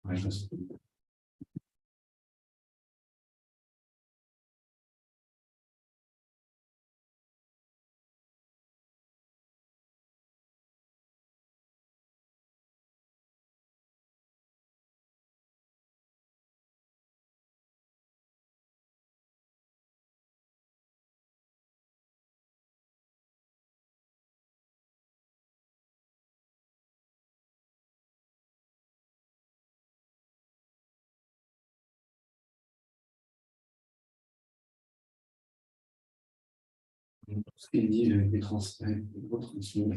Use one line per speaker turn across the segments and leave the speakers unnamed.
Ouais, je sais. Tout ce qui est dit, les transferts, les retransmissions.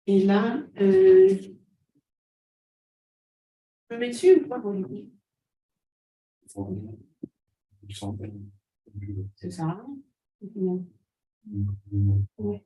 Et là, je me mets dessus ou pas pour lui? C'est ça. Ouais.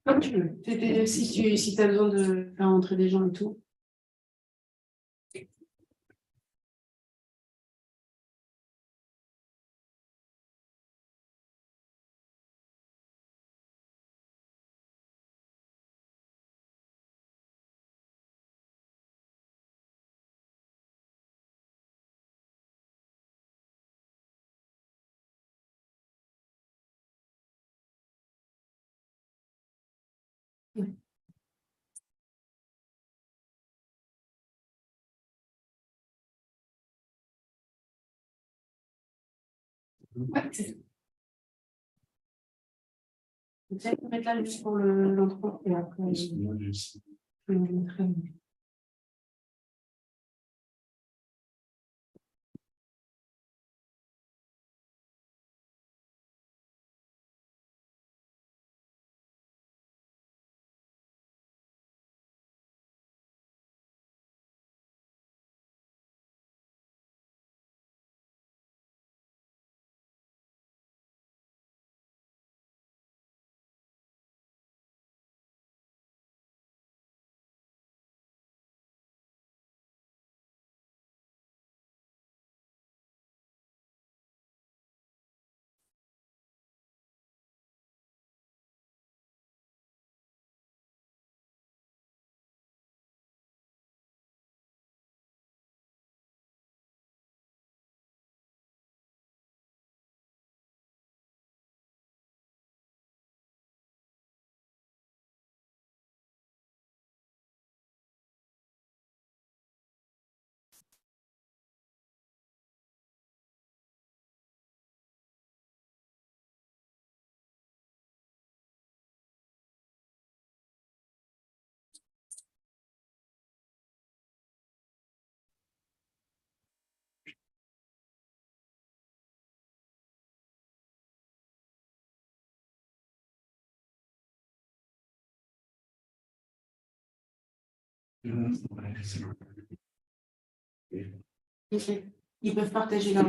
Comme tu veux. Si tu as besoin de faire entrer des gens et tout. Ouais, c'est ça. Je vais mettre là juste pour l'intro et après je le mettrai. Ils peuvent partager leur.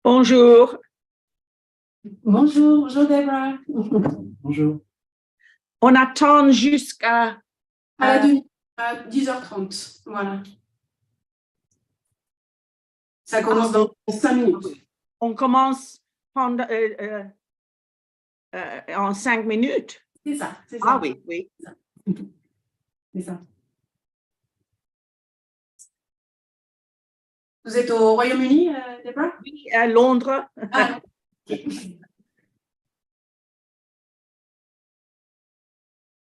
Bonjour.
Bonjour, bonjour Deborah.
Bonjour.
On attend jusqu'à
À 10h30, voilà. Ça commence dans 5 minutes.
on commence pendant, en 5 minutes.
C'est ça, c'est ça.
Ah oui, oui.
C'est ça. Vous êtes au Royaume-Uni, Deborah?
Oui, à Londres.
Ah, ok.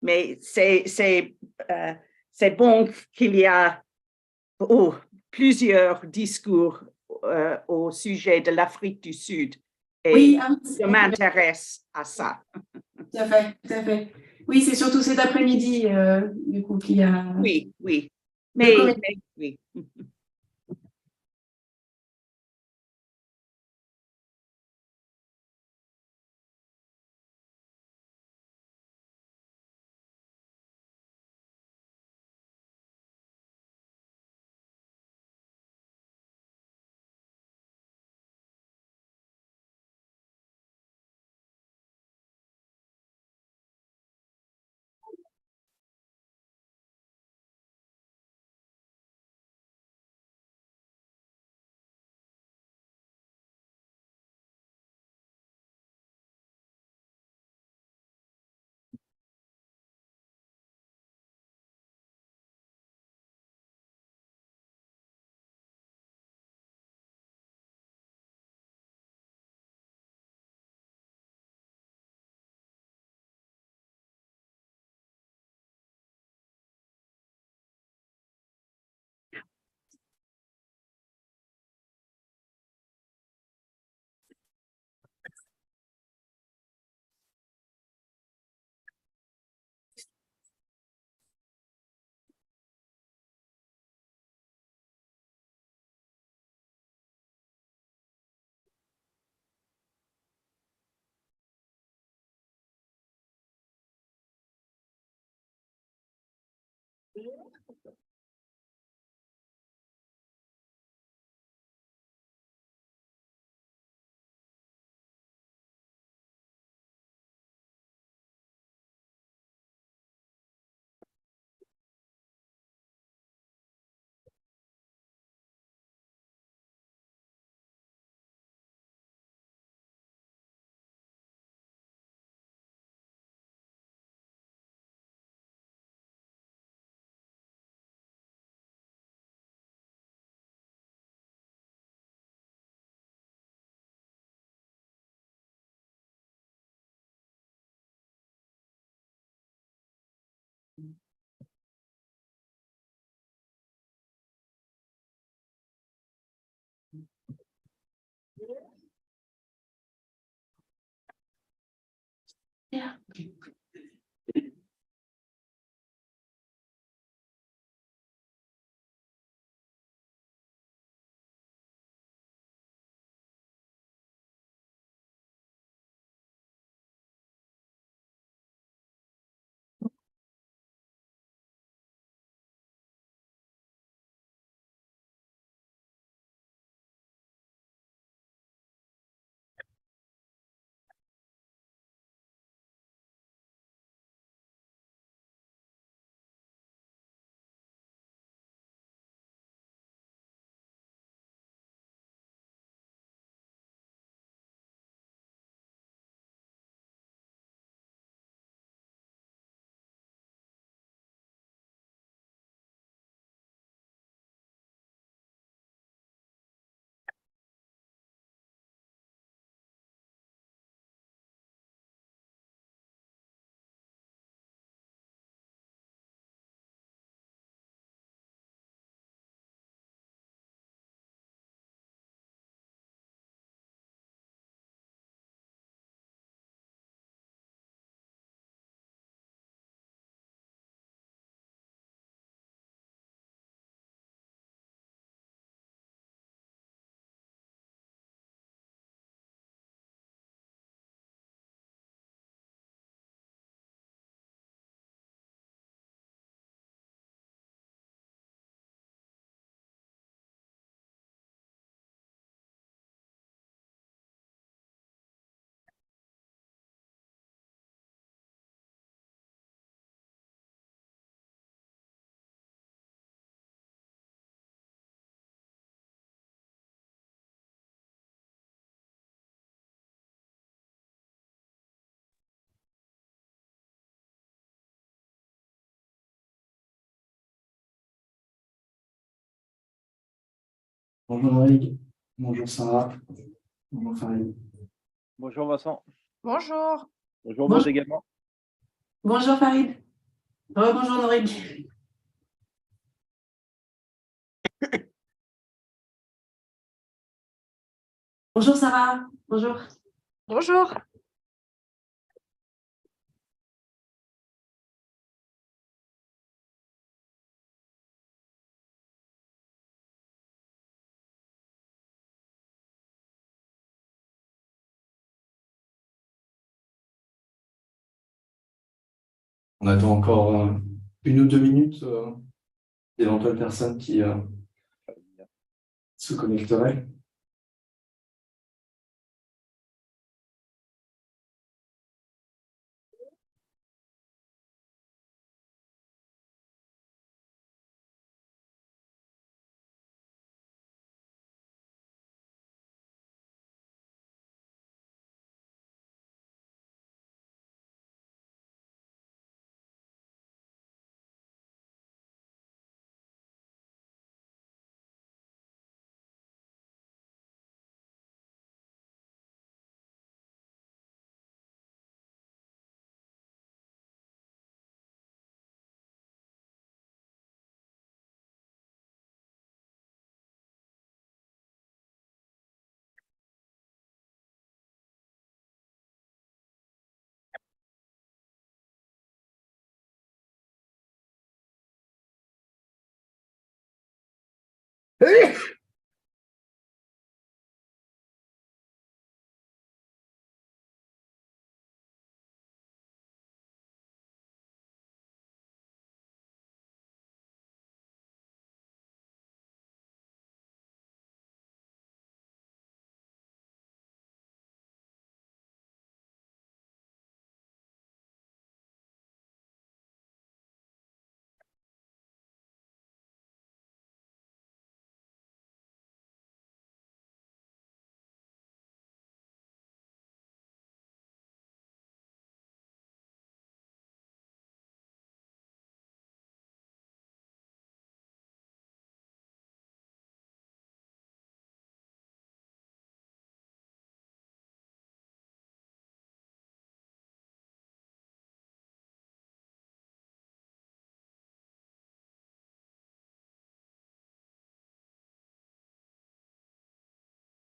Mais c'est bon qu'il y a plusieurs discours au sujet de l'Afrique du Sud. Et
Oui,
je m'intéresse à ça.
tout à fait, tout à fait. Oui, c'est surtout cet après-midi, du coup, qu'il y a.
Oui, oui.
Le
Mais oui.
Yeah.
Bonjour Loïc. Bonjour Sarah. Bonjour Farid.
Bonjour Vincent.
Bonjour.
Bonjour
Bonjour.
Maud également.
Bonjour Farid. Bonjour Norik. Bonjour Sarah. Bonjour.
Bonjour.
On attend encore 1 ou 2 minutes d'éventuelles personnes qui se connecteraient.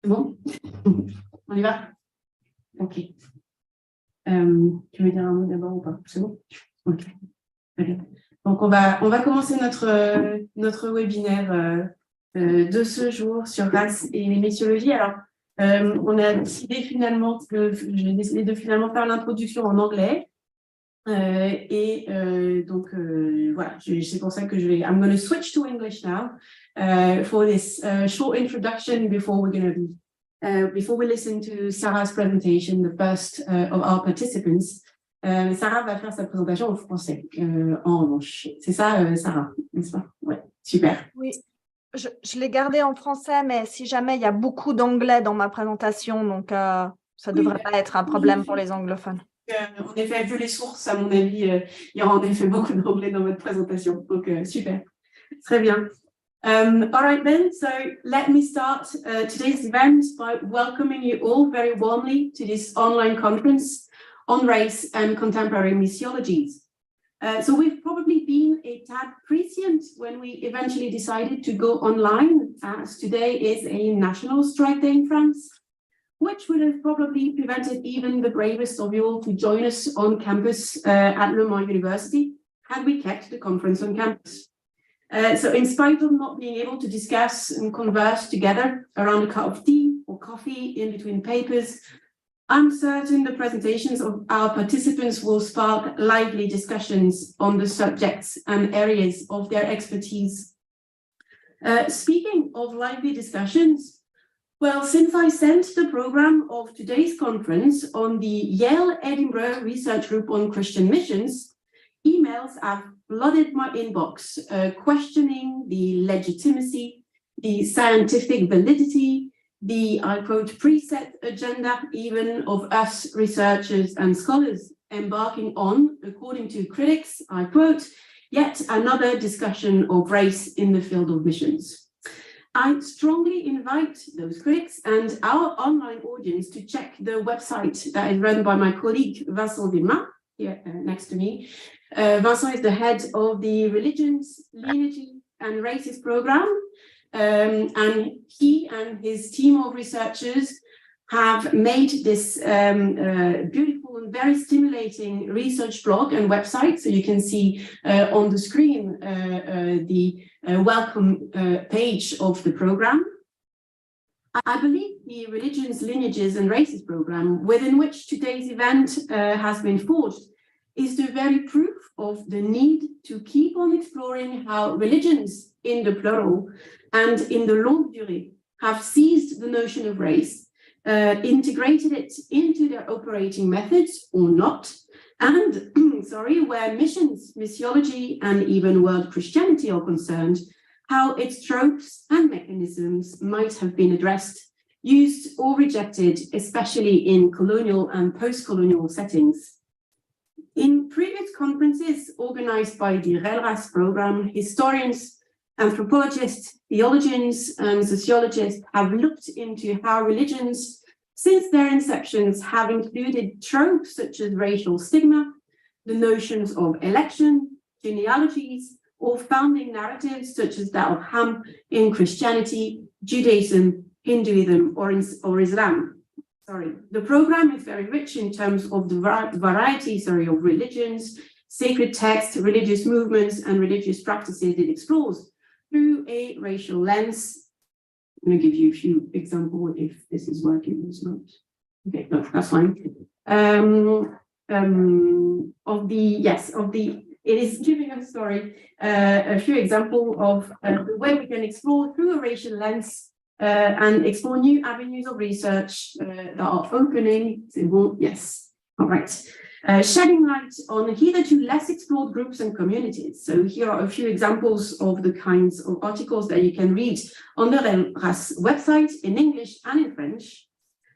C'est bon? On y va? Ok. Tu veux dire un mot d'abord ou pas? C'est bon? Ok. Okay. Donc, on va commencer notre webinaire de ce jour sur race et missiologie. Alors, on a décidé finalement j'ai décidé de finalement faire l'introduction en anglais. Donc, voilà, c'est pour ça que I'm going to switch to English now for this short introduction before we listen to Sarah's presentation, the first of our participants. Sarah va faire sa présentation en français, en revanche. C'est ça, Sarah, n'est-ce pas? Ouais, super.
Oui, je l'ai gardé en français, mais si jamais il y a beaucoup d'anglais dans ma présentation, donc ça ne devrait pas être un problème pour les anglophones.
En effet, vu les sources, à mon avis, il y aura en effet beaucoup d'anglais dans votre présentation. Donc, super. Très bien. All right then, so let me start today's event by welcoming you all very warmly to this online conference on race and contemporary missiologies. So we've probably been a tad prescient when we eventually decided to go online, as today is a national strike day in France, which would have probably prevented even the bravest of you all to join us on campus at Le Mans University had we kept the conference on campus. So in spite of not being able to discuss and converse together around a cup of tea or coffee in between papers, I'm certain the presentations of our participants will spark lively discussions on the subjects and areas of their expertise. Speaking of lively discussions, well, since I sent the program of today's conference on the Yale Edinburgh Research Group on Christian Missions, emails have flooded my inbox, questioning the legitimacy, the scientific validity, the, I quote, preset agenda even of us researchers and scholars embarking on, according to critics, I quote, yet another discussion of race in the field of missions. I strongly invite those critics and our online audience to check the website that is run by my colleague Vincent Vilma, here next to me. Vincent is the head of the Religions, Lineage and Races program, and he and his team of researchers have made this beautiful and very stimulating research blog and website. So you can see on the screen the welcome page of the program. I believe the Religions, Lineages and Races program, within which today's event has been forged, is the very proof of the need to keep on exploring how religions in the plural and in the longue durée have seized the notion of race, integrated it into their operating methods or not, and where missions, missiology, and even world Christianity are concerned, how its tropes and mechanisms might have been addressed, used or rejected, especially in colonial and post-colonial settings. In previous conferences organized by the ReLRace program, historians, anthropologists, theologians, and sociologists have looked into how religions, since their inceptions, have included tropes such as racial stigma, the notions of election, genealogies, or founding narratives such as that of Ham in Christianity, Judaism, Hinduism, or Islam. The program is very rich in terms of the variety of religions, sacred texts, religious movements, and religious practices it explores through a racial lens. I'm going to give you a few examples if this is working. It's not. Okay, no, that's fine. It is giving us, a few examples of the way we can explore through a racial lens and explore new avenues of research that are opening. Yes, all right. Shedding light on hitherto less explored groups and communities. So here are a few examples of the kinds of articles that you can read on the ReLRace website in English and in French,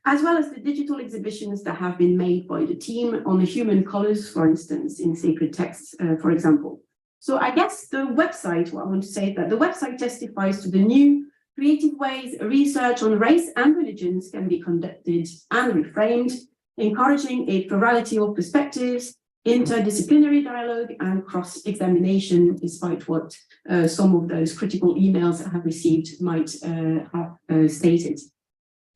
as well as the digital exhibitions that have been made by the team on the human colors, for instance, in sacred texts, for example. So I guess the website, what I want to say is that the website testifies to the new creative ways research on race and religions can be conducted and reframed, encouraging a plurality of perspectives, interdisciplinary dialogue, and cross-examination, despite what some of those critical emails I have received might have stated.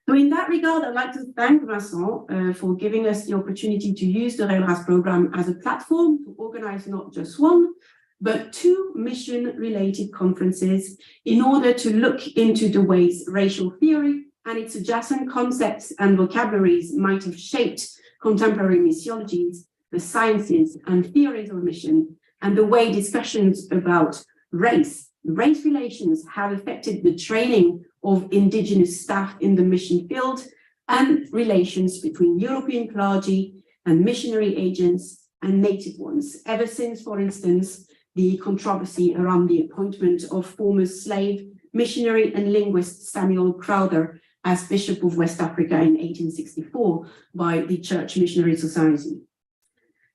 So in that regard, I'd like to thank Vincent for giving us the opportunity to use the ReLRace program as a platform to organize not just one, but two mission-related conferences in order to look into the ways racial theory and its adjacent concepts and vocabularies might have shaped contemporary missiologies, the sciences and theories of mission, and the way discussions about race relations have affected the training of indigenous staff in the mission field and relations between European clergy and missionary agents and native ones, ever since, for instance, the controversy around the appointment of former slave missionary and linguist Samuel Crowther as Bishop of West Africa in 1864 by the Church Missionary Society.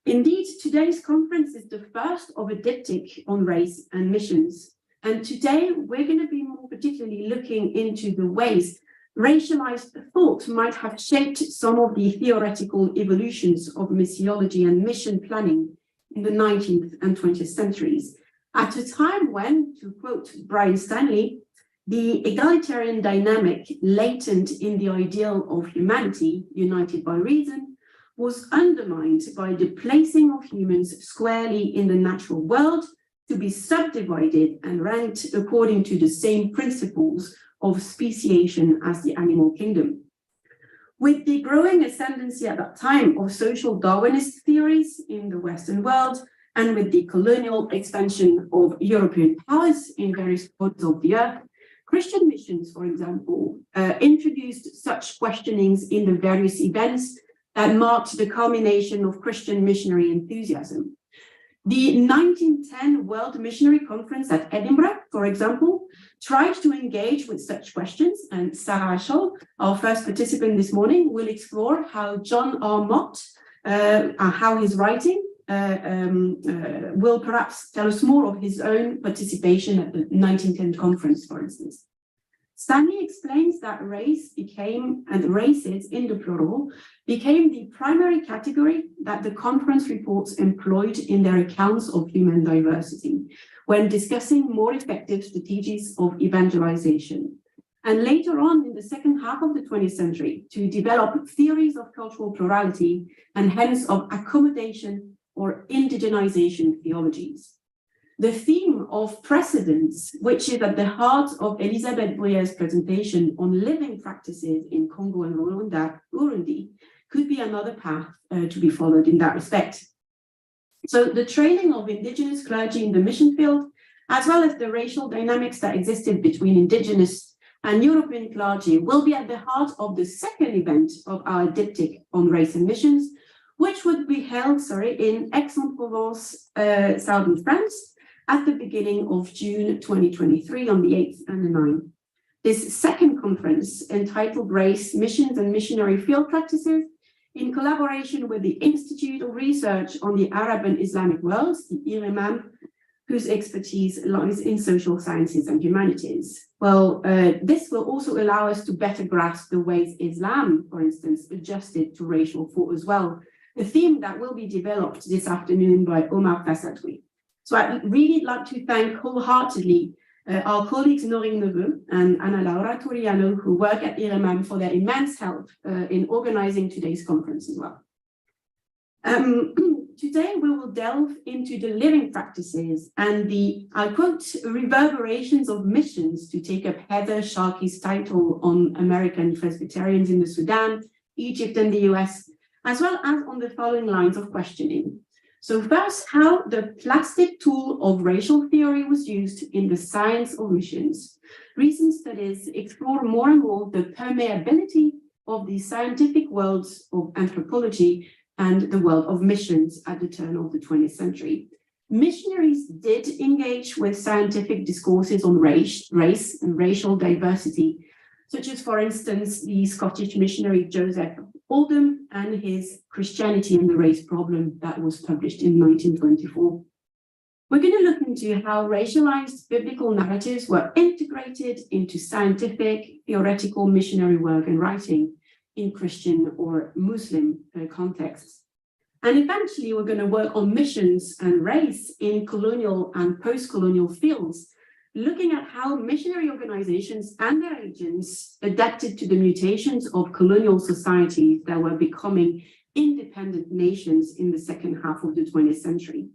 Indeed, today's conference is the first of a diptych on race and missions. And today we're going to be more particularly looking into the ways racialized thought might have shaped some of the theoretical evolutions of missiology and mission planning in the 19th and 20th centuries, at a time when, to quote Brian Stanley, the egalitarian dynamic latent in the ideal of humanity united by reason was undermined by the placing of humans squarely in the natural world to be subdivided and ranked according to the same principles of speciation as the animal kingdom. With the growing ascendancy at that time of social Darwinist theories in the Western world, and with the colonial expansion of European powers in various parts of the earth, Christian missions, for example, introduced such questionings in the various events that marked the culmination of Christian missionary enthusiasm. The 1910 World Missionary Conference at Edinburgh, for example, tried to engage with such questions, and Sarah Ashall, our first participant this morning, will explore how John R. Mott, how his writing will perhaps tell us more of his own participation at the 1910 conference, for instance. Stanley explains that race became, and races in the plural, became the primary category that the conference reports employed in their accounts of human diversity when discussing more effective strategies of evangelization. And later on in the second half of the 20th century, to develop theories of cultural plurality and hence of accommodation or indigenization theologies. The theme of precedence, which is at the heart of Elisabeth Bruyère's presentation on living practices in Congo and Burundi, could be another path to be followed in that respect. So the training of indigenous clergy in the mission field, as well as the racial dynamics that existed between indigenous and European clergy, will be at the heart of the second event of our diptych on race and missions, which would be held, in Aix-en-Provence, southern France, at the beginning of June 2023 on the 8th and the 9th. This second conference, entitled Race, Missions and Missionary Field Practices, in collaboration with the Institute of Research on the Arab and Islamic Worlds, the IREMAM, whose expertise lies in social sciences and humanities. Well, this will also allow us to better grasp the ways Islam, for instance, adjusted to racial thought as well, a theme that will be developed this afternoon by Omar Kassatoui. So I'd really like to thank wholeheartedly our colleagues Noreen Neveu and Ana Laura Turiano, who work at IREMAM, for their immense help in organizing today's conference as well. Today we will delve into the living practices and the, I quote, reverberations of missions, to take up Heather Sharkey's title on American Presbyterians in the Sudan, Egypt and the US, as well as on the following lines of questioning. So first, how the plastic tool of racial theory was used in the science of missions. Recent studies explore more and more the permeability of the scientific worlds of anthropology and the world of missions at the turn of the 20th century. Missionaries did engage with scientific discourses on race and racial diversity, such as, for instance, the Scottish missionary Joseph Oldham and his Christianity and the Race Problem that was published in 1924. We're going to look into how racialized biblical narratives were integrated into scientific, theoretical missionary work and writing in Christian or Muslim contexts. And eventually, we're going to work on missions and race in colonial and post-colonial fields, looking at how missionary organizations and their agents adapted to the mutations of colonial societies that were becoming independent nations in the second half of the 20th century.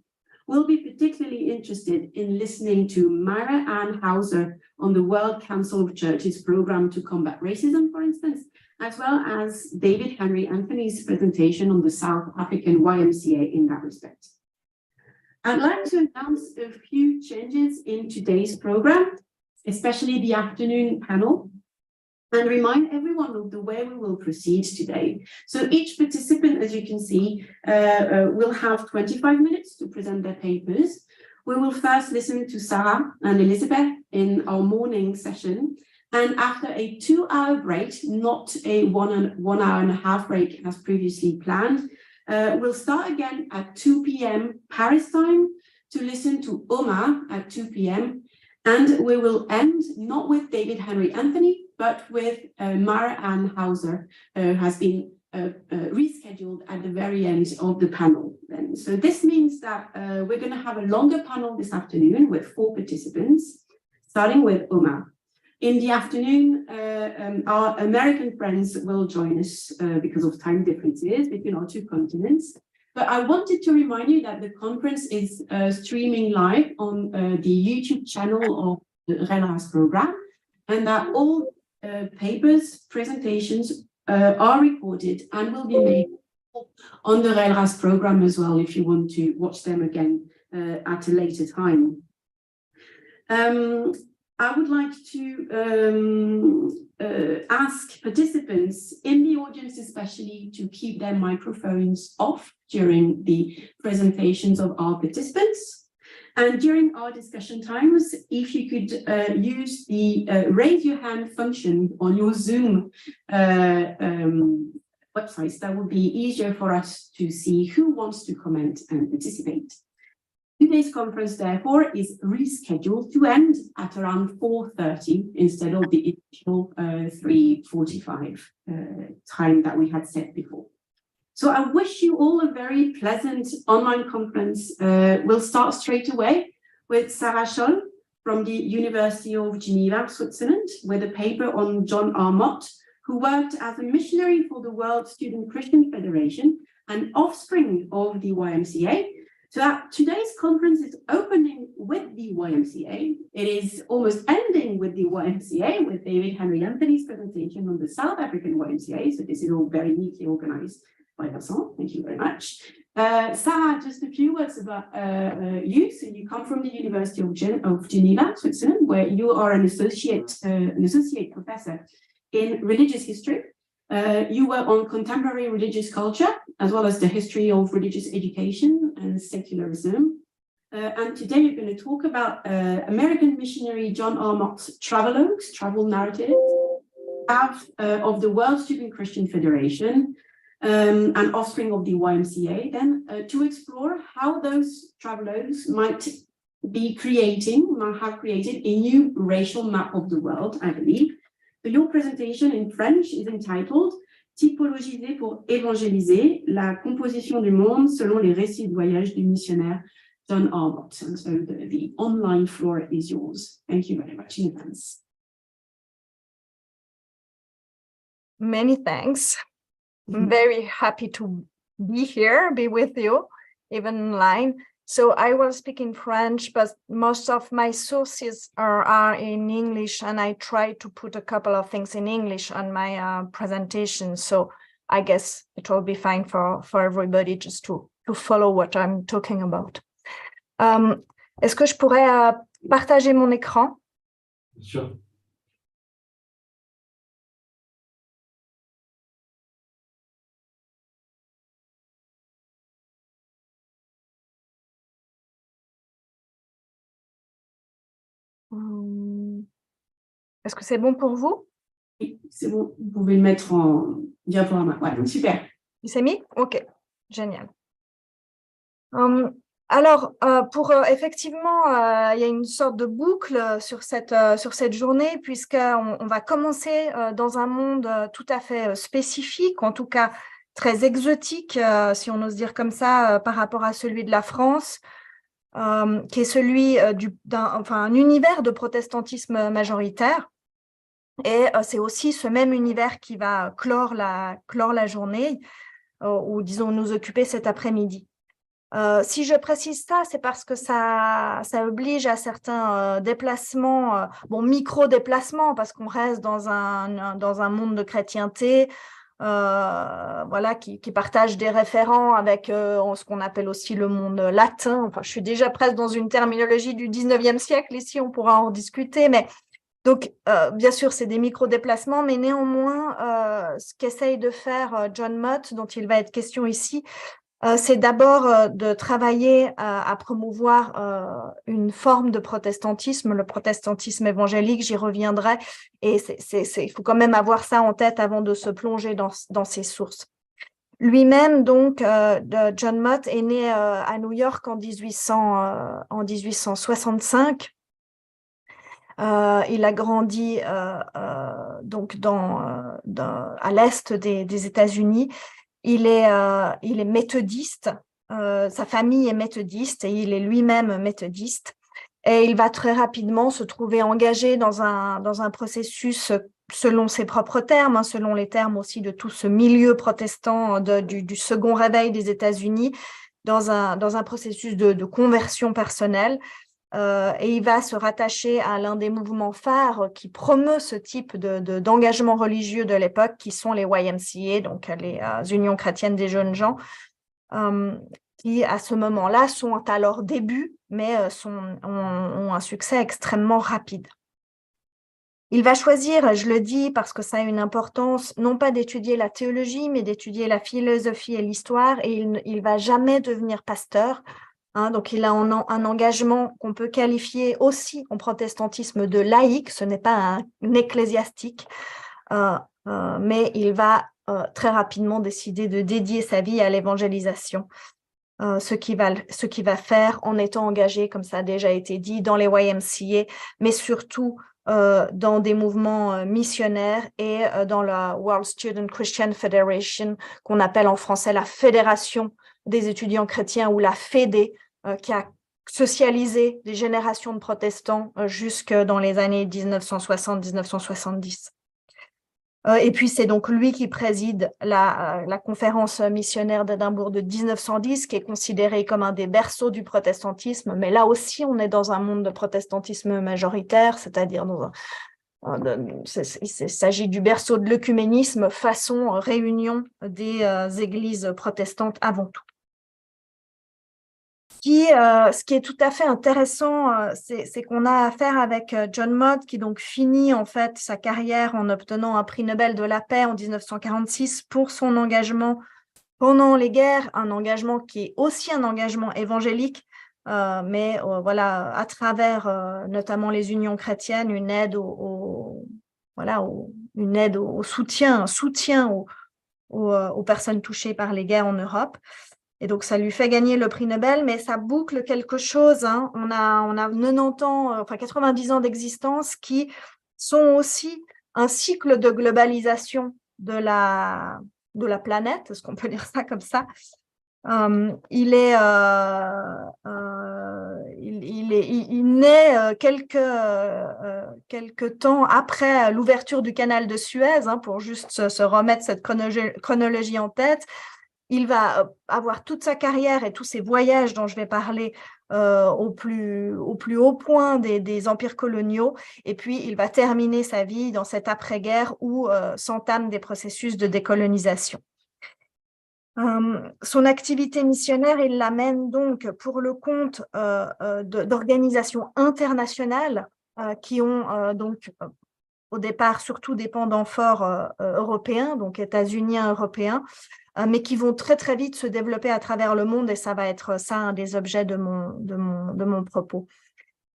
We'll be particularly interested in listening to Myra Ann Hauser on the World Council of Churches program to combat racism, for instance, as well as David Henry Anthony's presentation on the South African YMCA in that respect. I'd like to announce a few changes in today's program, especially the afternoon panel, and remind everyone of the way we will proceed today. So each participant, as you can see, will have 25 minutes to present their papers. We will first listen to Sarah and Elizabeth in our morning session. And after a 2-hour break, not a one hour and a half break as previously planned, we'll start again at 2 p.m. Paris time to listen to Omar at 2 p.m. And we will end not with David Henry Anthony, but with Myra Ann Hauser, who has been rescheduled at the very end of the panel. Then. So this means that we're going to have a longer panel this afternoon with 4 participants, starting with Omar. In the afternoon, our American friends will join us because of time differences between our 2 continents. But I wanted to remind you that the conference is streaming live on the YouTube channel of the ReLRace program, and that all papers, presentations are recorded and will be made on the ReLRace program as well if you want to watch them again at a later time. I would like to ask participants in the audience especially to keep their microphones off during the presentations of our participants. And during our discussion times, if you could use the raise your hand function on your Zoom websites, that would be easier for us to see who wants to comment and participate. Today's conference, therefore, is rescheduled to end at around 4:30 instead of the initial 3:45 time that we had set before. So I wish you all a very pleasant online conference. We'll start straight away with Sarah Scholl from the University of Geneva, Switzerland, with a paper on John R. Mott, who worked as a missionary for the World Student Christian Federation, an offspring of the YMCA. So today's conference is opening with the YMCA. It is almost ending with the YMCA, with David Henry Anthony's presentation on the South African YMCA. So this is all very neatly organized by Vincent. Thank you very much. Sarah, just a few words about you. So you come from the University of Geneva, Switzerland, where you are an associate professor in religious history. You work on contemporary religious culture, as well as the history of religious education and secularism. And today you're going to talk about American missionary John R. Mott's travelogues, travel narratives, of the World Student Christian Federation, and offspring of the YMCA, then to explore how those travelogues might have created a new racial map of the world, I believe. So your presentation in French is entitled Typologiser pour évangéliser, la composition du monde selon les récits de voyage du missionnaire John R. Mott. And so the online floor is yours. Thank you very much in advance.
Many thanks. I'm very happy to be here, be with you, even online. So I will speak in French, but most of my sources are in English, and I try to put a couple of things in English on my presentation. So I guess it will be fine for everybody just to follow what I'm talking about. Est-ce que je pourrais partager mon écran?
Sure.
Est-ce que c'est bon pour vous?
Oui, c'est bon, vous pouvez le mettre en diaporama. Ouais, super.
Il s'est mis? Ok, génial. Alors, effectivement, il y a une sorte de boucle sur cette journée, puisqu'on va commencer dans un monde tout à fait spécifique, en tout cas très exotique, si on ose dire comme ça, par rapport à celui de la France. qui est celui un univers de protestantisme majoritaire. Et c'est aussi ce même univers qui va clore la journée, ou disons nous occuper cet après-midi. Si je précise ça, c'est parce que ça oblige à certains déplacements, micro-déplacements, parce qu'on reste dans un monde de chrétienté, voilà, qui partage des référents avec ce qu'on appelle aussi le monde latin. Enfin, je suis déjà presque dans une terminologie du 19e siècle ici, on pourra en discuter, mais donc, bien sûr, c'est des micro-déplacements, mais néanmoins, ce qu'essaye de faire John Mott, dont il va être question ici, c'est d'abord de travailler à promouvoir une forme de protestantisme, le protestantisme évangélique, j'y reviendrai, et il faut quand même avoir ça en tête avant de se plonger dans ces sources. Lui-même, donc, John Mott est né à New York en 1865. Il a grandi donc à l'est des États-Unis. Il est méthodiste, sa famille est méthodiste et il est lui-même méthodiste. Et il va très rapidement se trouver engagé dans un processus, selon ses propres termes, selon les termes aussi de tout ce milieu protestant du second réveil des États-Unis, dans un processus de conversion personnelle. Et il va se rattacher à l'un des mouvements phares qui promeut ce type d'engagement religieux de l'époque, qui sont les YMCA, donc les Unions chrétiennes des jeunes gens, qui à ce moment-là sont à leur début, mais ont un succès extrêmement rapide. Il va choisir, je le dis parce que ça a une importance, non pas d'étudier la théologie, mais d'étudier la philosophie et l'histoire, et il va jamais devenir pasteur. Donc, il a un engagement qu'on peut qualifier aussi en protestantisme de laïque, ce n'est pas un ecclésiastique, mais il va très rapidement décider de dédier sa vie à l'évangélisation, ce qu'il va faire en étant engagé, comme ça a déjà été dit, dans les YMCA, mais surtout dans des mouvements missionnaires et dans la World Student Christian Federation, qu'on appelle en français la Fédération des étudiants chrétiens, ou la FEDE, qui a socialisé des générations de protestants jusque dans les années 1960-1970. Et puis, c'est donc lui qui préside la conférence missionnaire d'Édimbourg de 1910, qui est considérée comme un des berceaux du protestantisme. Mais là aussi, on est dans un monde de protestantisme majoritaire, c'est-à-dire il s'agit du berceau de l'œcuménisme façon réunion des églises protestantes avant tout. Ce qui est tout à fait intéressant, c'est qu'on a affaire avec John Mott, qui donc finit en fait sa carrière en obtenant un prix Nobel de la paix en 1946 pour son engagement pendant les guerres, un engagement qui est aussi un engagement évangélique, mais voilà, à travers notamment les unions chrétiennes, une aide au soutien, un soutien aux personnes touchées par les guerres en Europe. Et donc, ça lui fait gagner le prix Nobel, mais ça boucle quelque chose. On a 90 ans, enfin 90 ans d'existence qui sont aussi un cycle de globalisation de la planète, est-ce qu'on peut dire ça comme ça? Il naît quelques temps après l'ouverture du canal de Suez, pour juste se remettre cette chronologie en tête. Il va avoir toute sa carrière et tous ses voyages dont je vais parler au plus haut point des empires coloniaux. Et puis, il va terminer sa vie dans cette après-guerre où s'entament des processus de décolonisation. Son activité missionnaire, il l'amène donc pour le compte d'organisations internationales qui ont donc au départ surtout des pendants forts européens, donc états-uniens européens, mais qui vont très très vite se développer à travers le monde, et ça va être ça un des objets de mon propos.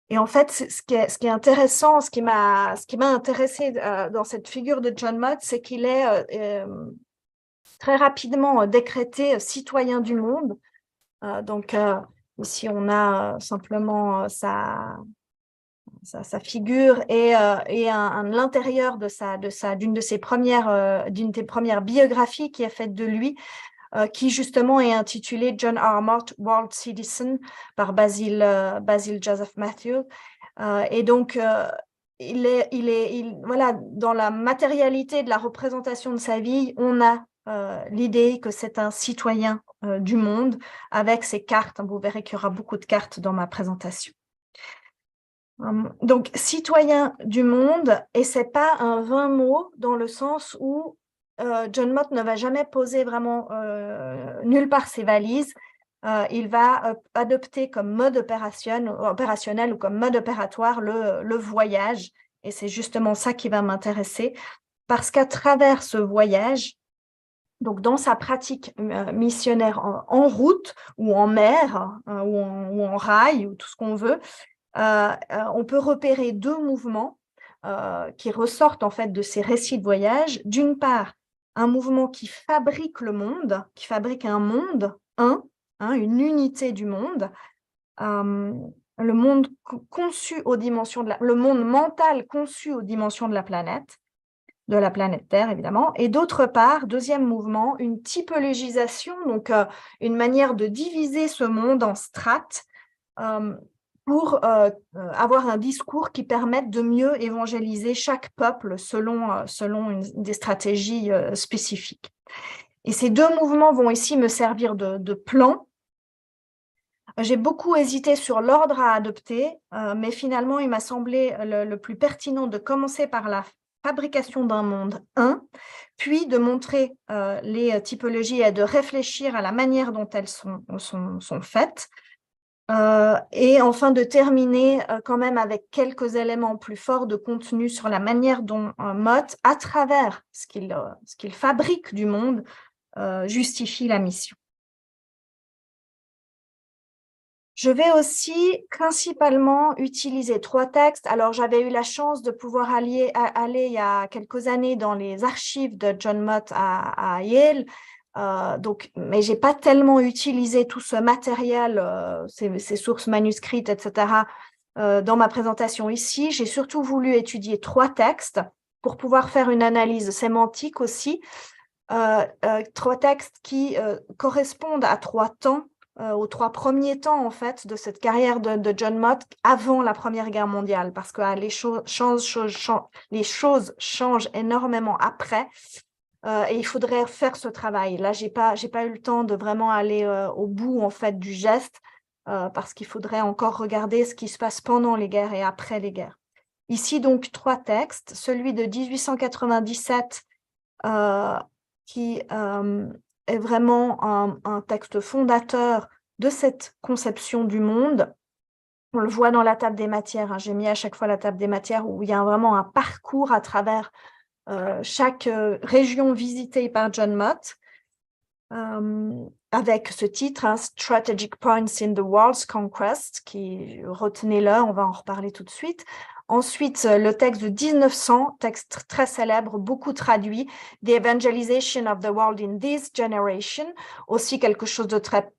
Et en fait, ce qui est intéressant, ce qui m'a intéressé dans cette figure de John Mott, c'est qu'il est très rapidement décrété citoyen du monde. Donc ici on a simplement sa figure et l'intérieur d'une des premières biographies qui est faite de lui. qui justement est intitulé John R. Mott, World Citizen, par Basil Joseph Matthews. Et donc, voilà, dans la matérialité de la représentation de sa vie, on a l'idée que c'est un citoyen du monde avec ses cartes. Vous verrez qu'il y aura beaucoup de cartes dans ma présentation. Donc, citoyen du monde, et c'est pas un vain mot dans le sens où John Mott ne va jamais poser vraiment nulle part ses valises. Il va adopter comme mode opérationnel ou comme mode opératoire le voyage, et c'est justement ça qui va m'intéresser, parce qu'à travers ce voyage, donc dans sa pratique missionnaire en route ou en mer ou en rail ou tout ce qu'on veut, on peut repérer deux mouvements qui ressortent en fait de ces récits de voyage. D'une part, un mouvement qui fabrique le monde, qui fabrique un monde, une unité du monde, le monde conçu aux dimensions le monde mental conçu aux dimensions de la planète Terre, évidemment. Et d'autre part, deuxième mouvement, une typologisation, donc une manière de diviser ce monde en strates pour avoir un discours qui permette de mieux évangéliser chaque peuple selon des stratégies spécifiques. Et ces deux mouvements vont ici me servir de plan. J'ai beaucoup hésité sur l'ordre à adopter, mais finalement, il m'a semblé le plus pertinent de commencer par la fabrication d'un monde puis de montrer les typologies et de réfléchir à la manière dont elles sont faites, et enfin de terminer quand même avec quelques éléments plus forts de contenu sur la manière dont Mott, à travers ce qu'il fabrique du monde, justifie la mission. Je vais aussi principalement utiliser 3 textes. Alors, j'avais eu la chance de pouvoir aller il y a quelques années dans les archives de John Mott à Yale, mais je n'ai pas tellement utilisé tout ce matériel, ces sources manuscrites, etc., dans ma présentation ici. J'ai surtout voulu étudier 3 textes pour pouvoir faire une analyse sémantique aussi. 3 textes qui correspondent à 3 temps, aux 3 premiers temps en fait de cette carrière de John Mott avant la Première Guerre mondiale, parce que les choses changent énormément après, et il faudrait faire ce travail. Là, j'ai pas eu le temps de vraiment aller au bout en fait du geste, parce qu'il faudrait encore regarder ce qui se passe pendant les guerres et après les guerres. Ici donc 3 textes, celui de 1897 qui est vraiment un texte fondateur de cette conception du monde. On le voit dans la table des matières, j'ai mis à chaque fois la table des matières où il y a vraiment un parcours à travers chaque région visitée par John Mott, avec ce titre, Strategic Points in the World's Conquest, qui, retenez-le, on va en reparler tout de suite. Ensuite, le texte de 1900, texte très célèbre, beaucoup traduit, The Evangelization of the World in this Generation, aussi quelque chose de très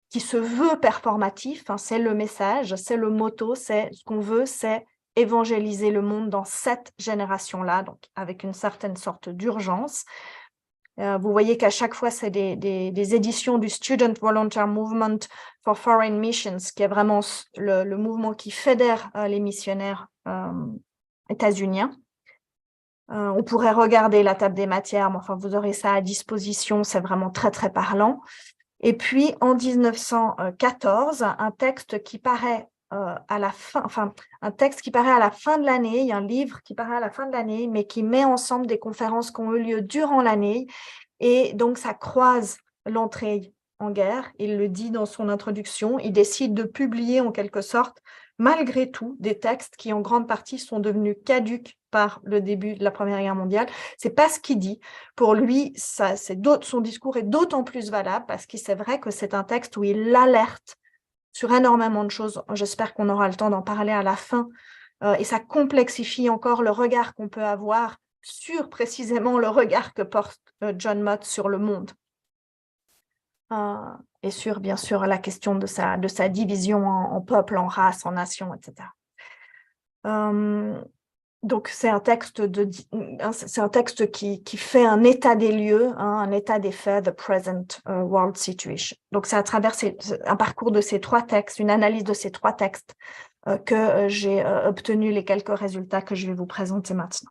qui se veut performatif, c'est le message, c'est le motto, c'est ce qu'on veut, c'est évangéliser le monde dans cette génération-là, donc avec une certaine sorte d'urgence. Vous voyez qu'à chaque fois, c'est des éditions du Student Volunteer Movement for Foreign Missions, qui est vraiment le mouvement qui fédère les missionnaires états-uniens. On pourrait regarder la table des matières, mais enfin, vous aurez ça à disposition, c'est vraiment très, très parlant. Et puis, en 1914, un texte qui paraît à la fin, un texte qui paraît à la fin de l'année, il y a un livre qui paraît à la fin de l'année, mais qui met ensemble des conférences qui ont eu lieu durant l'année, et donc ça croise l'entrée en guerre. Il le dit dans son introduction, il décide de publier en quelque sorte, malgré tout, des textes qui en grande partie sont devenus caducs par le début de la Première Guerre mondiale. C'est pas ce qu'il dit. Pour lui, son discours est d'autant plus valable parce que c'est vrai que c'est un texte où il alerte sur énormément de choses. J'espère qu'on aura le temps d'en parler à la fin. Et ça complexifie encore le regard qu'on peut avoir sur précisément le regard que porte John Mott sur le monde. Et sur, bien sûr, la question de sa division en peuples, en races, en nations, etc. Donc, c'est un texte qui fait un état des lieux, hein, un état des faits, the present world situation. Donc, c'est à travers un parcours de ces 3 textes, une analyse de ces 3 textes que j'ai obtenu les quelques résultats que je vais vous présenter maintenant.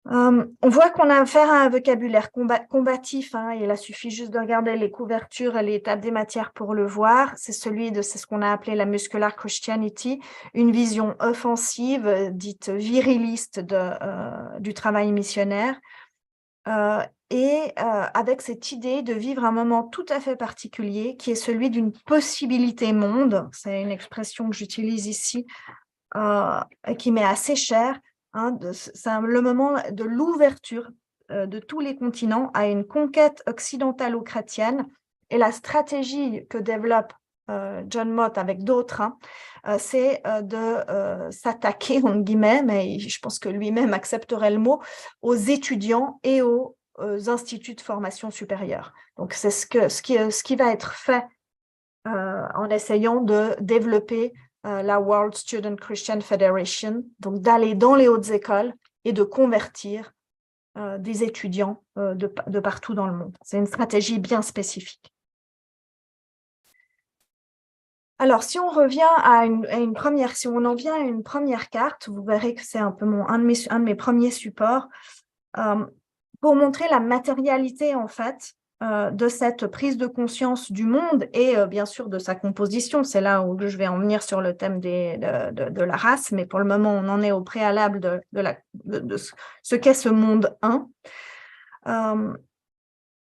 On voit qu'on a affaire à un vocabulaire combatif, hein, il a suffi juste de regarder les couvertures et les tables des matières pour le voir. C'est ce qu'on a appelé la muscular Christianity, une vision offensive, dite viriliste du travail missionnaire, avec cette idée de vivre un moment tout à fait particulier qui est celui d'une possibilité monde. C'est une expression que j'utilise ici qui m'est assez chère. C'est le moment de l'ouverture de tous les continents à une conquête occidentalo-chrétienne, et la stratégie que développe John Mott avec d'autres, c'est de s'attaquer, entre guillemets, mais je pense que lui-même accepterait le mot, aux étudiants et aux instituts de formation supérieure. Donc c'est ce qui va être fait en essayant de développer la World Student Christian Federation, donc d'aller dans les hautes écoles et de convertir des étudiants de partout dans le monde. C'est une stratégie bien spécifique. Alors, si on revient à une première, si on en vient à une première carte, vous verrez que c'est un peu un de mes premiers supports pour montrer la matérialité, en fait, de cette prise de conscience du monde et bien sûr de sa composition. C'est là où je vais en venir sur le thème de la race, mais pour le moment, on en est au préalable de ce qu'est ce monde 1.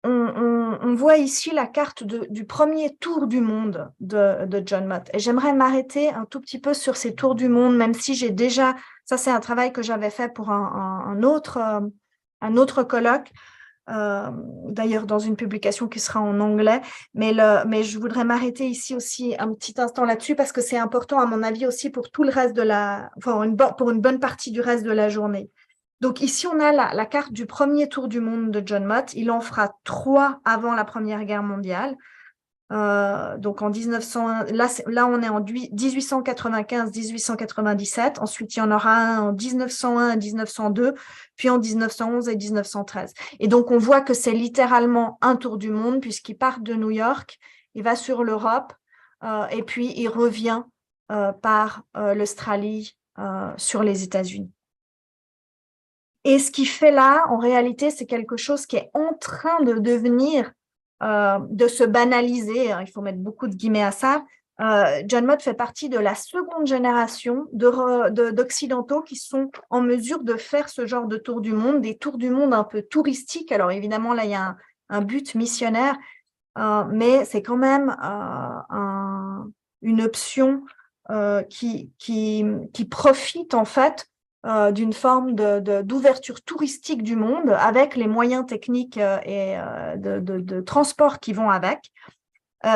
On voit ici la carte du premier tour du monde de John Mott. Et j'aimerais m'arrêter un tout petit peu sur ces tours du monde, même si j'ai déjà... Ça, c'est un travail que j'avais fait pour un autre colloque, d'ailleurs dans une publication qui sera en anglais, mais je voudrais m'arrêter ici aussi un petit instant là-dessus parce que c'est important à mon avis aussi pour tout le reste pour une bonne partie du reste de la journée. Donc ici on a la carte du premier tour du monde de John Mott. Il en fera 3 avant la Première Guerre mondiale. Donc en 1901, là on est en 1895-1897, ensuite il y en aura un en 1901 et 1902, puis en 1911 et 1913. Et donc on voit que c'est littéralement un tour du monde puisqu'il part de New York, il va sur l'Europe et puis il revient par l'Australie sur les États-Unis. Et ce qu'il fait là, en réalité, c'est quelque chose qui est en train de devenir de se banaliser, il faut mettre beaucoup de guillemets à ça. John Mott fait partie de la seconde génération d'Occidentaux qui sont en mesure de faire ce genre de tour du monde, des tours du monde un peu touristiques. Alors évidemment, là, il y a un but missionnaire, mais c'est quand même une option qui profite en fait d'une forme d'ouverture touristique du monde avec les moyens techniques et de transport qui vont avec.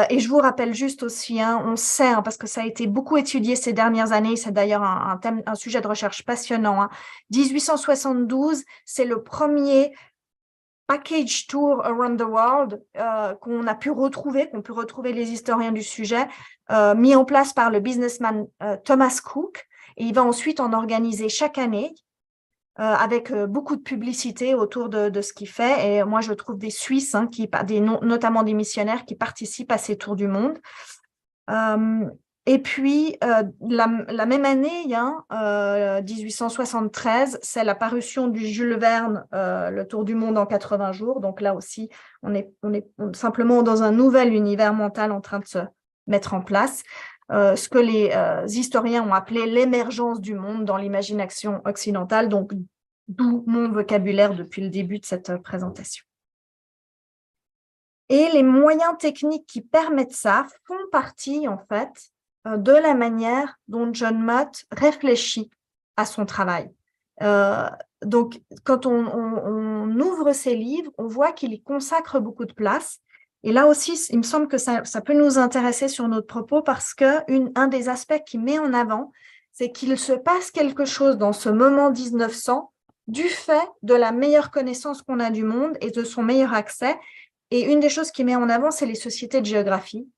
Et je vous rappelle juste aussi, on sait, parce que ça a été beaucoup étudié ces dernières années, c'est d'ailleurs un sujet de recherche passionnant. 1872, c'est le premier package tour around the world qu'on peut retrouver les historiens du sujet, mis en place par le businessman Thomas Cook. Et il va ensuite en organiser chaque année avec beaucoup de publicité autour de ce qu'il fait. Et moi, je trouve des Suisses, notamment des missionnaires, qui participent à ces tours du monde. Et puis, la même année, 1873, c'est la parution du Jules Verne, Le Tour du monde en 80 jours. Donc là aussi, on est simplement dans un nouvel univers mental en train de se mettre en place. Ce que les historiens ont appelé l'émergence du monde dans l'imagination occidentale, donc d'où mon vocabulaire depuis le début de cette présentation. Et les moyens techniques qui permettent ça font partie, en fait, de la manière dont John Mott réfléchit à son travail. Donc, quand on ouvre ses livres, on voit qu'il y consacre beaucoup de place. Et là aussi, il me semble que ça peut nous intéresser sur notre propos parce qu'un des aspects qu'il met en avant, c'est qu'il se passe quelque chose dans ce moment 1900 du fait de la meilleure connaissance qu'on a du monde et de son meilleur accès. Et une des choses qu'il met en avant, c'est les sociétés de géographie.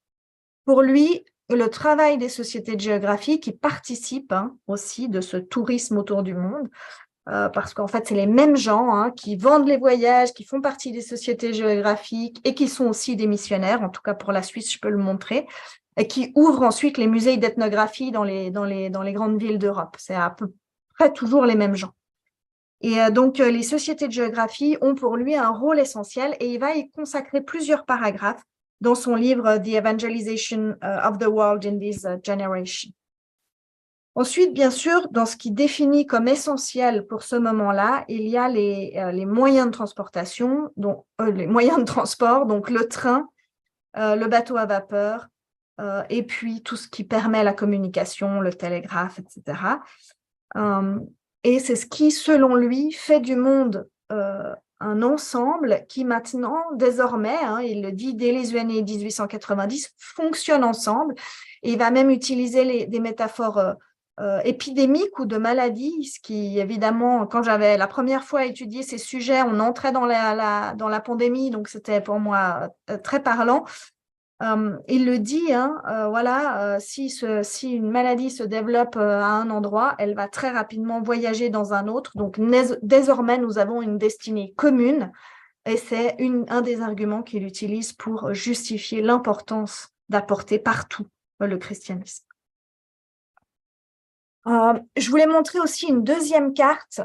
Pour lui, le travail des sociétés de géographie qui participent aussi de ce tourisme autour du monde, parce qu'en fait, c'est les mêmes gens qui vendent les voyages, qui font partie des sociétés géographiques et qui sont aussi des missionnaires, en tout cas pour la Suisse, je peux le montrer, et qui ouvrent ensuite les musées d'ethnographie dans les grandes villes d'Europe. C'est à peu près toujours les mêmes gens. Et donc, les sociétés de géographie ont pour lui un rôle essentiel et il va y consacrer plusieurs paragraphes dans son livre « The Evangelization of the World in this Generation ». Ensuite, bien sûr, dans ce qui définit comme essentiel pour ce moment-là, il y a les moyens de transportation, donc les moyens de transport, donc le train, le bateau à vapeur, et puis tout ce qui permet la communication, le télégraphe, etc. Et c'est ce qui, selon lui, fait du monde un ensemble qui maintenant, désormais, il le dit dès les années 1890, fonctionne ensemble. Et il va même utiliser des métaphores épidémiques ou de maladies, ce qui, évidemment, quand j'avais la première fois étudié ces sujets, on entrait dans la pandémie, donc c'était pour moi très parlant. Il le dit, voilà, si une maladie se développe à un endroit, elle va très rapidement voyager dans un autre. Donc, désormais, nous avons une destinée commune et c'est un des arguments qu'il utilise pour justifier l'importance d'apporter partout le christianisme. Je voulais montrer aussi une deuxième carte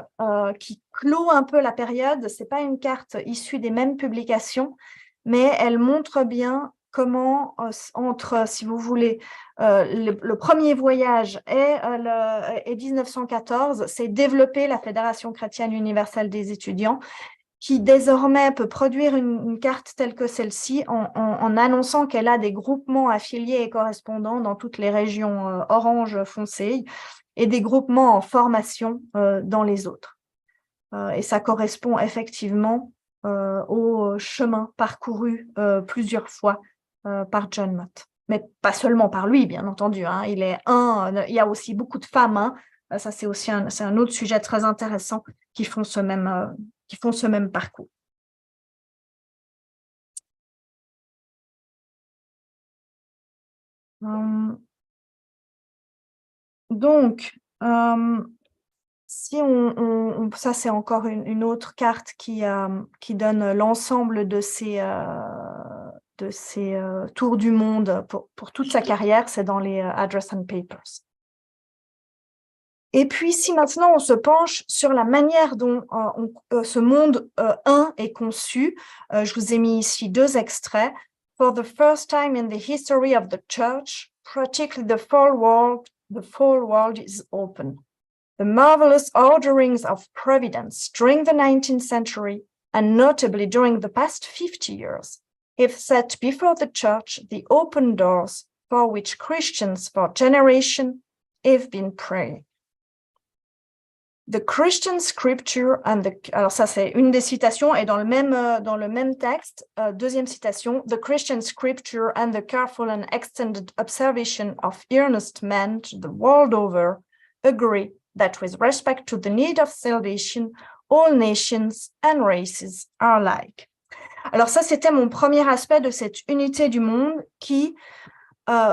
qui clôt un peu la période. Ce n'est pas une carte issue des mêmes publications, mais elle montre bien comment, entre, si vous voulez, le premier voyage et 1914, s'est développée la Fédération chrétienne universelle des étudiants, qui désormais peut produire une carte telle que celle-ci en annonçant qu'elle a des groupements affiliés et correspondants dans toutes les régions orange foncé et des groupements en formation dans les autres. Et ça correspond effectivement au chemin parcouru plusieurs fois par John Mott. Mais pas seulement par lui, bien entendu. Il y a aussi beaucoup de femmes. Ça, c'est aussi un autre sujet très intéressant qui font ce même parcours. Donc, si ça c'est encore une autre carte qui donne l'ensemble de ces tours du monde pour toute sa carrière, c'est dans les Address and Papers. Et puis, si maintenant on se penche sur la manière dont ce monde 1 est conçu, je vous ai mis ici 2 extraits. For the first time in the history of the church, practically the full world is open. The marvelous orderings of providence during the 19th century, and notably during the past 50 years, have set before the church the open doors for which Christians for generations have been praying. The Christian scripture and alors ça c'est une des citations et dans le même texte, deuxième citation, the Christian scripture and the careful and extended observation of earnest men the world over agree that with respect to the need of salvation, all nations and races are alike. Alors ça c'était mon premier aspect de cette unité du monde qui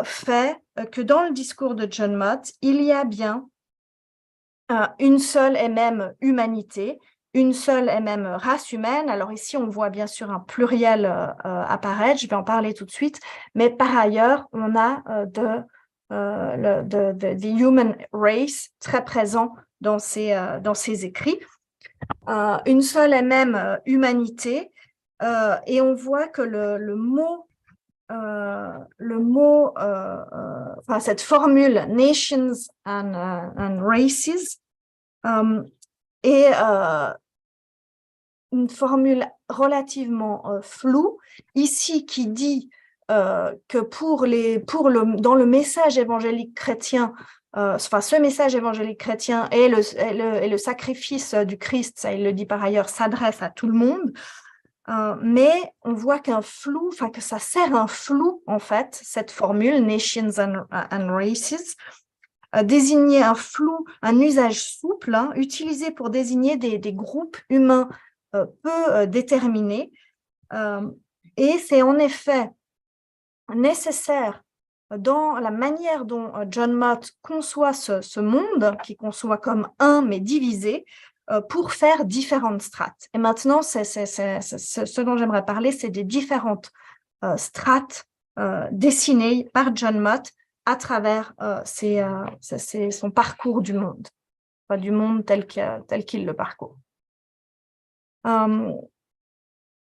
fait que dans le discours de John Mott, il y a bien une seule et même humanité, une seule et même race humaine. Alors ici, on voit bien sûr un pluriel apparaître, je vais en parler tout de suite, mais par ailleurs, on a the human race très présent dans ces écrits. Une seule et même humanité, et on voit que le mot, cette formule nations and races est une formule relativement floue ici qui dit que dans le message évangélique chrétien, ce message évangélique chrétien et le sacrifice du Christ, ça il le dit par ailleurs, s'adresse à tout le monde. Mais on voit que ça sert un flou, en fait, cette formule, nations and races, désigner un flou, un usage souple, utilisé pour désigner des groupes humains peu déterminés. Et c'est en effet nécessaire dans la manière dont John Mott conçoit ce monde, qui conçoit comme un mais divisé, pour faire différentes strates. Et maintenant, ce dont j'aimerais parler, c'est des différentes strates dessinées par John Mott à travers son parcours du monde, enfin, du monde tel qu'il le parcourt.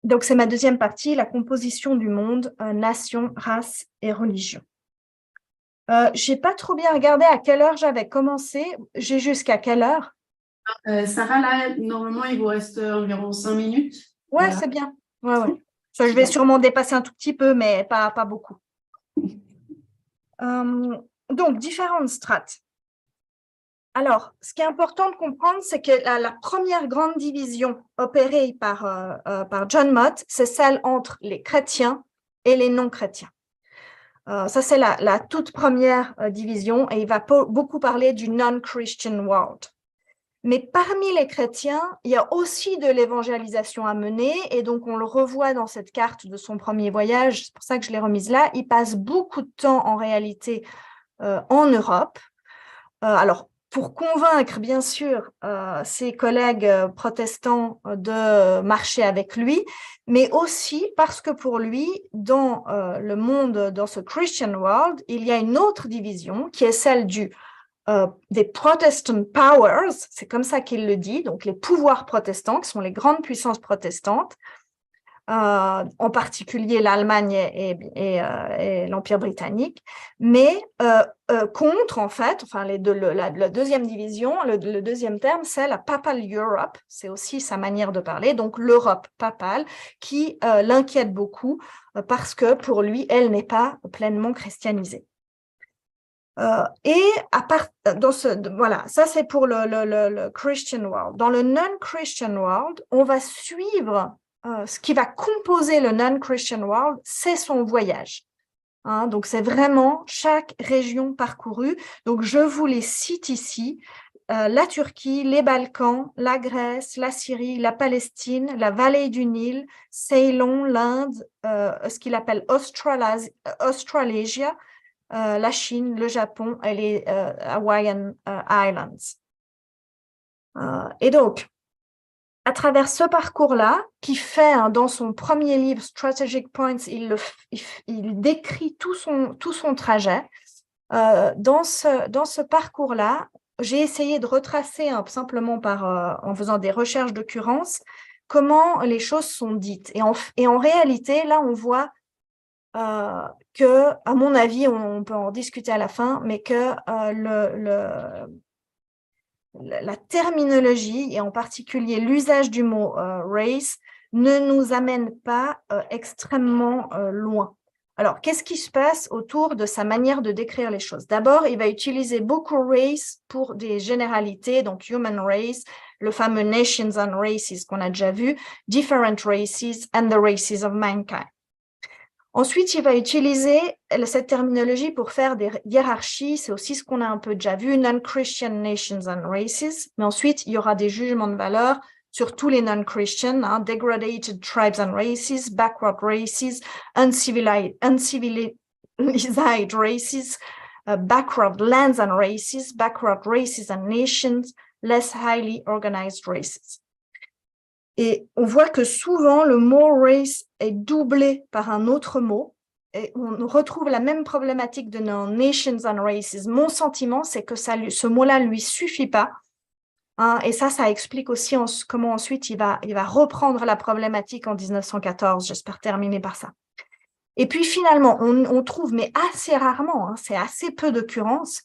Donc, c'est ma deuxième partie, la composition du monde, nation, race et religion. Je n'ai pas trop bien regardé à quelle heure j'avais commencé. J'ai jusqu'à quelle heure?
Sarah, là, normalement, il vous reste environ 5 minutes.
Ouais,
Voilà.
c'est bien. Ouais. Je vais sûrement dépasser un tout petit peu, mais pas beaucoup. Donc, différentes strates. Alors, ce qui est important de comprendre, c'est que la première grande division opérée par John Mott, c'est celle entre les chrétiens et les non-chrétiens. Ça, c'est la toute première division et il va beaucoup parler du non-Christian world. Mais parmi les chrétiens, il y a aussi de l'évangélisation à mener et donc on le revoit dans cette carte de son premier voyage, c'est pour ça que je l'ai remise là. Il passe beaucoup de temps en réalité en Europe. Alors, pour convaincre, bien sûr, ses collègues protestants de marcher avec lui, mais aussi parce que pour lui, dans le monde, dans ce Christian world, il y a une autre division qui est celle des Protestant powers, c'est comme ça qu'il le dit, donc les pouvoirs protestants, qui sont les grandes puissances protestantes, en particulier l'Allemagne et l'Empire britannique, mais contre, en fait, enfin la deuxième division, le deuxième terme, c'est la Papal Europe, c'est aussi sa manière de parler, donc l'Europe papale, qui l'inquiète beaucoup parce que pour lui, elle n'est pas pleinement christianisée. Voilà, ça c'est pour le Christian world. Dans le non-Christian world, on va suivre ce qui va composer le non-Christian world, c'est son voyage. Donc, c'est vraiment chaque région parcourue. Donc, je vous les cite ici. La Turquie, les Balkans, la Grèce, la Syrie, la Palestine, la vallée du Nil, Ceylon, l'Inde, ce qu'il appelle Australasia, la Chine, le Japon et les Hawaiian Islands. Et donc, à travers ce parcours-là, qui fait dans son premier livre, Strategic Points, il décrit tout son trajet. Dans ce parcours-là, j'ai essayé de retracer simplement en faisant des recherches d'occurrence comment les choses sont dites. Et en réalité, là, on voit que, à mon avis, on peut en discuter à la fin, mais que la terminologie, et en particulier l'usage du mot race, ne nous amène pas extrêmement loin. Alors, qu'est-ce qui se passe autour de sa manière de décrire les choses? D'abord, il va utiliser beaucoup race pour des généralités, donc human race, le fameux nations and races qu'on a déjà vu, different races and the races of mankind. Ensuite, il va utiliser cette terminologie pour faire des hiérarchies. C'est aussi ce qu'on a un peu déjà vu, non-Christian nations and races. Mais ensuite, il y aura des jugements de valeur sur tous les non-Christian, degraded tribes and races, backward races, uncivilized races, backward lands and races and nations, less highly organized races. Et on voit que souvent, le mot « race » est doublé par un autre mot. Et on retrouve la même problématique de nos « nations and races ». Mon sentiment, c'est que ce mot-là ne lui suffit pas. Et ça explique aussi comment ensuite il va reprendre la problématique en 1914. J'espère terminer par ça. Et puis finalement, on trouve, mais assez rarement, c'est assez peu d'occurrences,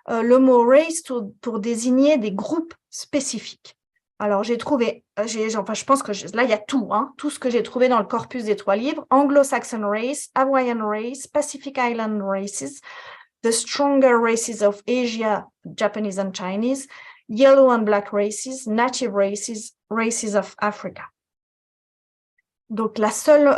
le mot « race » pour désigner des groupes spécifiques. Alors, j'ai trouvé, je pense que là, il y a tout ce que j'ai trouvé dans le corpus des 3 livres. Anglo-Saxon race, Hawaiian race, Pacific Island races, the stronger races of Asia, Japanese and Chinese, yellow and black races, native races, races of Africa. Donc, la seule,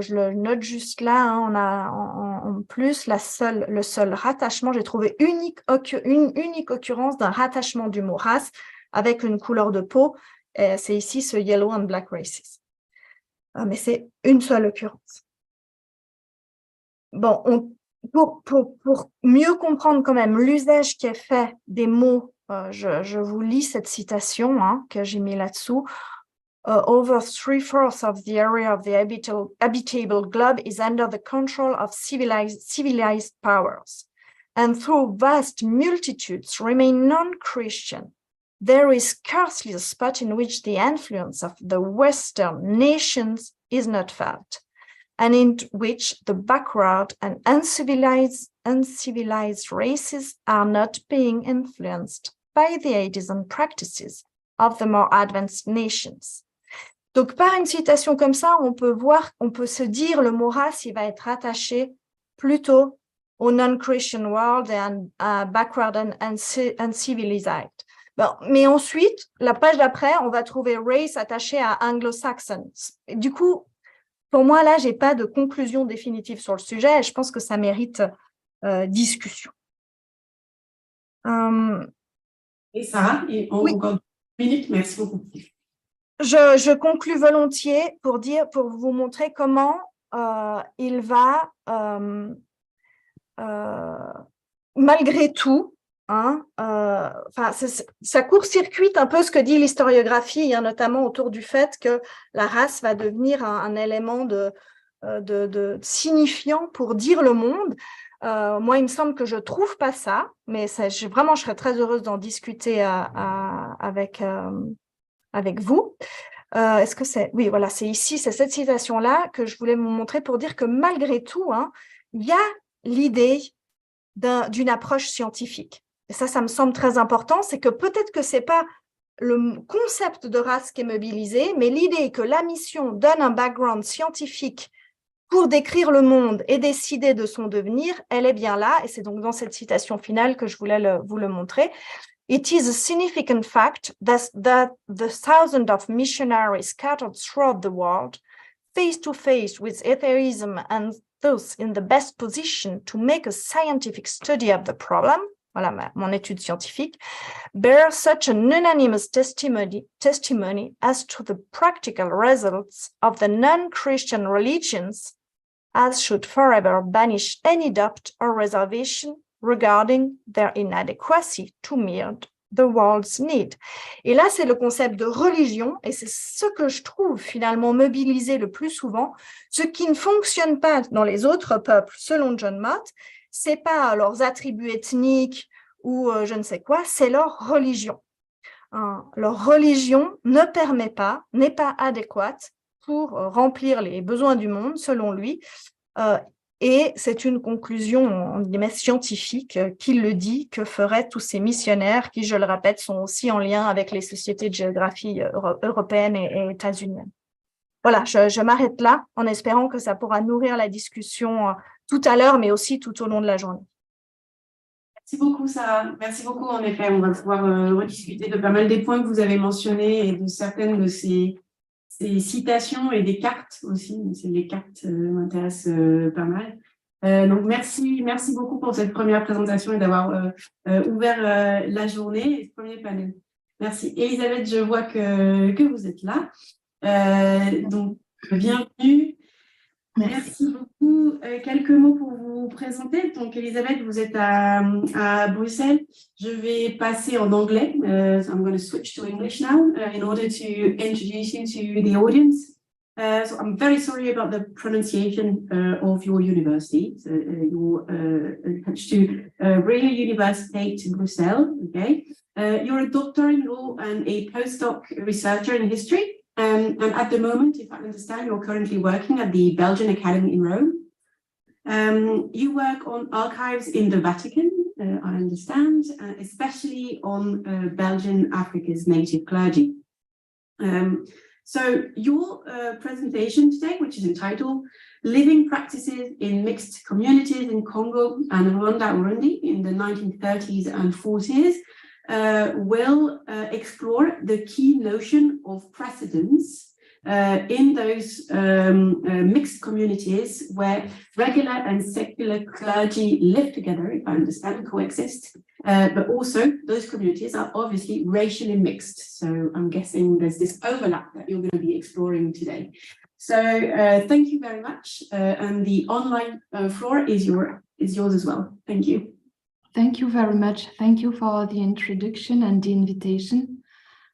je le note juste là, on a en plus le seul rattachement, j'ai trouvé une unique occurrence d'un rattachement du mot race avec une couleur de peau, c'est ici ce yellow and black races. Mais c'est une seule occurrence. Bon, pour mieux comprendre quand même l'usage qui est fait des mots, je vous lis cette citation que j'ai mis là-dessous. Over 3/4 of the area of the habitable globe is under the control of civilized powers, and though vast multitudes remain non-Christian, there is scarcely a spot in which the influence of the Western nations is not felt, and in which the backward and uncivilized races are not being influenced by the ideas and practices of the more advanced nations. Donc, par une citation comme ça, on peut se dire le mot race, il va être attaché plutôt au non-Christian world and backward and uncivilized. Bon, mais ensuite, la page d'après, on va trouver race attaché à anglo-saxon. Du coup, pour moi, là, j'ai pas de conclusion définitive sur le sujet et je pense que ça mérite discussion.
Et Sarah,
oui.
Encore 2 minutes, merci beaucoup.
Je conclus volontiers pour vous montrer comment il va, malgré tout, ça court-circuite un peu ce que dit l'historiographie, notamment autour du fait que la race va devenir un élément de signifiant pour dire le monde. Moi, il me semble que je ne trouve pas ça, mais vraiment, je serais très heureuse d'en discuter avec vous. Est-ce que c'est… Oui, voilà, c'est ici, c'est cette citation-là que je voulais vous montrer pour dire que malgré tout, il y a l'idée d'une approche scientifique. Et ça me semble très important, c'est que peut-être que ce n'est pas le concept de race qui est mobilisé, mais l'idée que la mission donne un background scientifique pour décrire le monde et décider de son devenir, elle est bien là, et c'est donc dans cette citation finale que je voulais vous le montrer. It is a significant fact that the thousands of missionaries scattered throughout the world, face to face with atheism and those in the best position to make a scientific study of the problem, voilà mon étude scientifique, bear such an unanimous testimony as to the practical results of the non-Christian religions as should forever banish any doubt or reservation regarding their inadequacy to meet the world's need. Et là, c'est le concept de religion, et c'est ce que je trouve finalement mobilisé le plus souvent. Ce qui ne fonctionne pas dans les autres peuples, selon John Mott, c'est pas leurs attributs ethniques ou je ne sais quoi, c'est leur religion. Leur religion ne permet pas, n'est pas adéquate pour remplir les besoins du monde, selon lui. Et c'est une conclusion scientifique qui le dit, que feraient tous ces missionnaires qui, je le répète, sont aussi en lien avec les sociétés de géographie européennes et états-uniennes. Voilà, je m'arrête là en espérant que ça pourra nourrir la discussion tout à l'heure, mais aussi tout au long de la journée.
Merci beaucoup, Sarah. Merci beaucoup. En effet, on va pouvoir rediscuter de pas mal des points que vous avez mentionnés et de certaines de ces citations et des cartes aussi. Les cartes m'intéressent pas mal. Donc, merci beaucoup pour cette première présentation et d'avoir ouvert la journée et ce premier panel. Merci. Elisabeth, je vois que vous êtes là. Donc, bienvenue. Merci beaucoup. Quelques mots pour vous présenter. Donc, Elisabeth, vous êtes à Bruxelles. Je vais passer en anglais. So I'm going to switch to English now in order to introduce you to the audience. So I'm very sorry about the pronunciation of your university. So you're attached to ReLRace University in Brussels. Okay. You're a doctor in law and a postdoc researcher in history. And at the moment, if I understand, you're currently working at the Belgian Academy in Rome. You work on archives in the Vatican, I understand, especially on Belgian Africa's native clergy. So your presentation today, which is entitled Living Practices in Mixed Communities in Congo and Rwanda-Burundi in the 1930s and 40s, will explore the key notion of precedence in those mixed communities where regular and secular clergy live together, if I understand, coexist, but also those communities are obviously racially mixed. So I'm guessing there's this overlap that you're going to be exploring today. So thank you very much. And the online floor is is yours as well. Thank you.
Thank you very much. Thank you for the introduction and the invitation.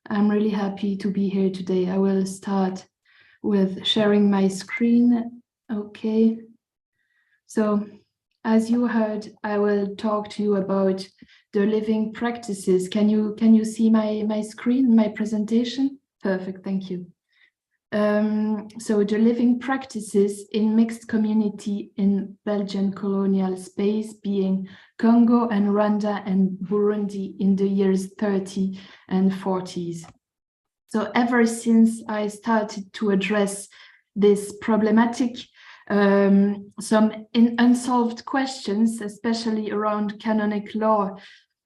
I'm really happy to be here today. I will start with sharing my screen. Okay. So, as you heard, I will talk to you about the living practices. Can you see my screen, my presentation? Perfect, thank you. So the living practices in mixed community in Belgian colonial space, being Congo and Rwanda and Burundi in the years 30 and 40s. So ever since I started to address this problematic, some unsolved questions, especially around canonic law,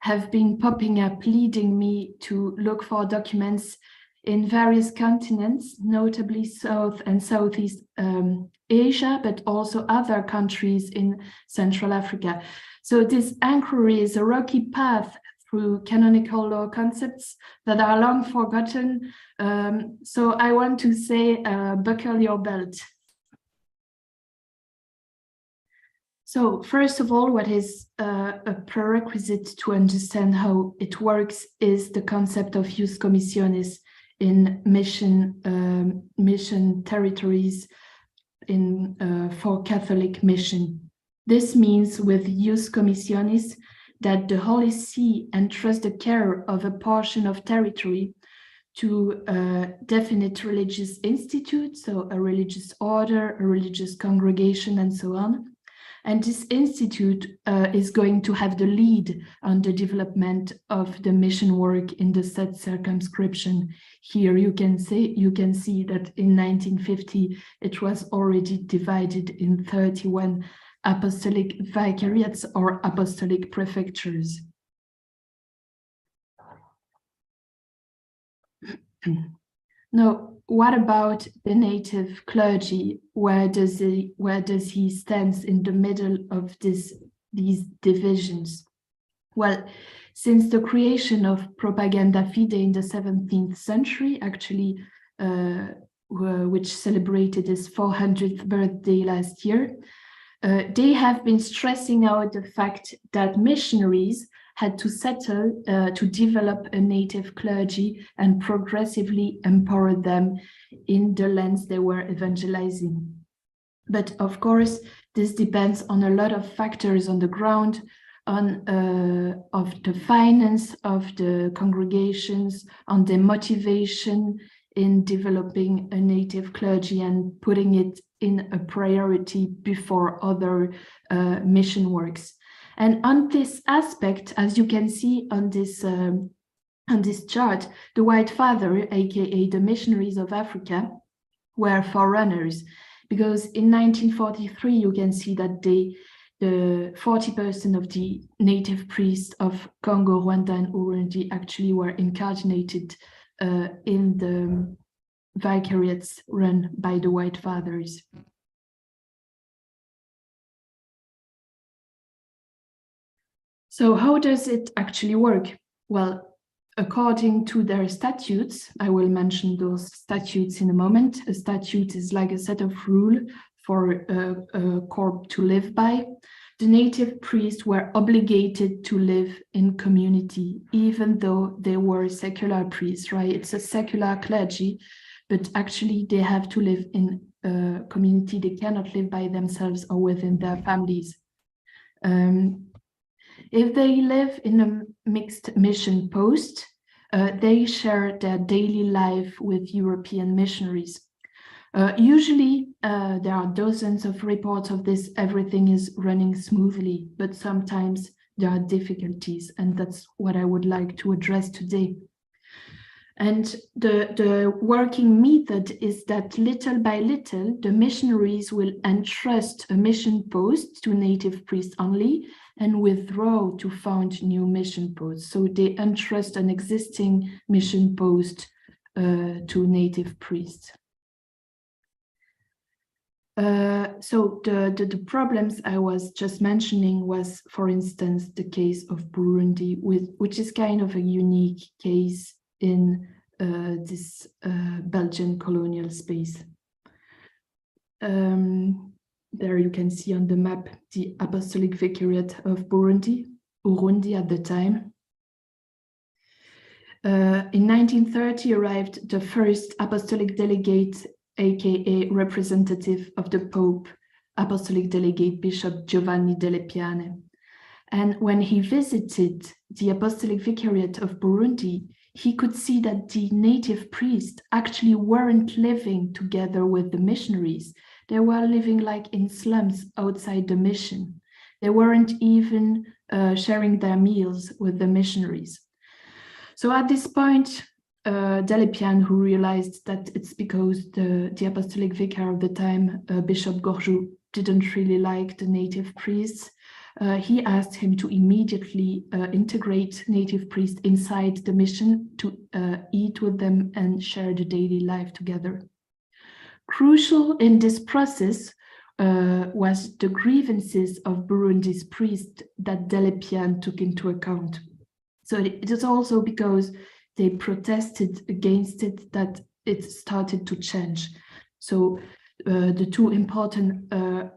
have been popping up, leading me to look for documents in various continents, notably South and Southeast Asia, but also other countries in Central Africa. So this inquiry is a rocky path through canonical law concepts that are long forgotten. So I want to say, buckle your belt. So first of all, what is a prerequisite to understand how it works is the concept of jus commissionis in mission territories for Catholic mission. This means with jus commissionis that the Holy See entrusts the care of a portion of territory to a definite religious institute, so a religious order, a religious congregation, and so on. And this institute is going to have the lead on the development of the mission work in the said circumscription. Here you can see that in 1950 it was already divided in 31 apostolic vicariates or apostolic prefectures. Now, what about the native clergy? Where does he stand in the middle of these divisions? Well, since the creation of Propaganda Fide in the 17th century, actually, which celebrated its 400th birthday last year, they have been stressing out the fact that missionaries had to settle to develop a native clergy and progressively empower them in the lands they were evangelizing. But of course, this depends on a lot of factors on the ground, on of the finance of the congregations, on the motivation in developing a native clergy and putting it in a priority before other mission works. And on this aspect, as you can see on this chart, the White Father, aka the missionaries of Africa, were forerunners, because in 1943 you can see that the 40% of the native priests of Congo, Rwanda, and Burundi actually were incarnated in the vicariates run by the White Fathers. So how does it actually work? Well, according to their statutes, I will mention those statutes in a moment. A statute is like a set of rules for a corp to live by. The native priests were obligated to live in community, even though they were secular priests, right? It's a secular clergy, but actually they have to live in a community. They cannot live by themselves or within their families. If they live in a mixed mission post, they share their daily life with European missionaries. Usually, there are dozens of reports of this. Everything is running smoothly, but sometimes there are difficulties, and that's what I would like to address today. And the working method is that little by little, the missionaries will entrust a mission post to native priests only and withdraw to found new mission posts. So they entrust an existing mission post to native priests. So the problems I was just mentioning was, for instance, the case of Burundi, which is kind of a unique case in this Belgian colonial space. There you can see on the map the Apostolic Vicariate of Burundi, Urundi at the time. In 1930 arrived the first apostolic delegate, aka representative of the Pope, apostolic delegate Bishop Giovanni Delle Piane. And when he visited the Apostolic Vicariate of Burundi, he could see that the native priests actually weren't living together with the missionaries. They were living like in slums outside the mission. They weren't even sharing their meals with the missionaries. So at this point, Delle Piane, who realized that it's because the Apostolic Vicar of the time, Bishop Gorjou, didn't really like the native priests, he asked him to immediately integrate native priests inside the mission, to eat with them and share the daily life together. Crucial in this process was the grievances of Burundi's priests that Delle Piane took into account. So it is also because they protested against it that it started to change. So the two important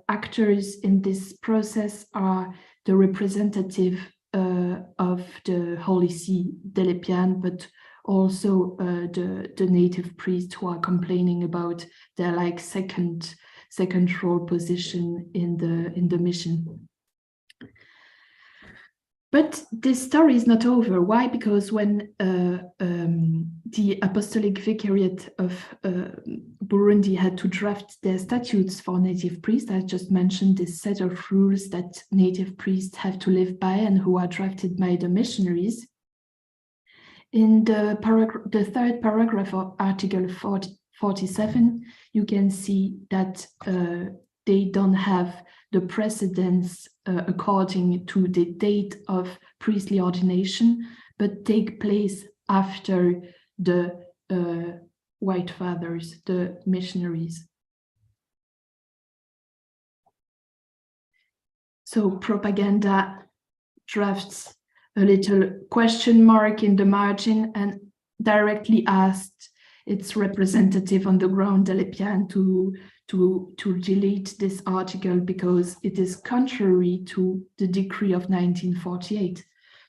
actors in this process are the representative of the Holy See, Delle Piane, but also the native priests who are complaining about their like second role position in the mission. But this story is not over. Why? Because when the Apostolic Vicariate of Burundi had to draft their statutes for native priests, I just mentioned this set of rules that native priests have to live by and who are drafted by the missionaries. In the third paragraph of Article 47, you can see that they don't have the precedence according to the date of priestly ordination, but take place after the White Fathers, the missionaries. So propaganda drafts a little question mark in the margin and directly asked its representative on the ground, Delle Piane, to delete this article because it is contrary to the decree of 1948.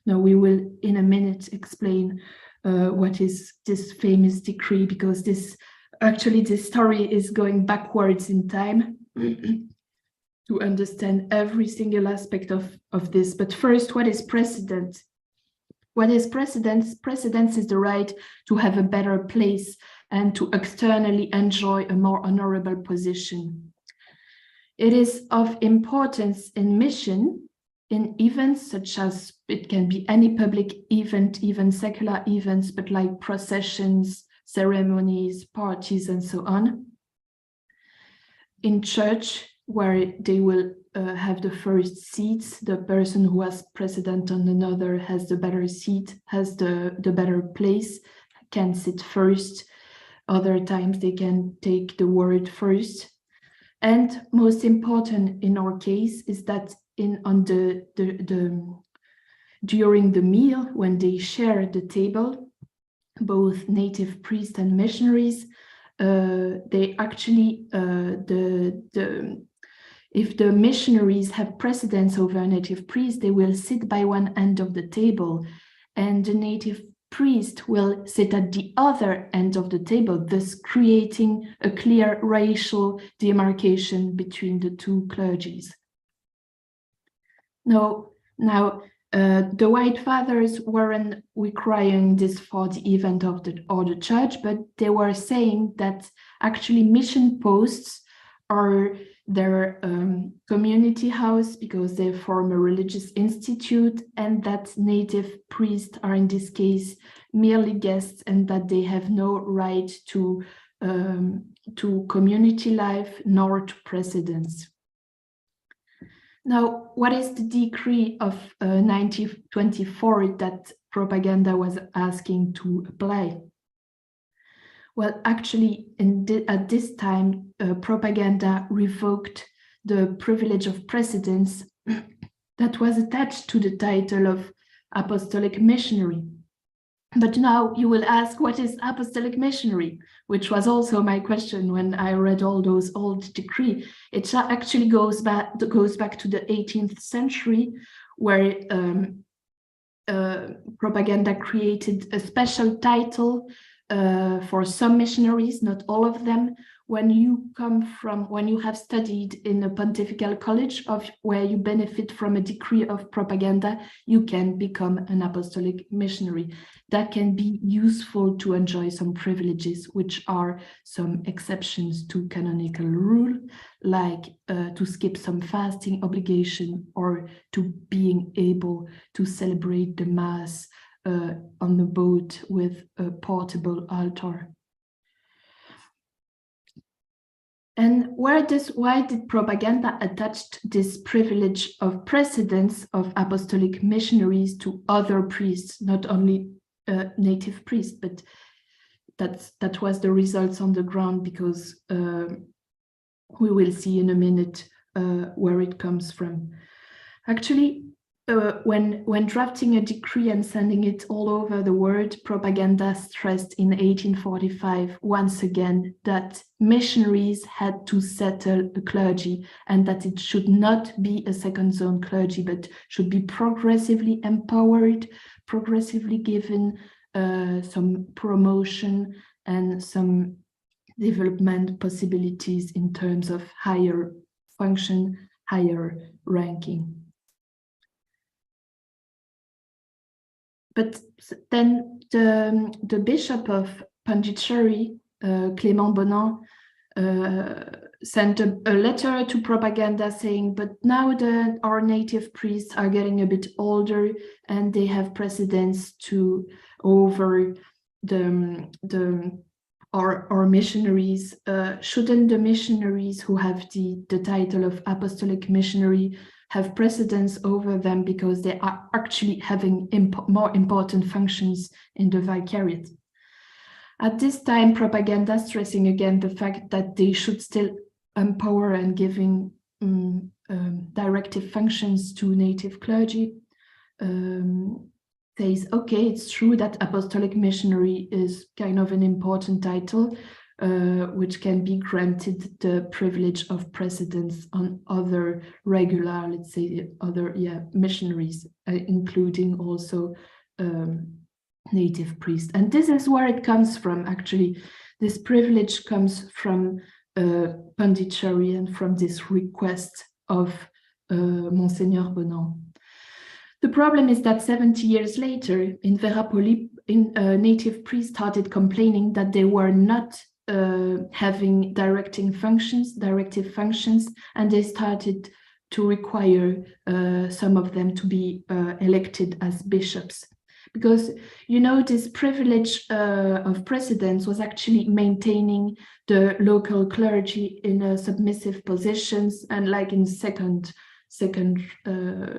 Now we will in a minute explain what is this famous decree, because this story is going backwards in time to understand every single aspect of this. But first, what is precedent? What is precedence? Precedence is the right to have a better place and to externally enjoy a more honorable position. It is of importance in mission, in events such as, it can be any public event, even secular events, but like processions, ceremonies, parties, and so on. In church, where they will have the first seats, the person who has precedent on another has the better seat, has the better place, can sit first. Other times they can take the word first. And most important in our case is that during the meal, when they share the table, both native priests and missionaries, they actually if the missionaries have precedence over native priests, they will sit by one end of the table, and the native priest will sit at the other end of the table, thus creating a clear racial demarcation between the two clergies. Now, the White Fathers weren't requiring this for the event of the church, but they were saying that actually mission posts are their community house because they form a religious institute, and that native priests are in this case merely guests, and that they have no right to community life nor to precedence. Now, what is the decree of 1924 that propaganda was asking to apply? Well, actually, at this time, propaganda revoked the privilege of precedence that was attached to the title of apostolic missionary. But now you will ask, what is apostolic missionary? Which was also my question when I read all those old decrees. It actually goes back to the 18th century, where propaganda created a special title for some missionaries, not all of them. When you have studied in a pontifical college where you benefit from a degree of propaganda, you can become an apostolic missionary. That can be useful to enjoy some privileges, which are some exceptions to canonical rule, like to skip some fasting obligation or to being able to celebrate the Mass on the boat with a portable altar. And why did propaganda attach this privilege of precedence of apostolic missionaries to other priests, not only native priests, but that was the results on the ground, because we will see in a minute where it comes from. Actually, when drafting a decree and sending it all over the world, propaganda stressed in 1845 once again that missionaries had to settle the clergy, and that it should not be a second zone clergy, but should be progressively empowered, progressively given some promotion and some development possibilities in terms of higher function, higher ranking. But then the Bishop of Pondicherry, Clément Bonin, sent a letter to propaganda saying, but now our native priests are getting a bit older and they have precedence over our missionaries. Shouldn't the missionaries who have the title of apostolic missionary have precedence over them because they are actually having more important functions in the vicariate? At this time, propaganda stressing again the fact that they should still empower and giving directive functions to native clergy, says, okay, it's true that apostolic missionary is kind of an important title, which can be granted the privilege of precedence on other regular, let's say, other missionaries, including also native priests. And this is where it comes from, actually. This privilege comes from Pondicherry and from this request of Monseigneur Bonin. The problem is that 70 years later, in Verapoli, native priests started complaining that they were not having directive functions, and they started to require some of them to be elected as bishops. Because, you know, this privilege of precedence was actually maintaining the local clergy in submissive positions and like in second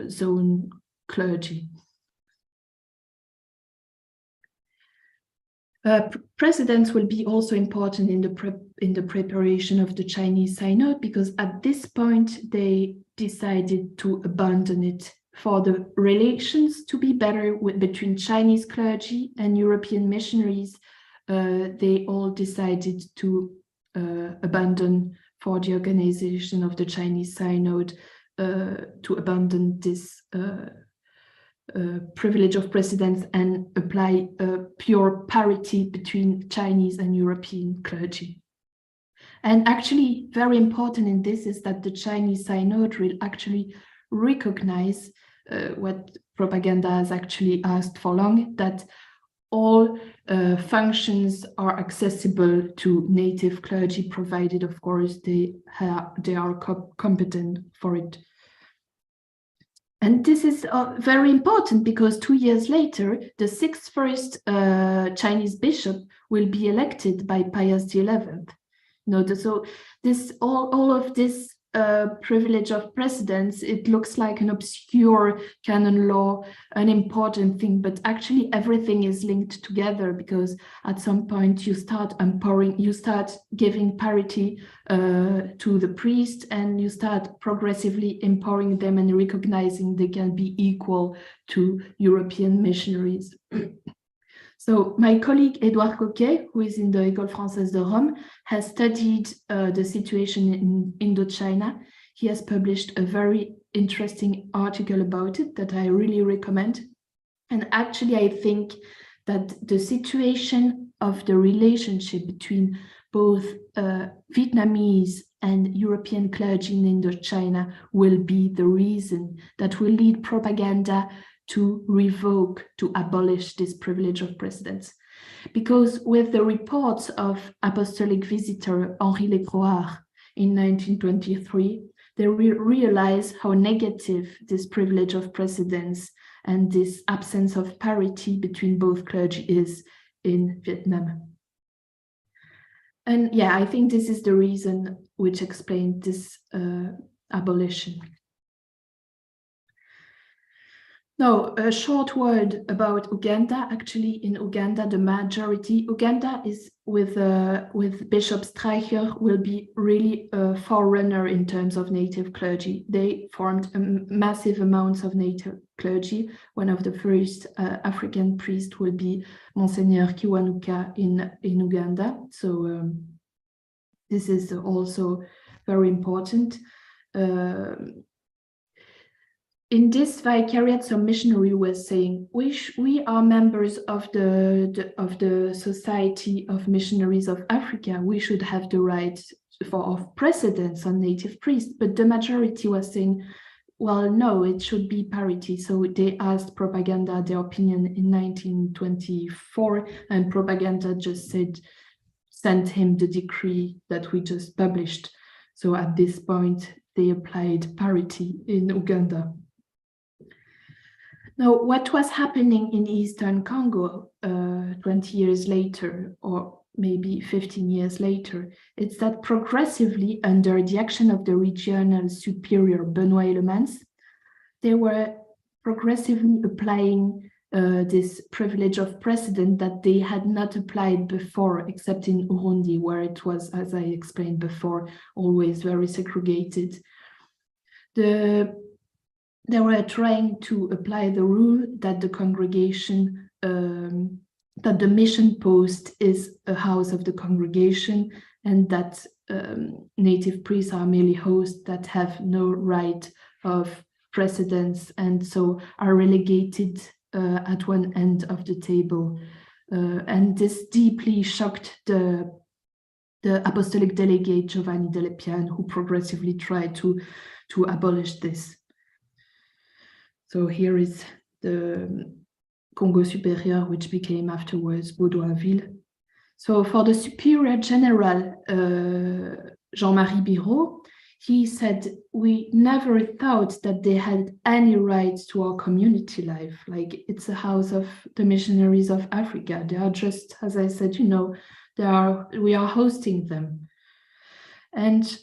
zone clergy. Precedence will be also important in the preparation of the Chinese Synod, because at this point they decided to abandon it for the relations to be better between Chinese clergy and European missionaries. They all decided to abandon, for the organization of the Chinese Synod, to abandon this privilege of precedence and apply a pure parity between Chinese and European clergy. And actually, very important in this is that the Chinese Synod will actually recognize what propaganda has actually asked for long, that all functions are accessible to native clergy, provided, of course, they are competent for it. And this is very important because 2 years later, the 61st Chinese bishop will be elected by Pius XI. So this all of this privilege of precedence, it looks like an obscure canon law, an important thing, but actually everything is linked together, because at some point you start empowering, you start giving parity to the priest, and you start progressively empowering them and recognizing they can be equal to European missionaries. So my colleague Edouard Coquet, who is in the École Française de Rome, has studied the situation in Indochina. He has published a very interesting article about it that I really recommend. And actually, I think that the situation of the relationship between both Vietnamese and European clergy in Indochina will be the reason that will lead propaganda to revoke, to abolish this privilege of precedence. Because with the reports of apostolic visitor Henri Lecroart in 1923, they realize how negative this privilege of precedence and this absence of parity between both clergy is in Vietnam. And yeah, I think this is the reason which explained this abolition. Now, a short word about Uganda. Actually, in Uganda, the majority, Uganda is with Bishop Streicher will be really a forerunner in terms of native clergy. They formed massive amounts of native clergy. One of the first African priests will be Monsignor Kiwanuka in Uganda. So this is also very important. In this vicariate, some missionary was saying, we are members of the Society of Missionaries of Africa. We should have the right of precedence on native priests. But the majority was saying, well, no, it should be parity. So they asked propaganda their opinion in 1924, and propaganda just sent him the decree that we just published. So at this point, they applied parity in Uganda. Now, what was happening in Eastern Congo 20 years later, or maybe 15 years later, it's that progressively, under the action of the regional superior Benoît Elemans, they were progressively applying this privilege of precedent that they had not applied before, except in Burundi, where it was, as I explained before, always very segregated. They were trying to apply the rule that the congregation, that the mission post is a house of the congregation, and that native priests are merely hosts that have no right of precedence, and so are relegated at one end of the table. And this deeply shocked the apostolic delegate Giovanni Delle Piane, who progressively tried to abolish this. So here is the Congo Supérieur, which became afterwards Baudouinville. So for the Superior General, Jean-Marie Biraud, he said, we never thought that they had any rights to our community life. Like, it's a house of the missionaries of Africa. They are just, as I said, we are hosting them. And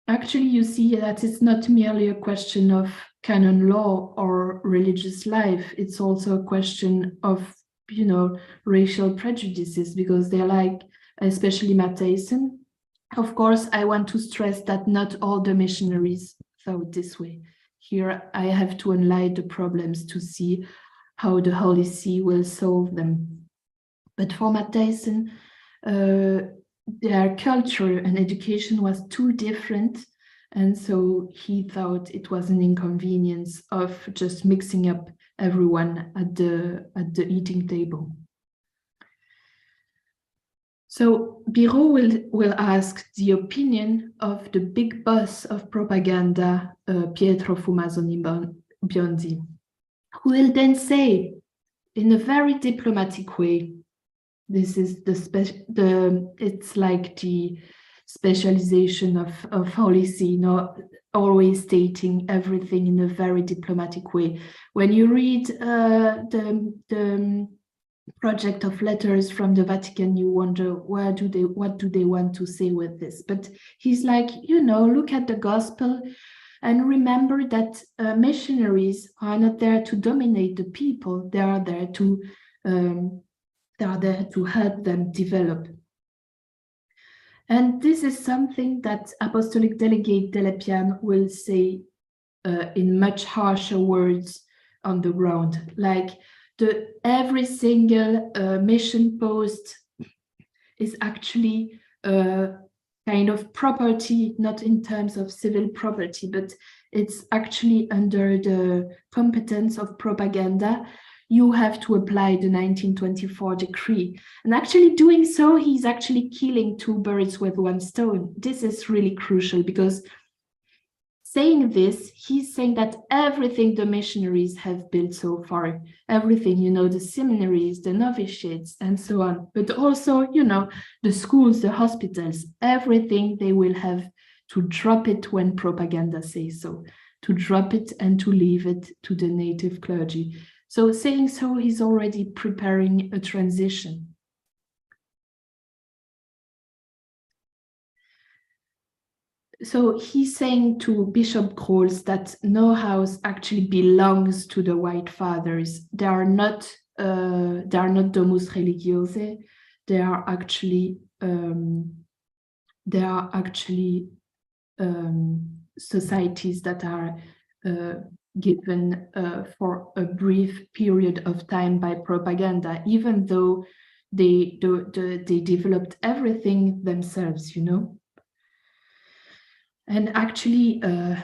actually, you see that it's not merely a question of canon law or religious life. It's also a question of, racial prejudices, because they're like, especially Matthijssen. Of course, I want to stress that not all the missionaries thought this way. Here, I have to enlighten the problems to see how the Holy See will solve them. But for Matthijssen, their culture and education was too different. And so he thought it was an inconvenience of just mixing up everyone at the eating table. So Biraud will ask the opinion of the big boss of propaganda, Pietro Fumasoni Biondi, who will then say, in a very diplomatic way, this is it's like the specialization of Holy See, always stating everything in a very diplomatic way. When you read the project of letters from the Vatican, you wonder what do they want to say with this? But he's like, look at the gospel and remember that missionaries are not there to dominate the people. They are there to help them develop. And this is something that Apostolic Delegate Delle Piane will say in much harsher words on the ground. Like, every single mission post is actually kind of property, not in terms of civil property, but it's actually under the competence of propaganda. You have to apply the 1924 decree. And actually doing so, he's actually killing two birds with one stone. This is really crucial, because saying this, he's saying that everything the missionaries have built so far, everything, you know, the seminaries, the novitiates, and so on, but also, you know, the schools, the hospitals, everything, they will have to drop it when propaganda says so, to drop it and to leave it to the native clergy. So saying so, he's already preparing a transition. So he's saying to Bishop Grols that no house actually belongs to the White Fathers. They are not domus religiose. They are actually societies that are given for a brief period of time by propaganda, even though they developed everything themselves, you know. And actually,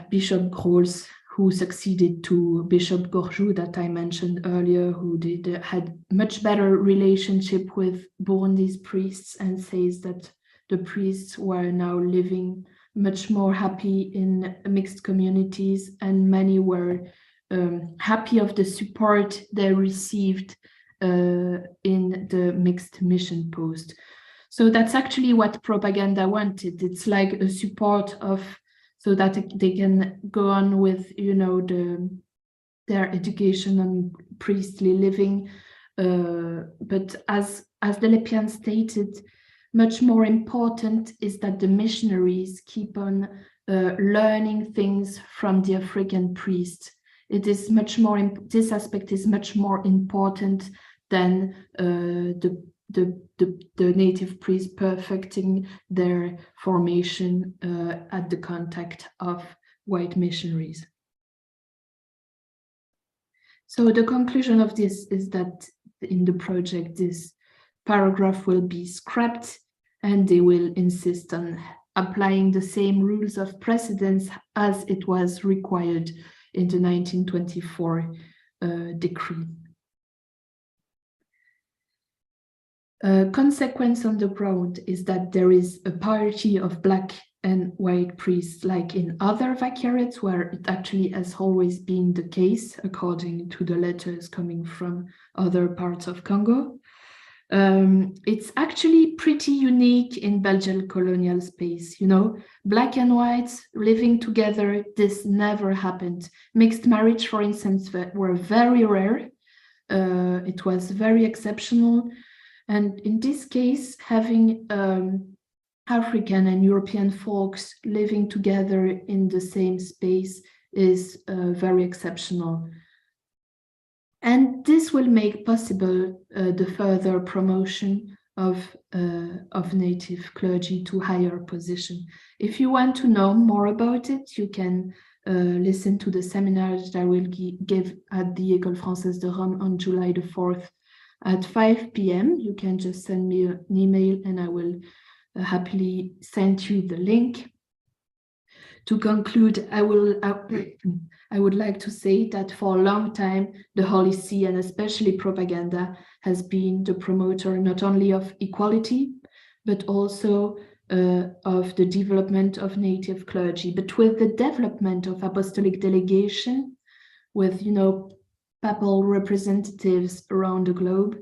Bishop Grols, who succeeded to Bishop Gorjou that I mentioned earlier, who had much better relationship with Burundi's priests, and says that the priests were now living much more happy in mixed communities, and many were happy of the support they received in the mixed mission post. So that's actually what propaganda wanted. It's like a support of, so that they can go on with, you know, their education and priestly living. But as the Lepian stated, much more important is that the missionaries keep on learning things from the African priests. It is much more, this aspect is much more important than the native priests perfecting their formation at the contact of white missionaries. So the conclusion of this is that in the project, this paragraph will be scrapped, and they will insist on applying the same rules of precedence as it was required in the 1924 decree. Consequence on the ground is that there is a parity of Black and white priests, like in other vicariates, where it actually has always been the case, according to the letters coming from other parts of Congo. It's actually pretty unique in Belgian colonial space, you know, Black and whites living together, this never happened. Mixed marriage, for instance, were very rare. It was very exceptional. And in this case, having African and European folks living together in the same space is very exceptional. And this will make possible the further promotion of native clergy to higher position. If you want to know more about it, you can listen to the seminar that I will give at the École Française de Rome on July the 4th at 5 p.m. You can just send me an email and I will happily send you the link. To conclude, I would like to say that for a long time, the Holy See, and especially propaganda, has been the promoter not only of equality, but also of the development of native clergy. But with the development of apostolic delegation, with, you know, papal representatives around the globe,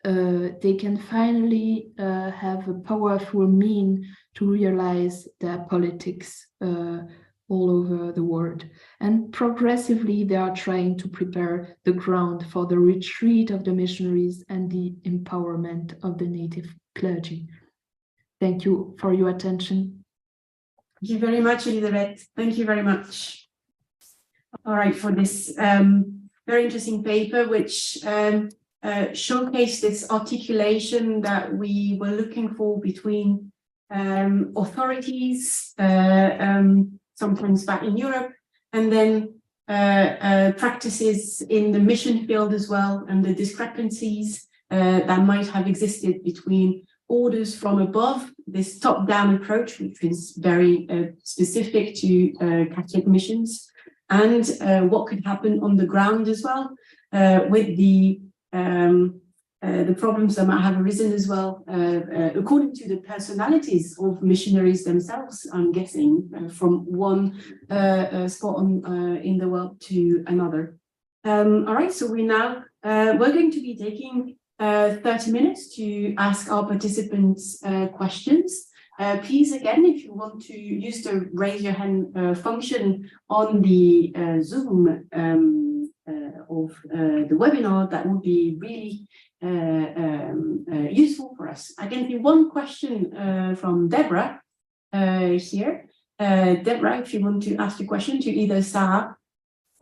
they can finally have a powerful mean to realize their politics all over the world. And progressively, they are trying to prepare the ground for the retreat of the missionaries and the empowerment of the native clergy. Thank you for your attention.
Thank you very much, Elisabeth. Thank you very much. All right, for this very interesting paper, which showcased this articulation that we were looking for between authorities, sometimes back in Europe, and then practices in the mission field as well, and the discrepancies that might have existed between orders from above, this top-down approach, which is very specific to Catholic missions, and what could happen on the ground as well, with the problems that might have arisen as well, according to the personalities of missionaries themselves, I'm guessing, from one spot in the world to another. All right, so we're going to be taking 30 minutes to ask our participants questions. Please, again, if you want to use the raise your hand function on the Zoom of the webinar, that would be really useful for us. I can see one question from Deborah here. Deborah, if you want to ask a question to either Sarah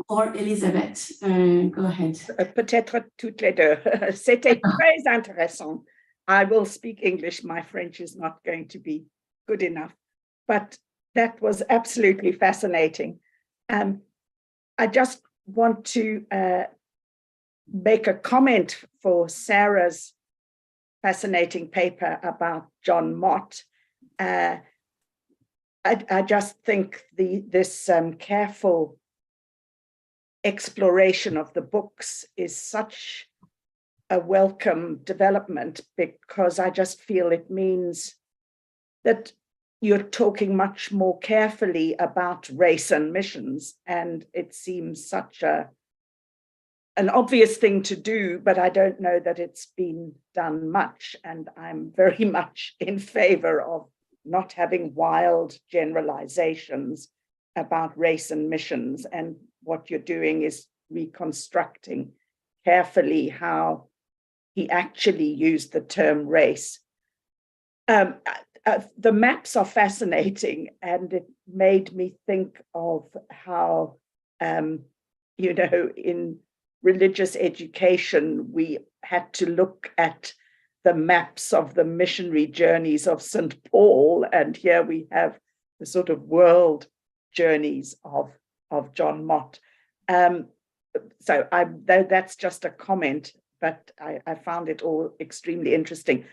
or Elisabeth, go ahead.
Peut-être toutes les deux. C'était très intéressant. I will speak English. My French is not going to be good enough, but that was absolutely fascinating. I just want to make a comment for Sarah's fascinating paper about John Mott. I just think this careful exploration of the books is such a welcome development, because I just feel it means that you're talking much more carefully about race and missions, and it seems such an obvious thing to do, but I don't know that it's been done much, and I'm very much in favor of not having wild generalizations about race and missions, and what you're doing is reconstructing carefully how he actually used the term race. The maps are fascinating, and it made me think of how, you know, in religious education, we had to look at the maps of the missionary journeys of St. Paul, and here we have the sort of world journeys of John Mott. So that's just a comment, but I found it all extremely interesting.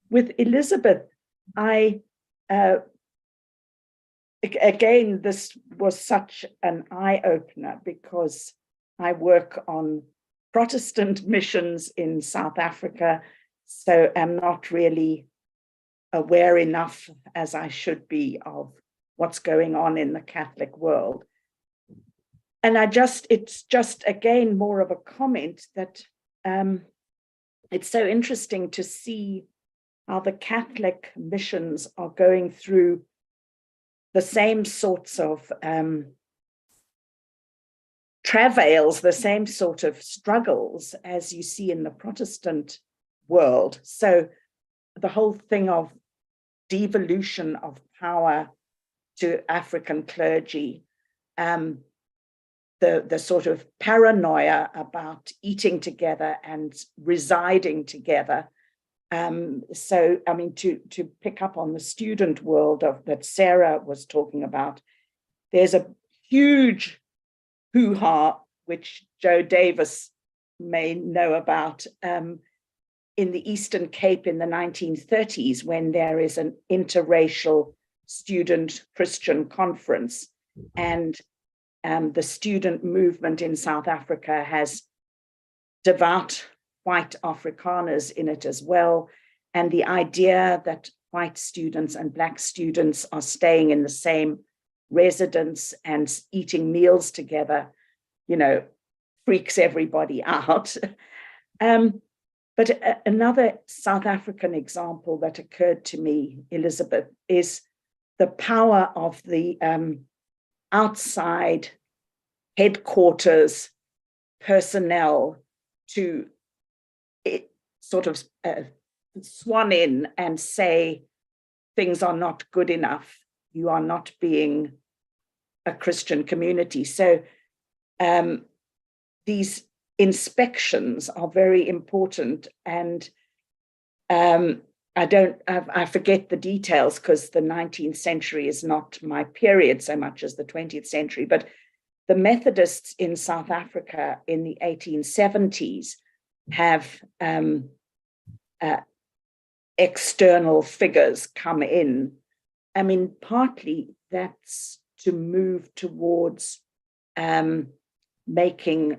With Elisabeth, again, this was such an eye-opener, because I work on Protestant missions in South Africa, so I'm not really aware enough, as I should be, of what's going on in the Catholic world. And it's just again more of a comment that it's so interesting to see how the Catholic missions are going through the same sorts of travails, the same sort of struggles as you see in the Protestant world. So the whole thing of devolution of power to African clergy, the sort of paranoia about eating together and residing together. So, I mean, to pick up on the student world that Sarah was talking about, there's a huge hoo-ha, which Joe Davis may know about, in the Eastern Cape in the 1930s, when there is an interracial student Christian conference, and the student movement in South Africa has devout white Afrikaners in it as well. And the idea that white students and Black students are staying in the same residence and eating meals together, you know, freaks everybody out. But another South African example that occurred to me, Elisabeth, is the power of the outside headquarters personnel to sort of swan in and say things are not good enough. You are not being a Christian community. So these inspections are very important, and I forget the details because the 19th century is not my period so much as the 20th century, but the Methodists in South Africa in the 1870s have external figures come in. I mean, partly that's to move towards making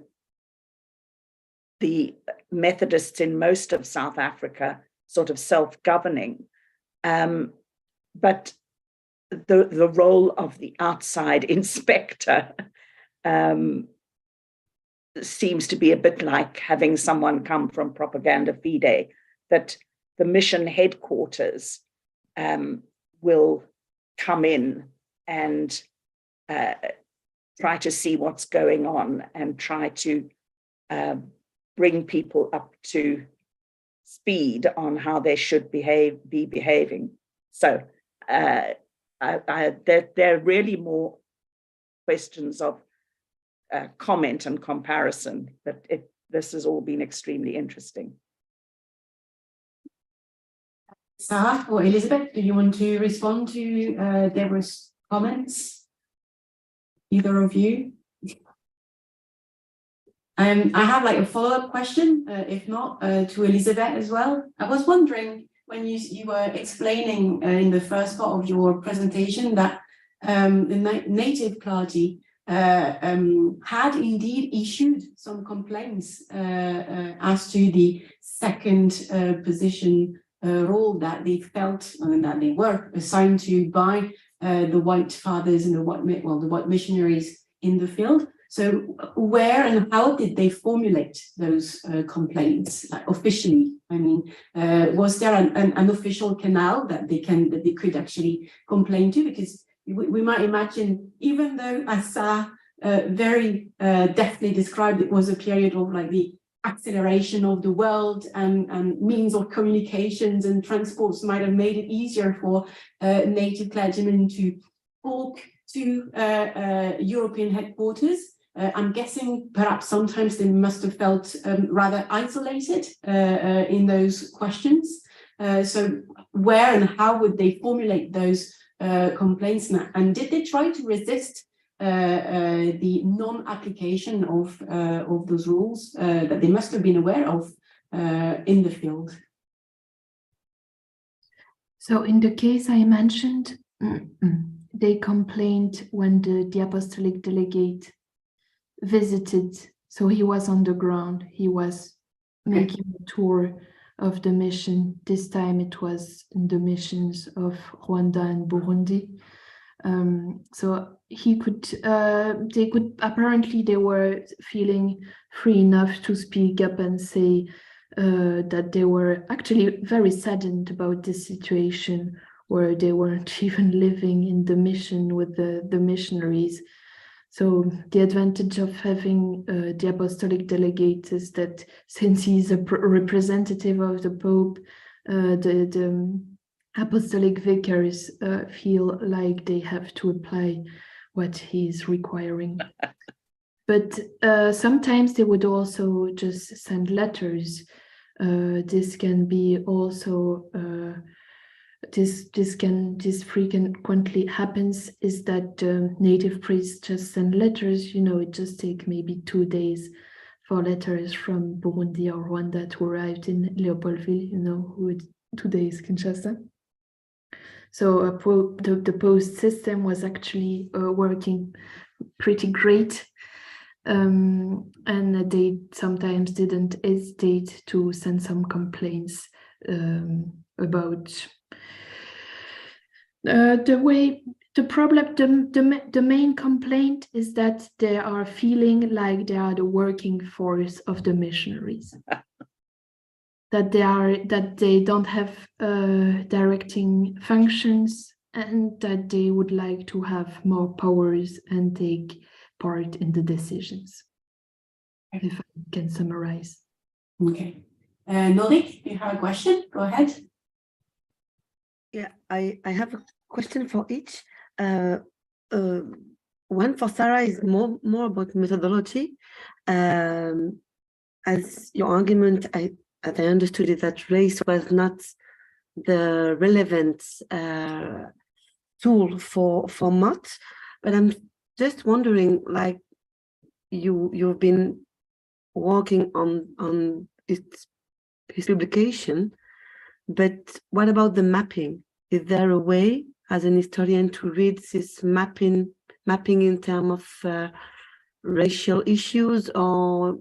the Methodists in most of South Africa sort of self-governing. But the role of the outside inspector seems to be a bit like having someone come from propaganda fide, that the mission headquarters will come in and try to see what's going on and try to bring people up to speed on how they should be behaving. So there are really more questions of comment and comparison, but this has all been extremely interesting.
Sarah or Elizabeth, do you want to respond to Deborah's comments? Either of you? I have like a follow-up question, if not, to Elizabeth as well. I was wondering, when you were explaining in the first part of your presentation that the native clergy had indeed issued some complaints as to the second position role that they felt and that they were assigned to by the white fathers and the white missionaries in the field. So where and how did they formulate those complaints, like officially? I mean, was there an official canal that they could actually complain to? Because we might imagine, even though Asa very deftly described it was a period of like the acceleration of the world and means of communications and transports might have made it easier for native clergymen to talk to European headquarters. I'm guessing perhaps sometimes they must have felt rather isolated in those questions. So where and how would they formulate those complaints? And did they try to resist the non-application of those rules that they must have been aware of in the field?
So in the case I mentioned, they complained when the apostolic delegate visited. So he was on the ground, he was making a tour of the mission. This time it was in the missions of Rwanda and Burundi. So they were feeling free enough to speak up and say that they were actually very saddened about this situation, where they weren't even living in the mission with the missionaries. So the advantage of having the apostolic delegate is that since he's a representative of the Pope, the apostolic vicars feel like they have to apply what he's requiring. But sometimes they would also just send letters. This can be also this frequently happens, is that native priests just send letters. You know, it just takes maybe 2 days for letters from Burundi or Rwanda to arrive in Leopoldville, you know, with 2 days Kinshasa. So the post system was actually working pretty great. And they sometimes didn't hesitate to send some complaints about the main complaint is that they are feeling like they are the working force of the missionaries. that they don't have directing functions, and that they would like to have more powers and take part in the decisions. If I can summarize.
Okay. Norik, you have a question? Go ahead.
Yeah, I have a question for each. One for Sarah is more about methodology. As your argument, as I understood it, that race was not the relevant tool for MOT, but I'm just wondering, like, you've been working on his publication, but what about the mapping? Is there a way as an historian to read this mapping in terms of racial issues or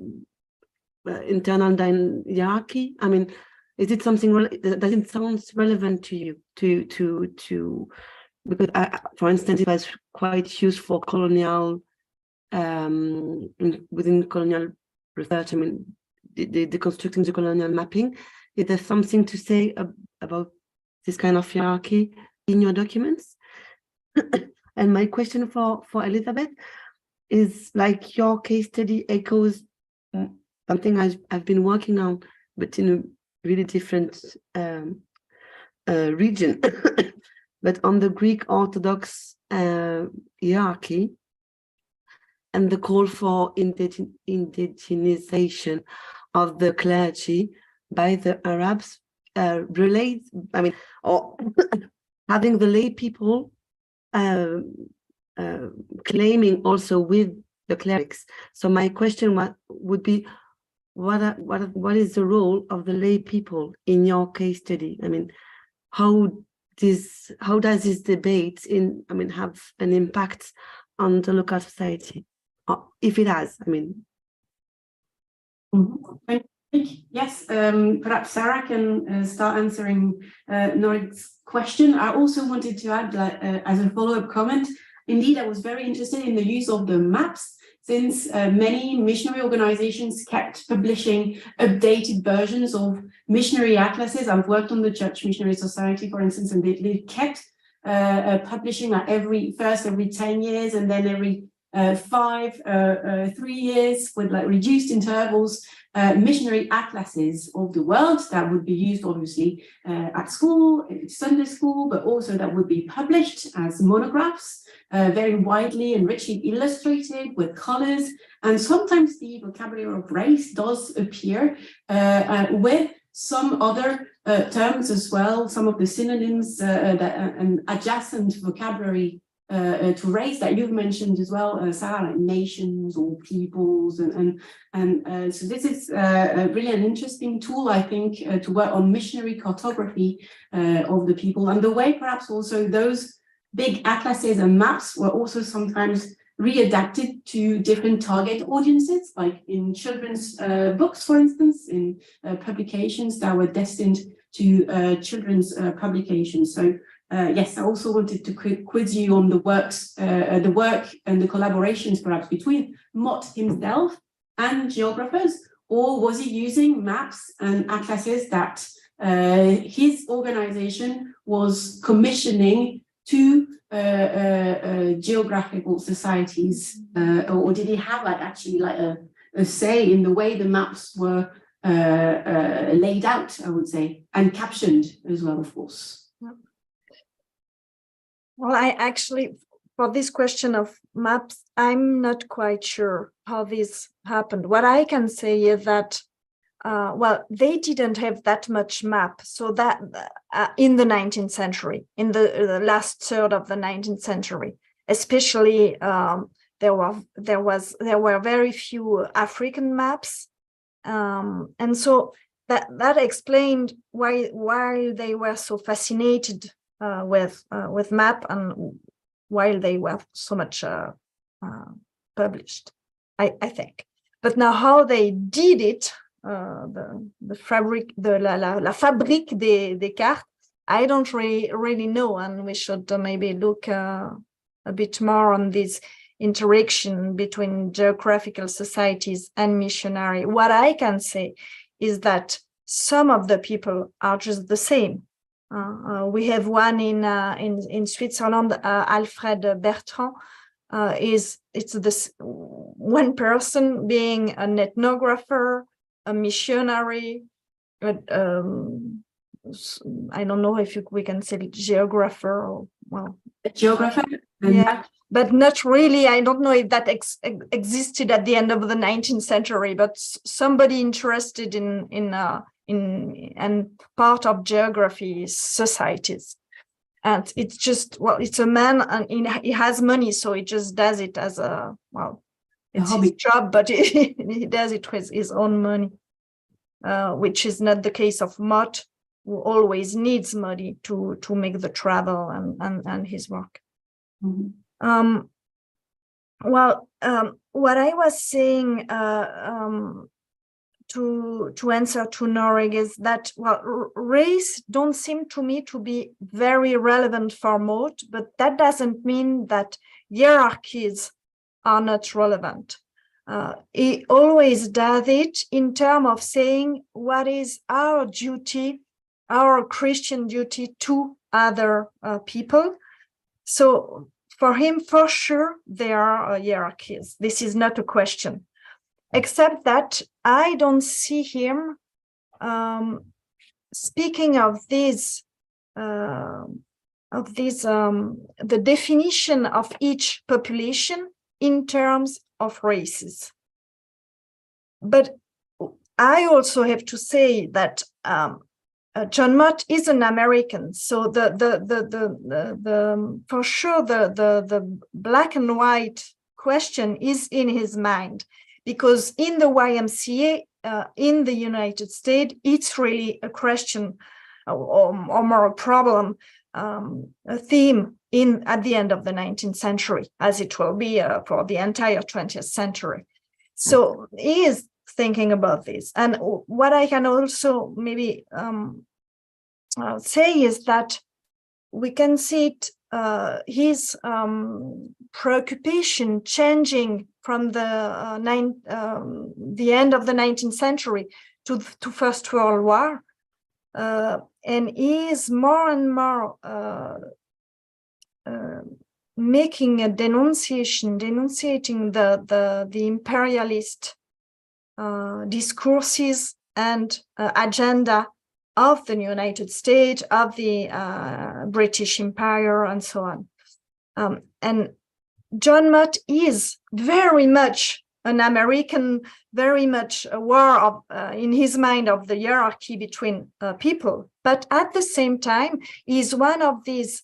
internal hierarchy? I mean, is it something does it sound relevant to you to because for instance, it was quite used for colonial within colonial research. I mean, deconstructing the colonial mapping. Is there something to say about this kind of hierarchy in your documents? And my question for Elizabeth is, like, your case study echoes something I've been working on, but in a really different region, but on the Greek Orthodox hierarchy and the call for indigenization of the clergy by the Arabs relates, I mean, or having the lay people claiming also with the clerics. So my question would be, what is the role of the lay people in your case study? I mean, how does this debate have an impact on the local society, if it has? I mean,
yes. Perhaps Sarah can start answering Norid's question. I also wanted to add, as a follow-up comment, indeed, I was very interested in the use of the maps, since many missionary organizations kept publishing updated versions of missionary atlases. I've worked on the Church Missionary Society, for instance, and they kept publishing every 10 years and then every 3 years with reduced intervals, missionary atlases of the world that would be used obviously at school, Sunday school, but also that would be published as monographs, very widely and richly illustrated with colors. And sometimes the vocabulary of race does appear with some other terms as well, some of the synonyms and adjacent vocabulary to race that you've mentioned as well, Sarah, like nations or peoples, and so this is really an interesting tool, I think, to work on missionary cartography of the people, and the way perhaps also those big atlases and maps were also sometimes readapted to different target audiences, like in children's books, for instance, in publications that were destined to children's publications. So yes, I also wanted to quiz you on the work and the collaborations perhaps between Mott himself and geographers, or was he using maps and atlases that his organization was commissioning to geographical societies, or did he have actually a say in the way the maps were laid out, I would say, and captioned as well, of course?
Well, I actually, for this question of maps, I'm not quite sure how this happened. What I can say is that, well, they didn't have that much map. So that in the 19th century, in the last third of the 19th century, especially there were very few African maps. And so that explained why they were so fascinated with map, and while they were so much published, I think. But now how they did it, la fabrique des cartes, I don't really know, and we should maybe look a bit more on this interaction between geographical societies and missionary. What I can say is that some of the people are just the same. We have one in Switzerland, Alfred Bertrand. It's this one person being an ethnographer, a missionary. I don't know if we can say geographer or, well,
a geographer.
Yeah, but not really. I don't know if that existed at the end of the 19th century, but somebody interested in and part of geography societies. And it's just, well, it's a man, and he has money, so he just does it as a, well, it's
hobby.
his job, but he does it with his own money, which is not the case of Mott, who always needs money to make the travel and his work.
Mm-hmm.
What I was saying to answer to Noreg is that, well, race don't seem to me to be very relevant for Mott, but that doesn't mean that hierarchies are not relevant. He always does it in terms of saying what is our duty, our Christian duty to other people. So for him, for sure, there are hierarchies. This is not a question, except that I don't see him speaking of these, the definition of each population in terms of races. But I also have to say that John Mott is an American, so for sure the black and white question is in his mind, because in the YMCA in the United States, it's really a question or more a problem, a theme at the end of the 19th century, as it will be for the entire 20th century. So he is thinking about this. And what I can also maybe say is that we can see it, his preoccupation changing from the end of the 19th century to First World War, and he is more and more making a denunciating the imperialist discourses and agenda of the United States, of the British Empire, and so on. And John Mott is very much an American, very much aware of, in his mind, of the hierarchy between people. But at the same time, he is one of these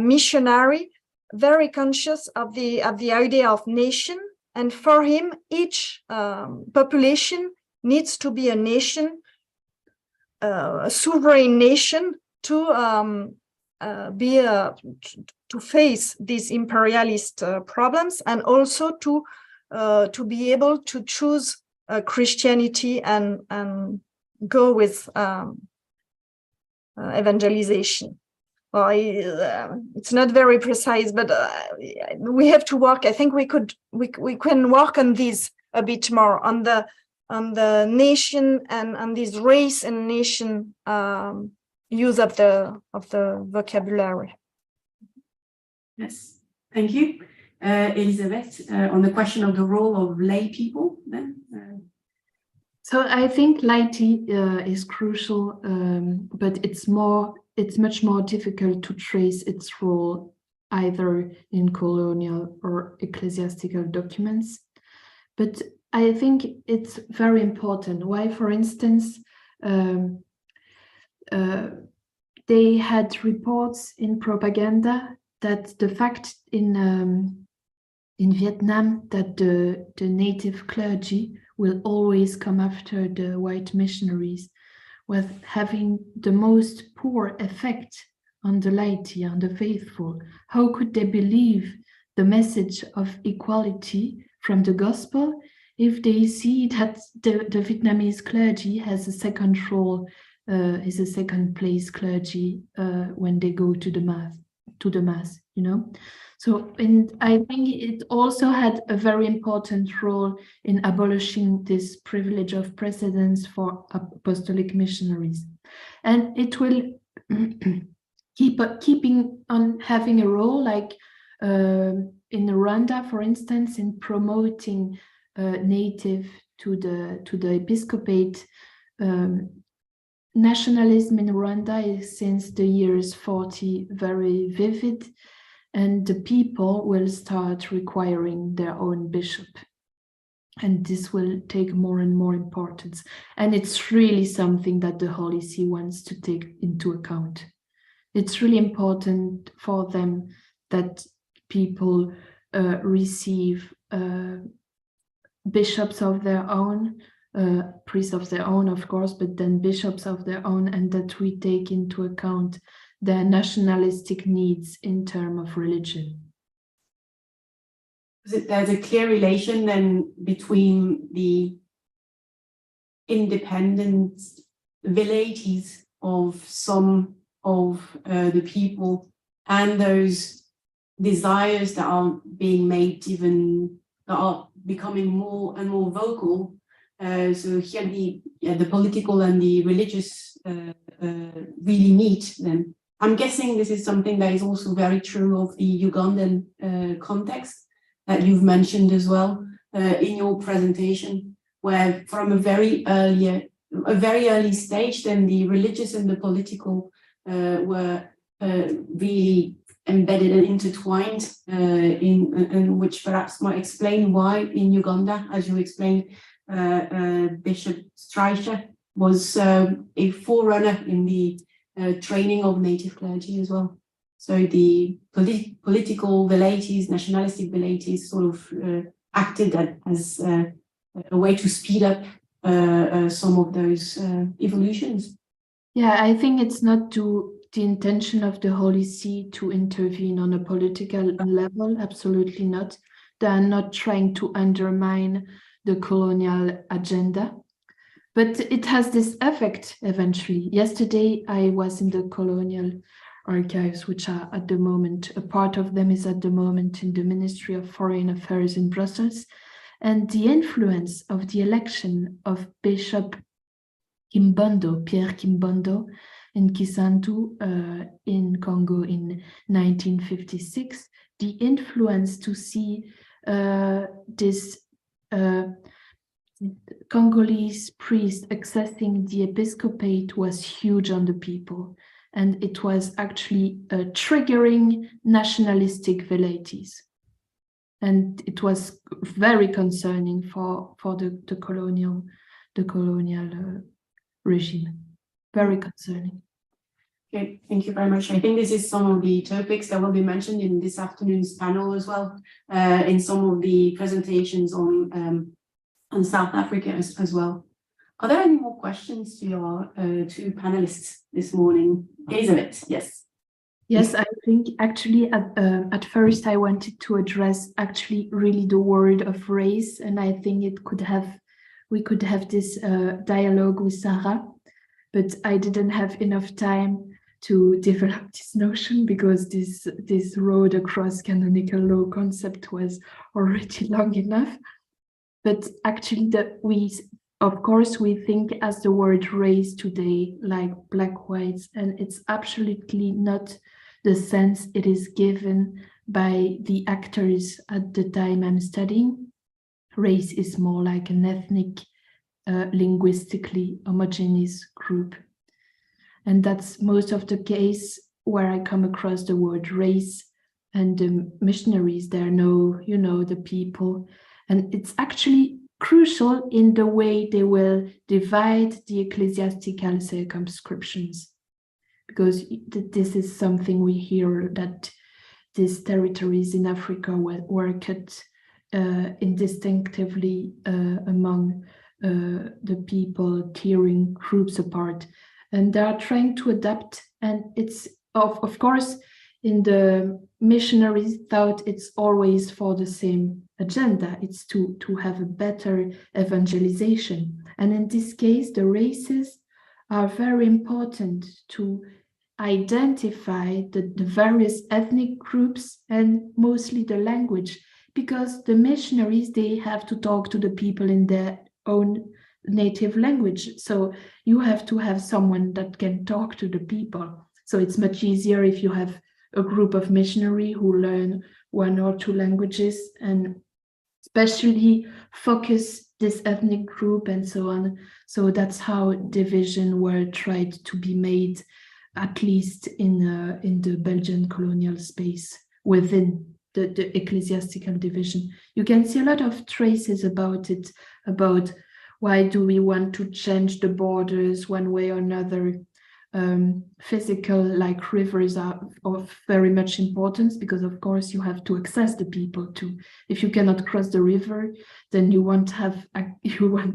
missionary, very conscious of the idea of nation. And for him, each population needs to be a nation, a sovereign nation, to face these imperialist problems, and also to be able to choose Christianity and go with evangelization. Well, it's not very precise, but we have to work. I think we can work on this a bit more, on the nation and on this race and nation use of the vocabulary.
Yes, thank you. Elisabeth, on the question of the role of lay people then?
So I think laity is crucial, but it's much more difficult to trace its role either in colonial or ecclesiastical documents. But I think it's very important. Why, for instance, they had reports in propaganda that the fact in Vietnam that the native clergy will always come after the white missionaries was having the most poor effect on the laity, on the faithful. How could they believe the message of equality from the gospel if they see that the Vietnamese clergy has a second role, is a second place clergy when they go to the mass, you know? So, and I think it also had a very important role in abolishing this privilege of precedence for apostolic missionaries. And it will keeping on having a role, like in Rwanda, for instance, in promoting native to the episcopate. Nationalism in Rwanda is since the years 40 very vivid, and the people will start requiring their own bishop. And this will take more and more importance. And it's really something that the Holy See wants to take into account. It's really important for them that people receive bishops of their own, priests of their own, of course, but then bishops of their own, and that we take into account their nationalistic needs in terms of religion.
There's a clear relation then between the independent velleities of some of the people and those desires that are being made even, that are becoming more and more vocal. So here the political and the religious really meet then. I'm guessing this is something that is also very true of the Ugandan context that you've mentioned as well in your presentation, where from a very early stage, then the religious and the political were really embedded and intertwined, in which perhaps might explain why in Uganda, as you explained, Bishop Streicher was a forerunner in the training of native clergy as well. So the political velleities, nationalistic velleities sort of acted as a way to speed up some of those evolutions.
Yeah, I think it's not the intention of the Holy See to intervene on a political level, absolutely not. They are not trying to undermine the colonial agenda, but it has this effect eventually. Yesterday, I was in the colonial archives, which are at the moment, a part of them is at the moment in the Ministry of Foreign Affairs in Brussels, and the influence of the election of Bishop Kimbondo, Pierre Kimbondo, in Kisantu in Congo in 1956, the influence to see this Congolese priest accessing the episcopate was huge on the people, and it was actually triggering nationalistic velleities. And it was very concerning for the colonial regime. Very concerning.
Okay, thank you very much. I think this is some of the topics that will be mentioned in this afternoon's panel as well, in some of the presentations on South Africa as well. Are there any more questions to your two panelists this morning? Elizabeth, yes.
Yes, I think actually at first I wanted to address actually really the word of race, and I think we could have this dialogue with Sarah, but I didn't have enough time to develop this notion because this road across canonical law concept was already long enough. But actually of course, we think as the word race today, like black, whites, and it's absolutely not the sense it is given by the actors at the time I'm studying. Race is more like an ethnic, linguistically homogeneous group. And that's most of the case where I come across the word race, and the missionaries there know, the people. And it's actually crucial in the way they will divide the ecclesiastical circumscriptions, because this is something we hear, that these territories in Africa were cut indistinctively among the people, tearing groups apart, and they are trying to adapt. And it's of course in the missionaries thought it's always for the same agenda. It's to have a better evangelization. And in this case, the races are very important to identify the various ethnic groups, and mostly the language, because the missionaries, they have to talk to the people in their own native language. So you have to have someone that can talk to the people. So it's much easier if you have a group of missionaries who learn one or two languages and especially focus this ethnic group and so on. So that's how division were tried to be made, at least in the Belgian colonial space within the ecclesiastical division. You can see a lot of traces about it, about why do we want to change the borders one way or another. physical, like rivers, are of very much importance, because of course you have to access the people to. If you cannot cross the river, then you won't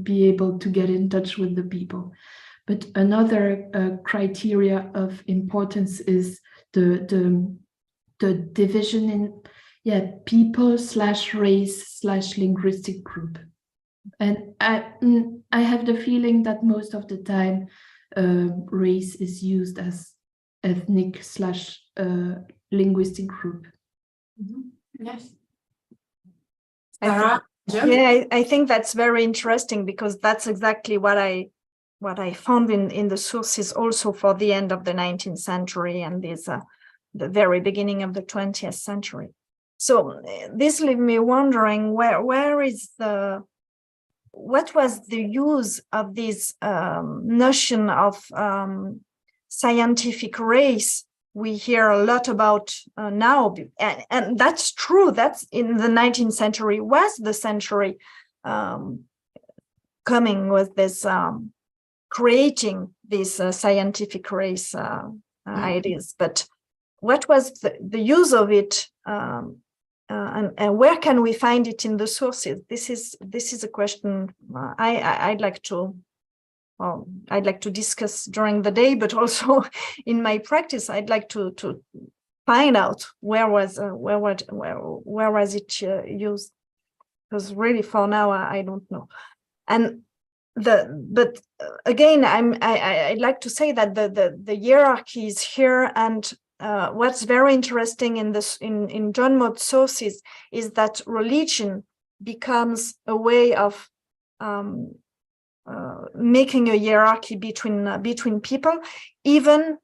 be able to get in touch with the people. But another criteria of importance is the division in people/race/linguistic group. And I have the feeling that most of the time race is used as ethnic/linguistic group.
Yes.
I think that's very interesting, because that's exactly what I found in the sources also for the end of the 19th century and the very beginning of the 20th century. So this leaves me wondering what was the use of this notion of scientific race we hear a lot about now, and that's true. That's in the 19th century was the century coming with this creating these scientific race ideas. But what was the use of it, and where can we find it in the sources? This is a question I'd like to discuss during the day, but also in my practice, I'd like to find out where was it used, because really for now I don't know. And but again, I'd like to say that the hierarchy is here, and what's very interesting in John Mott's sources is that religion becomes a way of making a hierarchy between people, even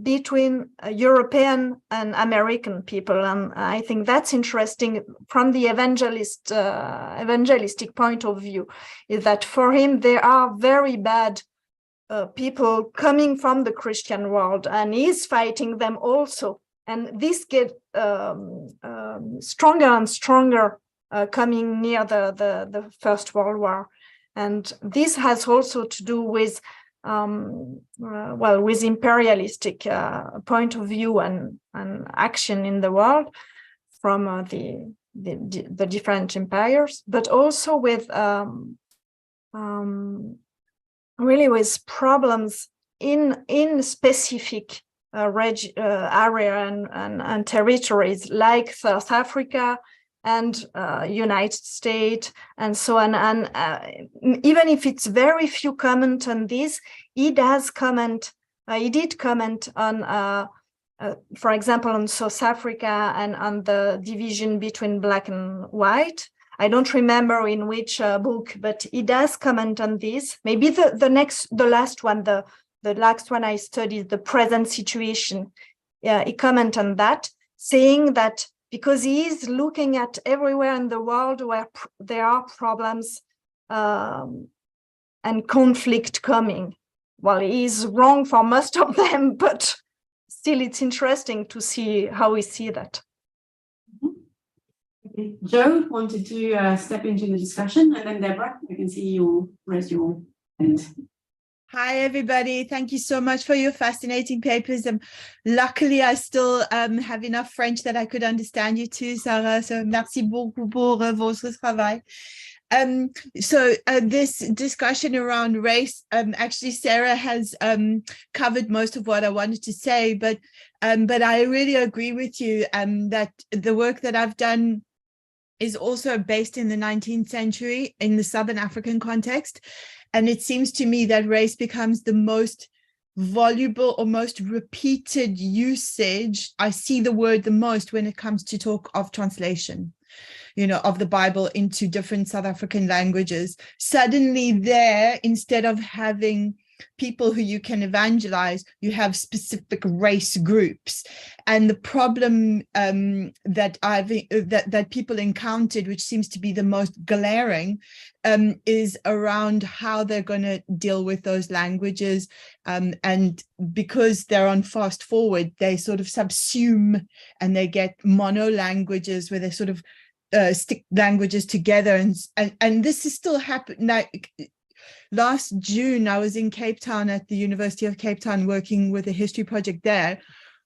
between European and American people. And I think that's interesting from the evangelistic point of view, is that for him there are very bad people coming from the Christian world, and he's fighting them also. And this gets stronger and stronger coming near the First World War. And this has also to do with, with imperialistic point of view and action in the world from the different empires, but also with really with problems in specific area and territories like South Africa and United States and so on. And even if it's very few comment on this, he did comment on, for example, on South Africa and on the division between black and white. I don't remember in which book, but he does comment on this. Maybe the last one I studied, the present situation. Yeah, he comment on that, saying that because he is looking at everywhere in the world where there are problems and conflict coming. Well, he is wrong for most of them, but still it's interesting to see how we see that.
Okay. Joe wanted to step into the discussion, and then Deborah, I can see you raise your hand.
Hi, everybody. Thank you so much for your fascinating papers. Luckily, I still have enough French that I could understand you too, Sarah. So merci beaucoup pour votre travail. So this discussion around race, actually, Sarah has covered most of what I wanted to say, but I really agree with you that the work that I've done is also based in the 19th century in the Southern African context. And it seems to me that race becomes the most voluble or most repeated usage. I see the word the most when it comes to talk of translation, of the Bible into different South African languages. Suddenly there, instead of having people who you can evangelize, you have specific race groups. And the problem that people encountered, which seems to be the most glaring, is around how they're going to deal with those languages. And because they're on fast forward, they sort of subsume and they get mono languages where they sort of stick languages together. And this is still happening. last June, I was in Cape Town at the University of Cape Town working with a history project there,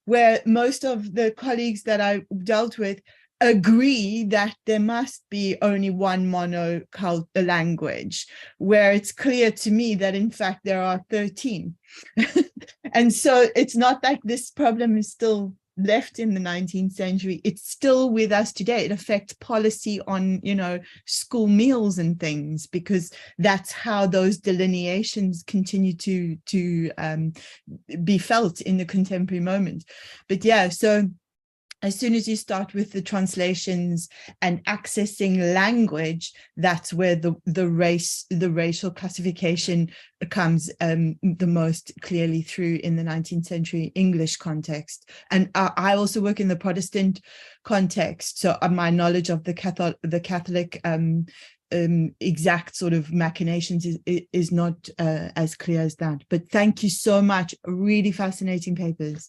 where most of the colleagues that I dealt with agree that there must be only one language, where it's clear to me that in fact there are 13. And so it's not like this problem is still left in the 19th century. It's still with us today. It affects policy on, you know, school meals and things, because that's how those delineations continue to be felt in the contemporary moment. But yeah, so as soon as you start with the translations and accessing language, that's where the racial classification comes the most clearly through in the 19th century English context. And I also work in the Protestant context, so my knowledge of the Catholic exact sort of machinations is not as clear as that. But thank you so much. Really fascinating papers.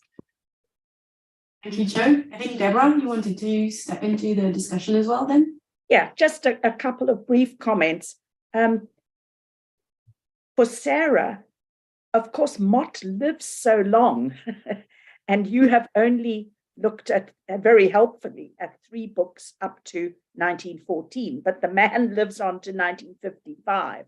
Thank you, Jo. I think, Deborah, you wanted to step into the discussion as well then?
Yeah, just a couple of brief comments. For Sarah, of course, Mott lives so long, and you have only looked at, very helpfully, at 3 books up to 1914, but the man lives on to 1955.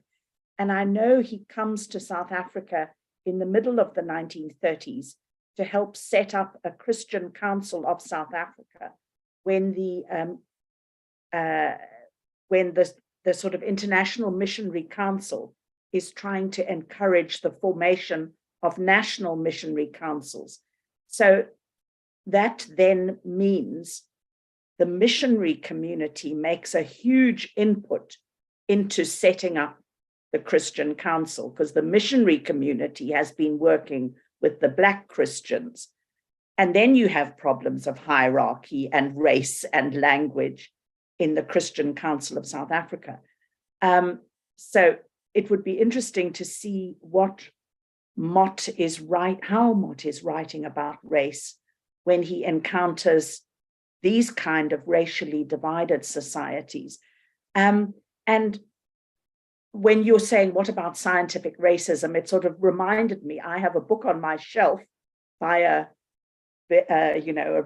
And I know he comes to South Africa in the middle of the 1930s to help set up a Christian Council of South Africa when the sort of International Missionary Council is trying to encourage the formation of national missionary councils. So that then means the missionary community makes a huge input into setting up the Christian Council, because the missionary community has been working with the Black Christians. And then you have problems of hierarchy and race and language in the Christian Council of South Africa. So it would be interesting to see what Mott is how Mott is writing about race when he encounters these kind of racially divided societies. And when you're saying, what about scientific racism? It sort of reminded me, I have a book on my shelf by a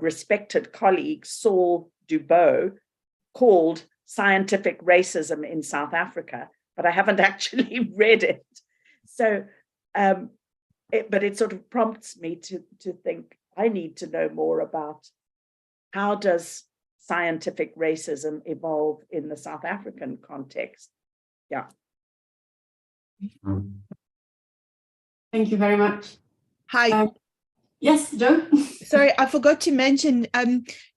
respected colleague, Saul Dubois, called Scientific Racism in South Africa, but I haven't actually read it. So, but it sort of prompts me to think, I need to know more about how does scientific racism evolve in the South African context. Yeah.
Thank you very much.
Hi.
Yes, Jo.
Sorry, I forgot to mention,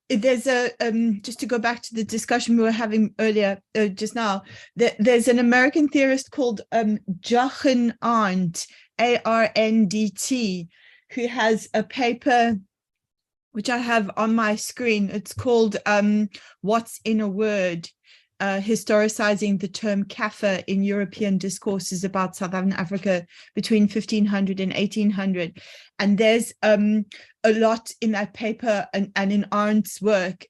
there's just to go back to the discussion we were having earlier, just now, there's an American theorist called Jochen Arndt, A-R-N-D-T, who has a paper which I have on my screen. It's called What's in a Word? Historicizing the term Kaffir in European discourses about Southern Africa between 1500 and 1800. And there's a lot in that paper and in Arndt's work,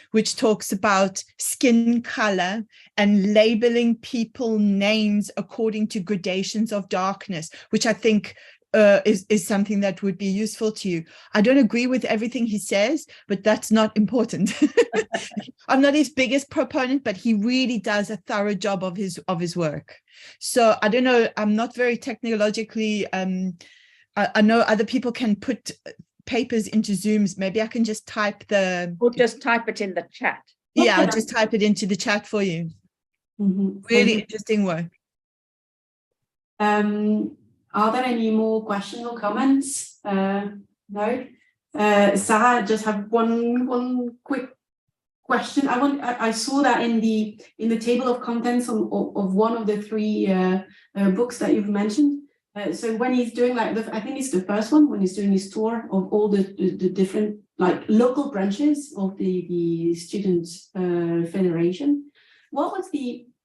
which talks about skin color and labeling people names according to gradations of darkness, which I think is something that would be useful to you. I don't agree with everything he says, but that's not important. I'm not his biggest proponent, but he really does a thorough job of his work. So I don't know, I'm not very technologically, I know other people can put papers into Zooms. Maybe I can just type
or just type it in the chat.
Yeah, I'll just type it into the chat for you.
Mm-hmm.
Really interesting work.
Are there any more questions or comments? No. Sarah, I just have one quick question. I saw that in the table of contents of one of the 3 books that you've mentioned. So when he's doing I think it's the first one, when he's doing his tour of all the different local branches of the Students' Federation,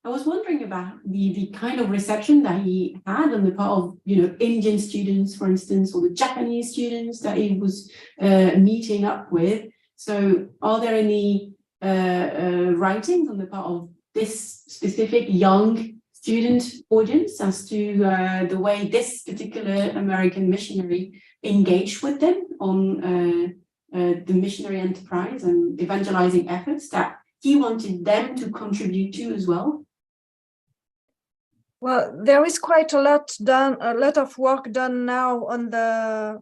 I was wondering about the kind of reception that he had on the part of, Indian students, for instance, or the Japanese students that he was meeting up with. So are there any writings on the part of this specific young student audience as to the way this particular American missionary engaged with them on the missionary enterprise and evangelizing efforts that he wanted them to contribute to as well?
Well, there is quite a lot done, a lot of work done now on the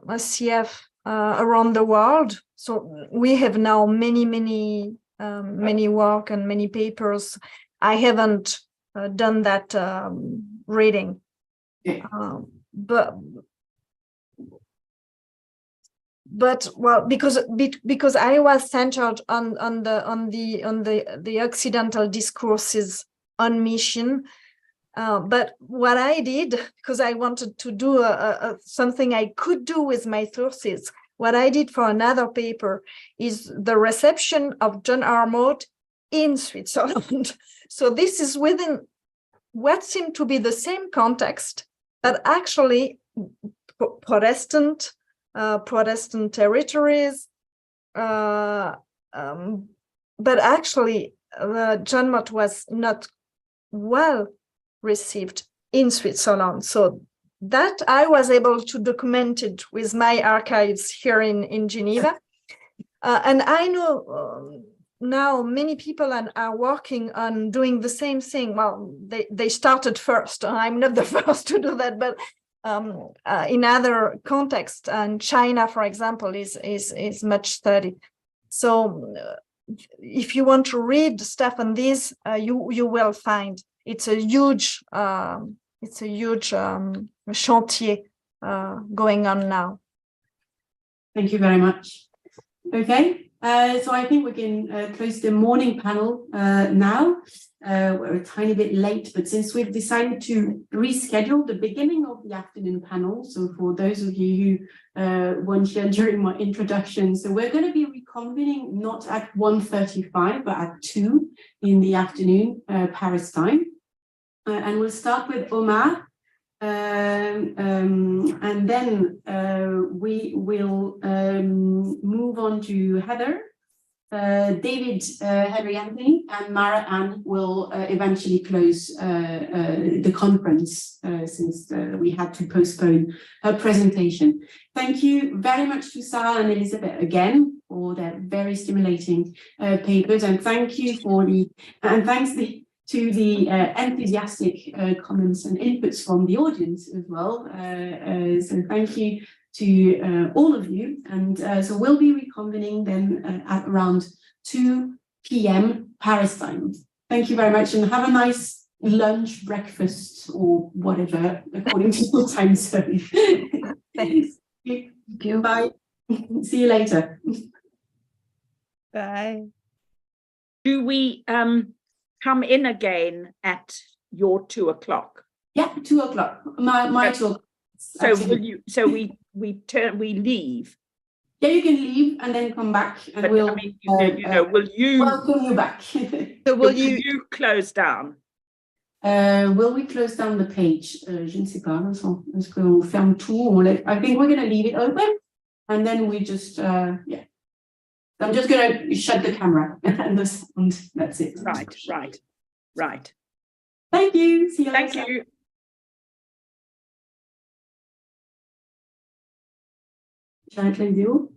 SCF around the world. So we have now many work and many papers. I haven't done that reading, but well, because I was centered on the Occidental discourses on mission. But what I did, because I wanted to do something I could do with my sources, what I did for another paper is the reception of John Armout in Switzerland. So this is within what seemed to be the same context, but actually Protestant territories, but actually John Mott was not well received in Switzerland. So that I was able to document it with my archives here in Geneva. And I know now many people are working on doing the same thing. Well, they started first. I'm not the first to do that, but in other contexts, and China, for example, is much studied. So if you want to read stuff on this, you will find it's a huge chantier going on now.
Thank you very much. Okay, so I think we can close the morning panel now. We're a tiny bit late, but since we've decided to reschedule the beginning of the afternoon panel, so for those of you who weren't here during my introduction, so we're going to be reconvening not at 1:35, but at 2 in the afternoon, Paris time. And we'll start with Omar, and then we will move on to Heather, David, Henry Anthony, and Mara Ann will eventually close the conference since we had to postpone her presentation. Thank you very much to Sarah and Elizabeth again for their very stimulating papers, and thank you for thanks to the enthusiastic comments and inputs from the audience as well. So thank you to all of you. And so we'll be reconvening then at around 2 p.m. Paris time. Thank you very much and have a nice lunch, breakfast, or whatever, according to your time zone.
Thanks.
Thank you. Bye. See you later.
Bye.
Do we come in again at your 2 o'clock?
Yeah, 2 o'clock. My 2 o'clock.
So will you? So we leave.
Yeah, you can leave and then come back, and
But,
we'll.
I mean, will you
welcome you back?
So
will you close down?
Will we close down the page? Je ne sais pas, Vincent. Est-ce qu'on ferme tout? I think we're going to leave it open, and then we just yeah. I'm just going to shut the camera and the sound. That's it.
Right.
Thank you. See you later.
Thank you.
J'arrête la vidéo.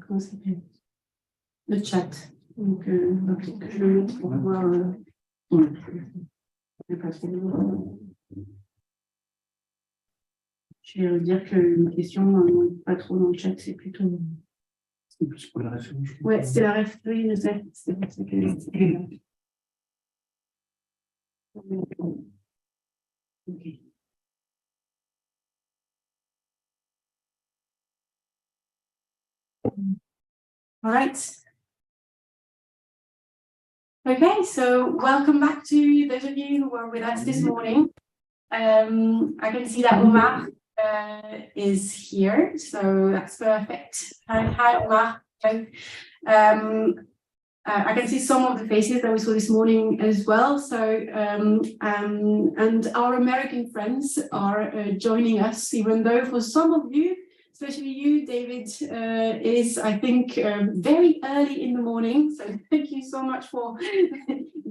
Comment ça s'appelle? Le chat. Donc, je le mets pour voir. Je vais dire que une question, pas trop dans le chat, c'est plutôt.
C'est plus pour la ref.
Ouais, c'est la ref, oui, je sais. C'est pour ça que. Ok. All right. Okay, so welcome back to those of you who were with us this morning. I can see that Omar is here, so that's perfect. Hi, Omar. I can see some of the faces that we saw this morning as well. So, and our American friends are joining us, even though for some of you, especially you, David, is, I think, very early in the morning. So thank you so much for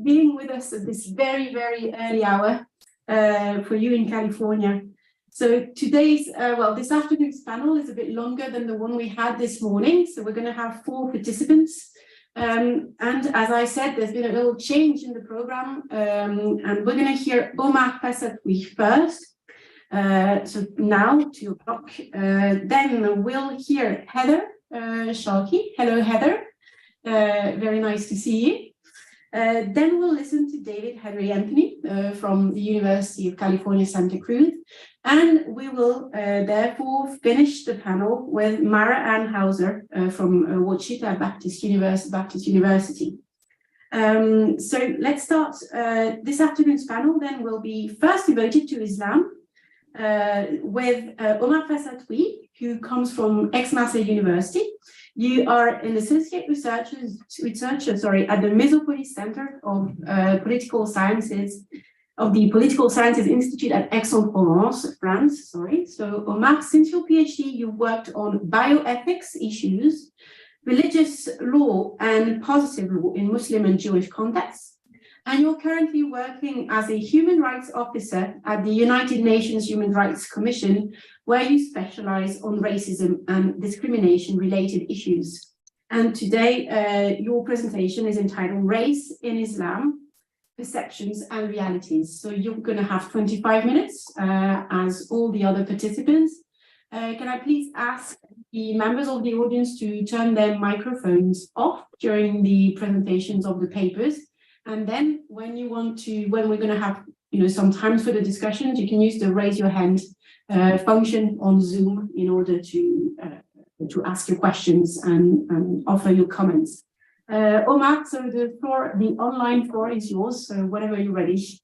being with us at this very, very early hour for you in California. So today's, well, this afternoon's panel is a bit longer than the one we had this morning. So we're going to have 4 participants. And as I said, there's been a little change in the program. And we're going to hear Omar Passatoui first. So now, 2 o'clock. Then we'll hear Heather Sharkey. Hello, Heather. Very nice to see you. Then we'll listen to David Henry Anthony from the University of California, Santa Cruz. And we will therefore finish the panel with Mara Ann Hauser from Wichita Baptist University. So let's start. This afternoon's panel then will be first devoted to Islam with Omar Passatoui, who comes from Aix-Marseille University. You are an associate researcher at the Mesopolis Center of Political Sciences of the Political Sciences Institute at Aix-en-Provence, France. So Omar, since your PhD, you worked on bioethics issues, religious law and positive law in Muslim and Jewish contexts. And you're currently working as a human rights officer at the United Nations Human Rights Commission, where you specialize on racism and discrimination related issues. And today, your presentation is entitled Race in Islam, Perceptions and Realities. So you're going to have 25 minutes, as all the other participants. Can I please ask the members of the audience to turn their microphones off during the presentations of the papers? And then when we're going to have some time for the discussions, you can use the raise your hand function on Zoom in order to ask your questions and offer your comments. Omar, so the online floor is yours. So whenever you're ready.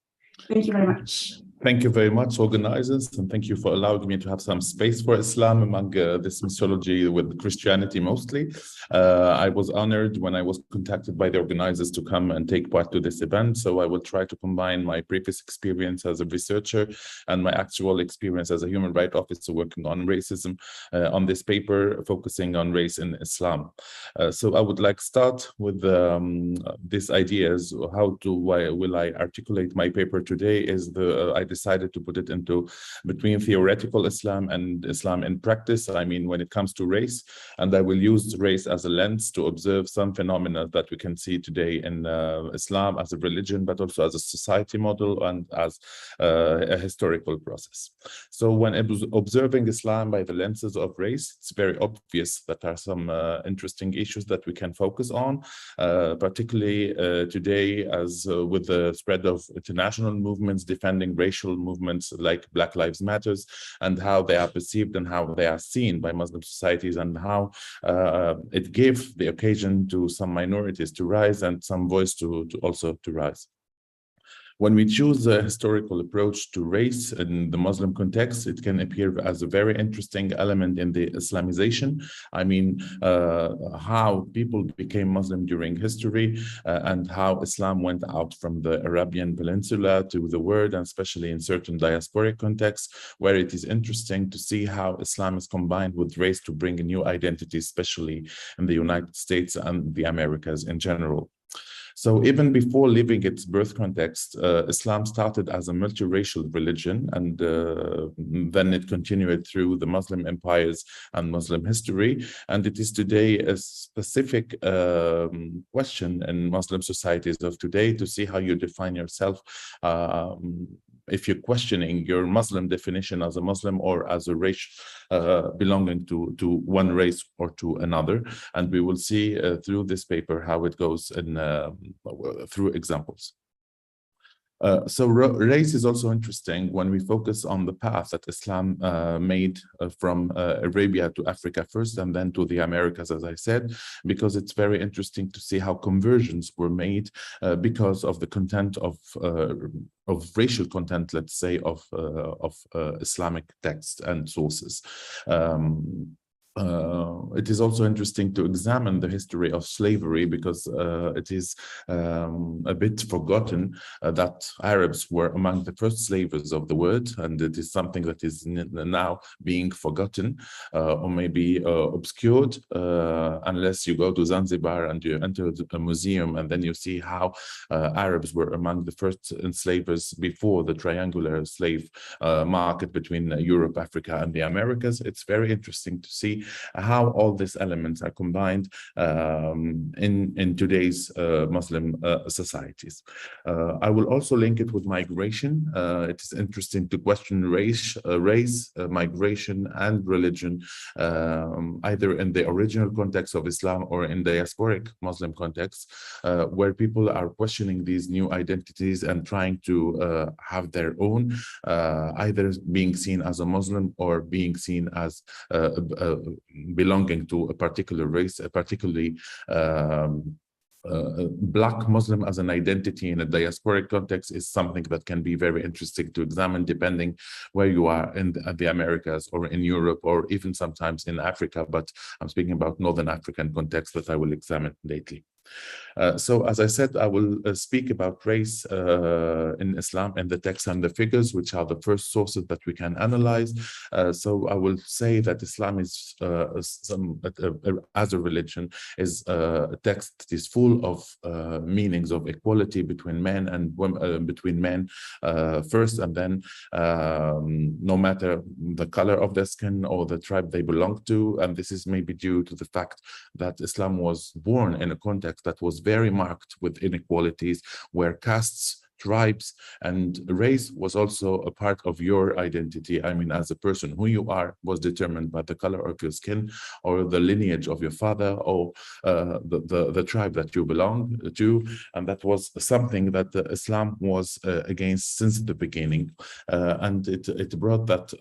Thank you very much.
Thank you very much, organizers, and thank you for allowing me to have some space for Islam among this mythology with Christianity mostly. I was honored when I was contacted by the organizers to come and take part to this event, so I will try to combine my previous experience as a researcher and my actual experience as a human rights officer working on racism on this paper focusing on race in Islam. So I would like to start with this idea as why will I articulate my paper today is I decided to put it into between theoretical Islam and Islam in practice. I mean, when it comes to race, and I will use race as a lens to observe some phenomena that we can see today in Islam as a religion, but also as a society model and as a historical process. So when observing Islam by the lenses of race, it's very obvious that there are some interesting issues that we can focus on, particularly today as with the spread of international movements defending racial movements like Black Lives Matters, and how they are perceived and how they are seen by Muslim societies, and how it gave the occasion to some minorities to rise and some voice to also rise. When we choose a historical approach to race in the Muslim context, it can appear as a very interesting element in the Islamization. I mean, how people became Muslim during history and how Islam went out from the Arabian Peninsula to the world, and especially in certain diasporic contexts, where it is interesting to see how Islam is combined with race to bring a new identity, especially in the United States and the Americas in general. So even before leaving its birth context, Islam started as a multiracial religion, and then it continued through the Muslim empires and Muslim history. And it is today a specific question in Muslim societies of today to see how you define yourself. If you're questioning your Muslim definition as a Muslim or as a race belonging to one race or to another. And we will see through this paper how it goes in through examples. So race is also interesting when we focus on the path that Islam made from Arabia to Africa first and then to the Americas, as I said, because it's very interesting to see how conversions were made because of the content of racial content, let's say, of Islamic texts and sources. It is also interesting to examine the history of slavery because it is a bit forgotten that Arabs were among the first slavers of the world, and it is something that is now being forgotten or maybe obscured unless you go to Zanzibar and you enter a museum and then you see how Arabs were among the first enslavers before the triangular slave market between Europe, Africa, and the Americas. It's very interesting to see how all these elements are combined in today's Muslim societies. I will also link it with migration. It is interesting to question race, migration, and religion, either in the original context of Islam or in diasporic Muslim context, where people are questioning these new identities and trying to have their own, either being seen as a Muslim or being seen as belonging to a particular race, particularly Black Muslim as an identity in a diasporic context is something that can be very interesting to examine depending where you are in the Americas or in Europe or even sometimes in Africa, but I'm speaking about Northern African context that I will examine lately. So as I said, I will speak about race in Islam and the texts and the figures, which are the first sources that we can analyze. So I will say that Islam is, as a religion, is a text that is full of meanings of equality between men and women, between men first, and then no matter the color of their skin or the tribe they belong to. And this is maybe due to the fact that Islam was born in a context that was very marked with inequalities, where castes, tribes, and race was also a part of your identity. I mean, as a person, who you are was determined by the color of your skin or the lineage of your father or the tribe that you belong to. And that was something that Islam was against since the beginning. And it brought that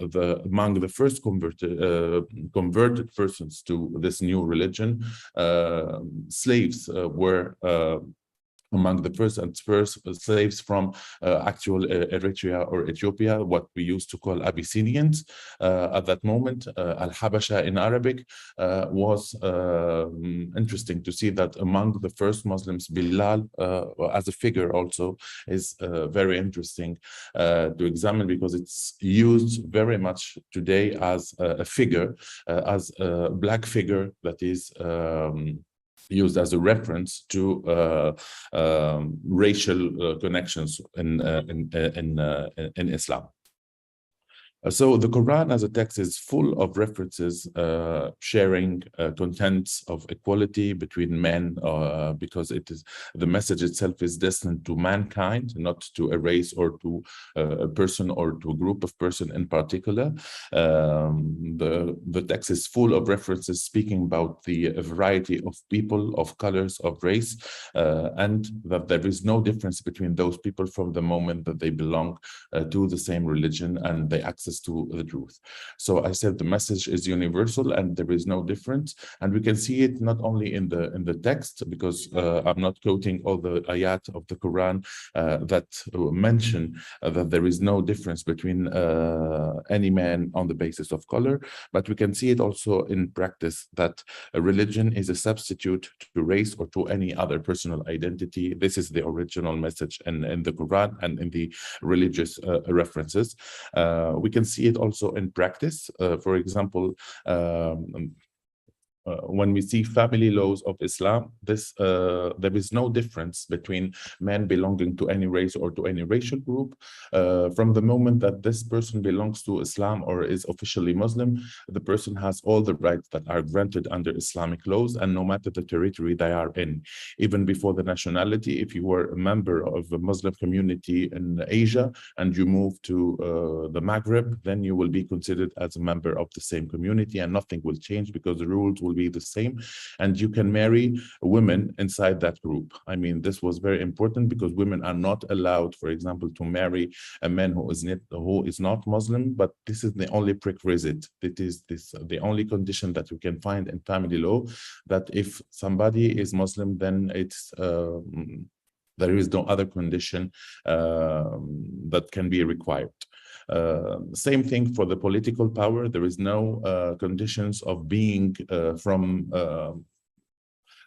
among the first converted persons to this new religion, slaves were among the first slaves from actual Eritrea or Ethiopia, what we used to call Abyssinians at that moment. Al-Habasha in Arabic was interesting to see that among the first Muslims, Bilal as a figure also is very interesting to examine, because it's used very much today as a figure, as a Black figure that is used as a reference to racial connections in Islam. So the Quran as a text is full of references sharing contents of equality between men, because it is the message itself is destined to mankind, not to a race or to a person or to a group of person in particular. The text is full of references speaking about the variety of people, of colors, of race, and that there is no difference between those people from the moment that they belong to the same religion and they access to the truth. So I said the message is universal and there is no difference, and we can see it not only in the text, because I'm not quoting all the ayat of the Quran that mention that there is no difference between any man on the basis of color, but we can see it also in practice that a religion is a substitute to race or to any other personal identity. This is the original message in the Quran and in the religious references. We can see it also in practice. For example, when we see family laws of Islam, there is no difference between men belonging to any race or to any racial group. From the moment that this person belongs to Islam or is officially Muslim, the person has all the rights that are granted under Islamic laws, and no matter the territory they are in. Even before the nationality, if you were a member of a Muslim community in Asia and you move to the Maghreb, then you will be considered as a member of the same community, and nothing will change because the rules will be the same, and you can marry women inside that group. I mean, this was very important because women are not allowed, for example, to marry a man who is not Muslim, but this is the only prerequisite. It is the only condition that you can find in family law, that if somebody is Muslim, then it's there is no other condition that can be required. Same thing for the political power. There is no conditions of being from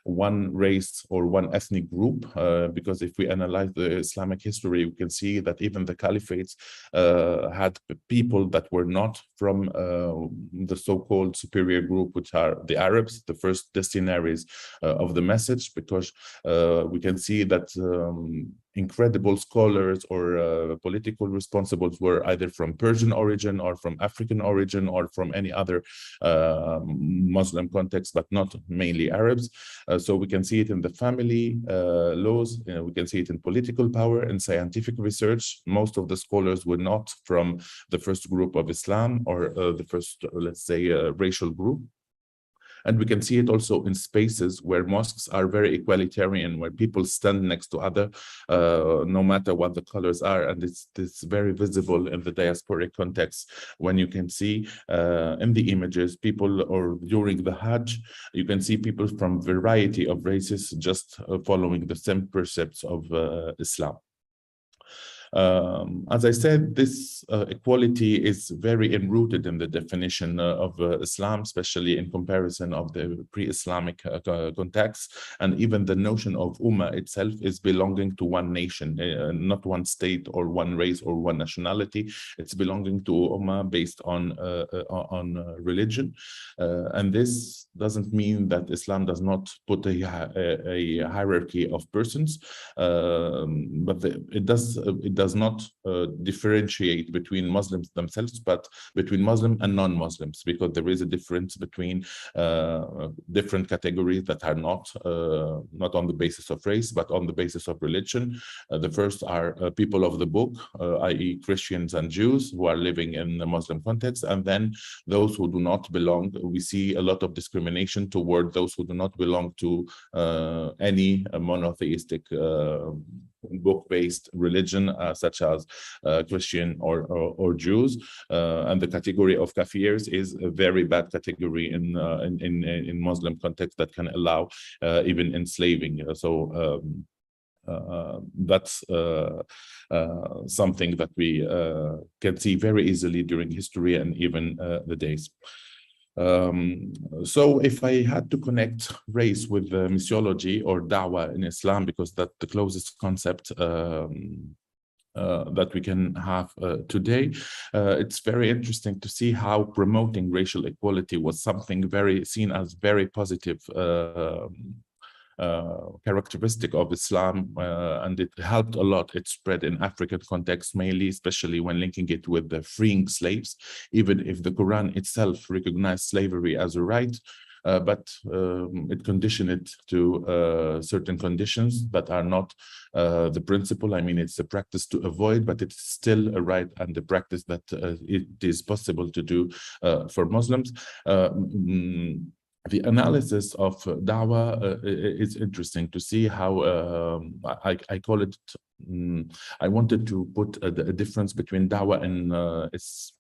one race or one ethnic group, because if we analyze the Islamic history, we can see that even the caliphates had people that were not from the so-called superior group, which are the Arabs, the first destinaries of the message, because we can see that incredible scholars or political responsibles were either from Persian origin or from African origin or from any other Muslim context, but not mainly Arabs. So we can see it in the family laws, we can see it in political power and scientific research. Most of the scholars were not from the first group of Islam or the first, let's say, racial group. And we can see it also in spaces where mosques are very egalitarian, where people stand next to other, no matter what the colors are. And it's very visible in the diasporic context when you can see in the images people, or during the Hajj, you can see people from variety of races just following the same precepts of Islam. As I said, this equality is very enrooted in the definition of Islam, especially in comparison of the pre-Islamic context. And even the notion of Ummah itself is belonging to one nation, not one state or one race or one nationality. It's belonging to Ummah based on religion. And this doesn't mean that Islam does not put a hierarchy of persons, but it does not differentiate between Muslims themselves, but between Muslim and non-Muslims, because there is a difference between different categories that are not on the basis of race, but on the basis of religion. The first are people of the book, i.e. Christians and Jews who are living in the Muslim context, and then those who do not belong. We see a lot of discrimination toward those who do not belong to any monotheistic book-based religion, such as Christian or Jews, and the category of kafirs is a very bad category in Muslim context that can allow even enslaving. So that's something that we can see very easily during history and even the days. So if I had to connect race with missiology or da'wah in Islam, because that's the closest concept that we can have today, it's very interesting to see how promoting racial equality was something seen as very positive characteristic of Islam, and it helped a lot. It spread in African context mainly, especially when linking it with the freeing slaves, even if the Quran itself recognized slavery as a right, but it conditioned it to certain conditions that are not the principle. I mean, it's a practice to avoid, but it's still a right and a practice that it is possible to do for Muslims. The analysis of da'wah is interesting to see how I call it. I wanted to put a difference between da'wah and its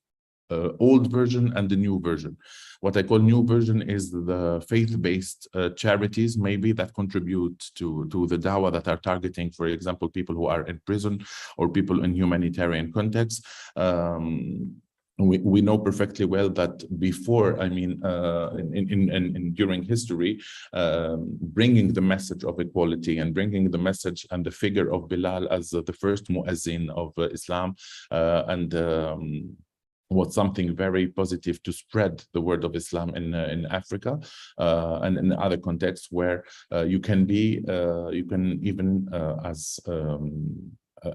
old version and the new version. What I call new version is the faith-based charities, maybe, that contribute to the da'wah, that are targeting, for example, people who are in prison or people in humanitarian contexts. We know perfectly well that before, I mean, during history, bringing the message of equality and bringing the message and the figure of Bilal as the first muezzin of Islam, and was something very positive to spread the word of Islam in Africa and in other contexts where you can even as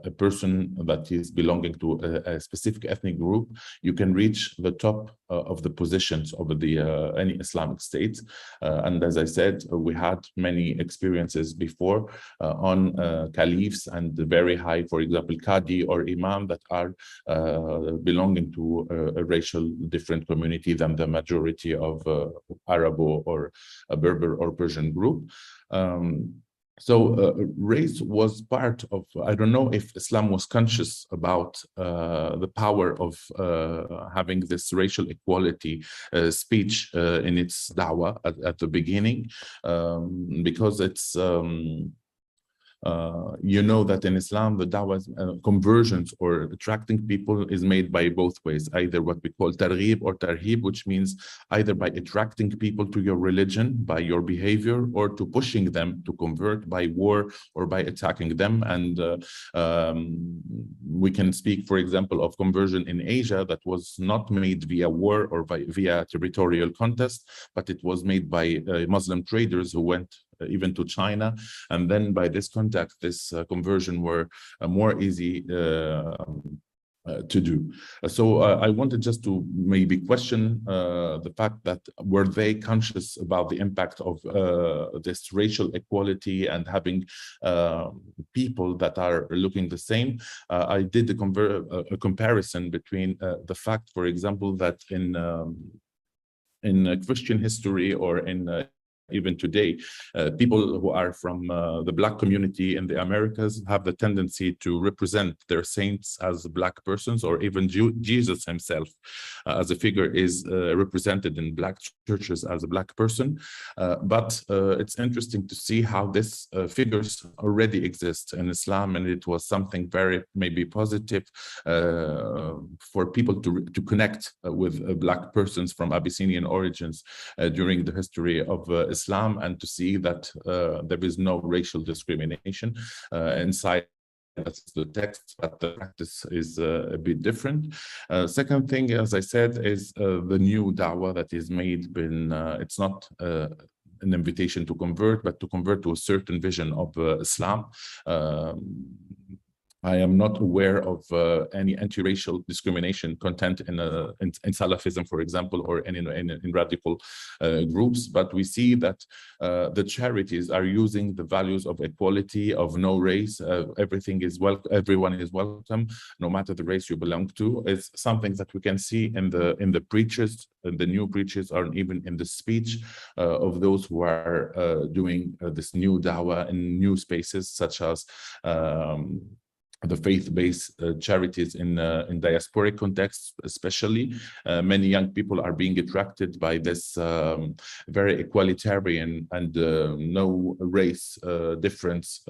a person that is belonging to a specific ethnic group, you can reach the top of the positions of any Islamic state. And as I said, we had many experiences before on caliphs and the very high, for example, Qadi or Imam that are belonging to a racial different community than the majority of Arab or a Berber or Persian group. So race was part of, I don't know if Islam was conscious about the power of having this racial equality speech in its dawah at the beginning, because it's, you know that in Islam, the dawah conversions or attracting people is made by both ways, either what we call targhib or tarhib, which means either by attracting people to your religion, by your behavior, or to pushing them to convert by war or by attacking them. And we can speak, for example, of conversion in Asia that was not made via war or via territorial contest, but it was made by Muslim traders who went even to China, and then by this contact, this conversion were more easy to do. So I wanted just to maybe question the fact that were they conscious about the impact of this racial equality and having people that are looking the same. I did a comparison between the fact, for example, that in Christian history or in even today, people who are from the Black community in the Americas have the tendency to represent their saints as Black persons, or even Jesus himself as a figure is represented in Black churches as a Black person. But it's interesting to see how this figures already exist in Islam, and it was something very maybe positive for people to connect with Black persons from Abyssinian origins during the history of Islam, and to see that there is no racial discrimination inside. That's the text, but the practice is a bit different. Second thing, as I said, is the new da'wah that is made. It's not an invitation to convert, but to convert to a certain vision of Islam. I am not aware of any anti-racial discrimination content in Salafism, for example, or in radical groups, but we see that the charities are using the values of equality, of no race, everything is everyone is welcome, no matter the race you belong to. It's something that we can see in the preachers, in the new preachers, or even in the speech of those who are doing this new dawah in new spaces, such as the faith-based charities in diasporic contexts, especially. Many young people are being attracted by this very equalitarian and no race difference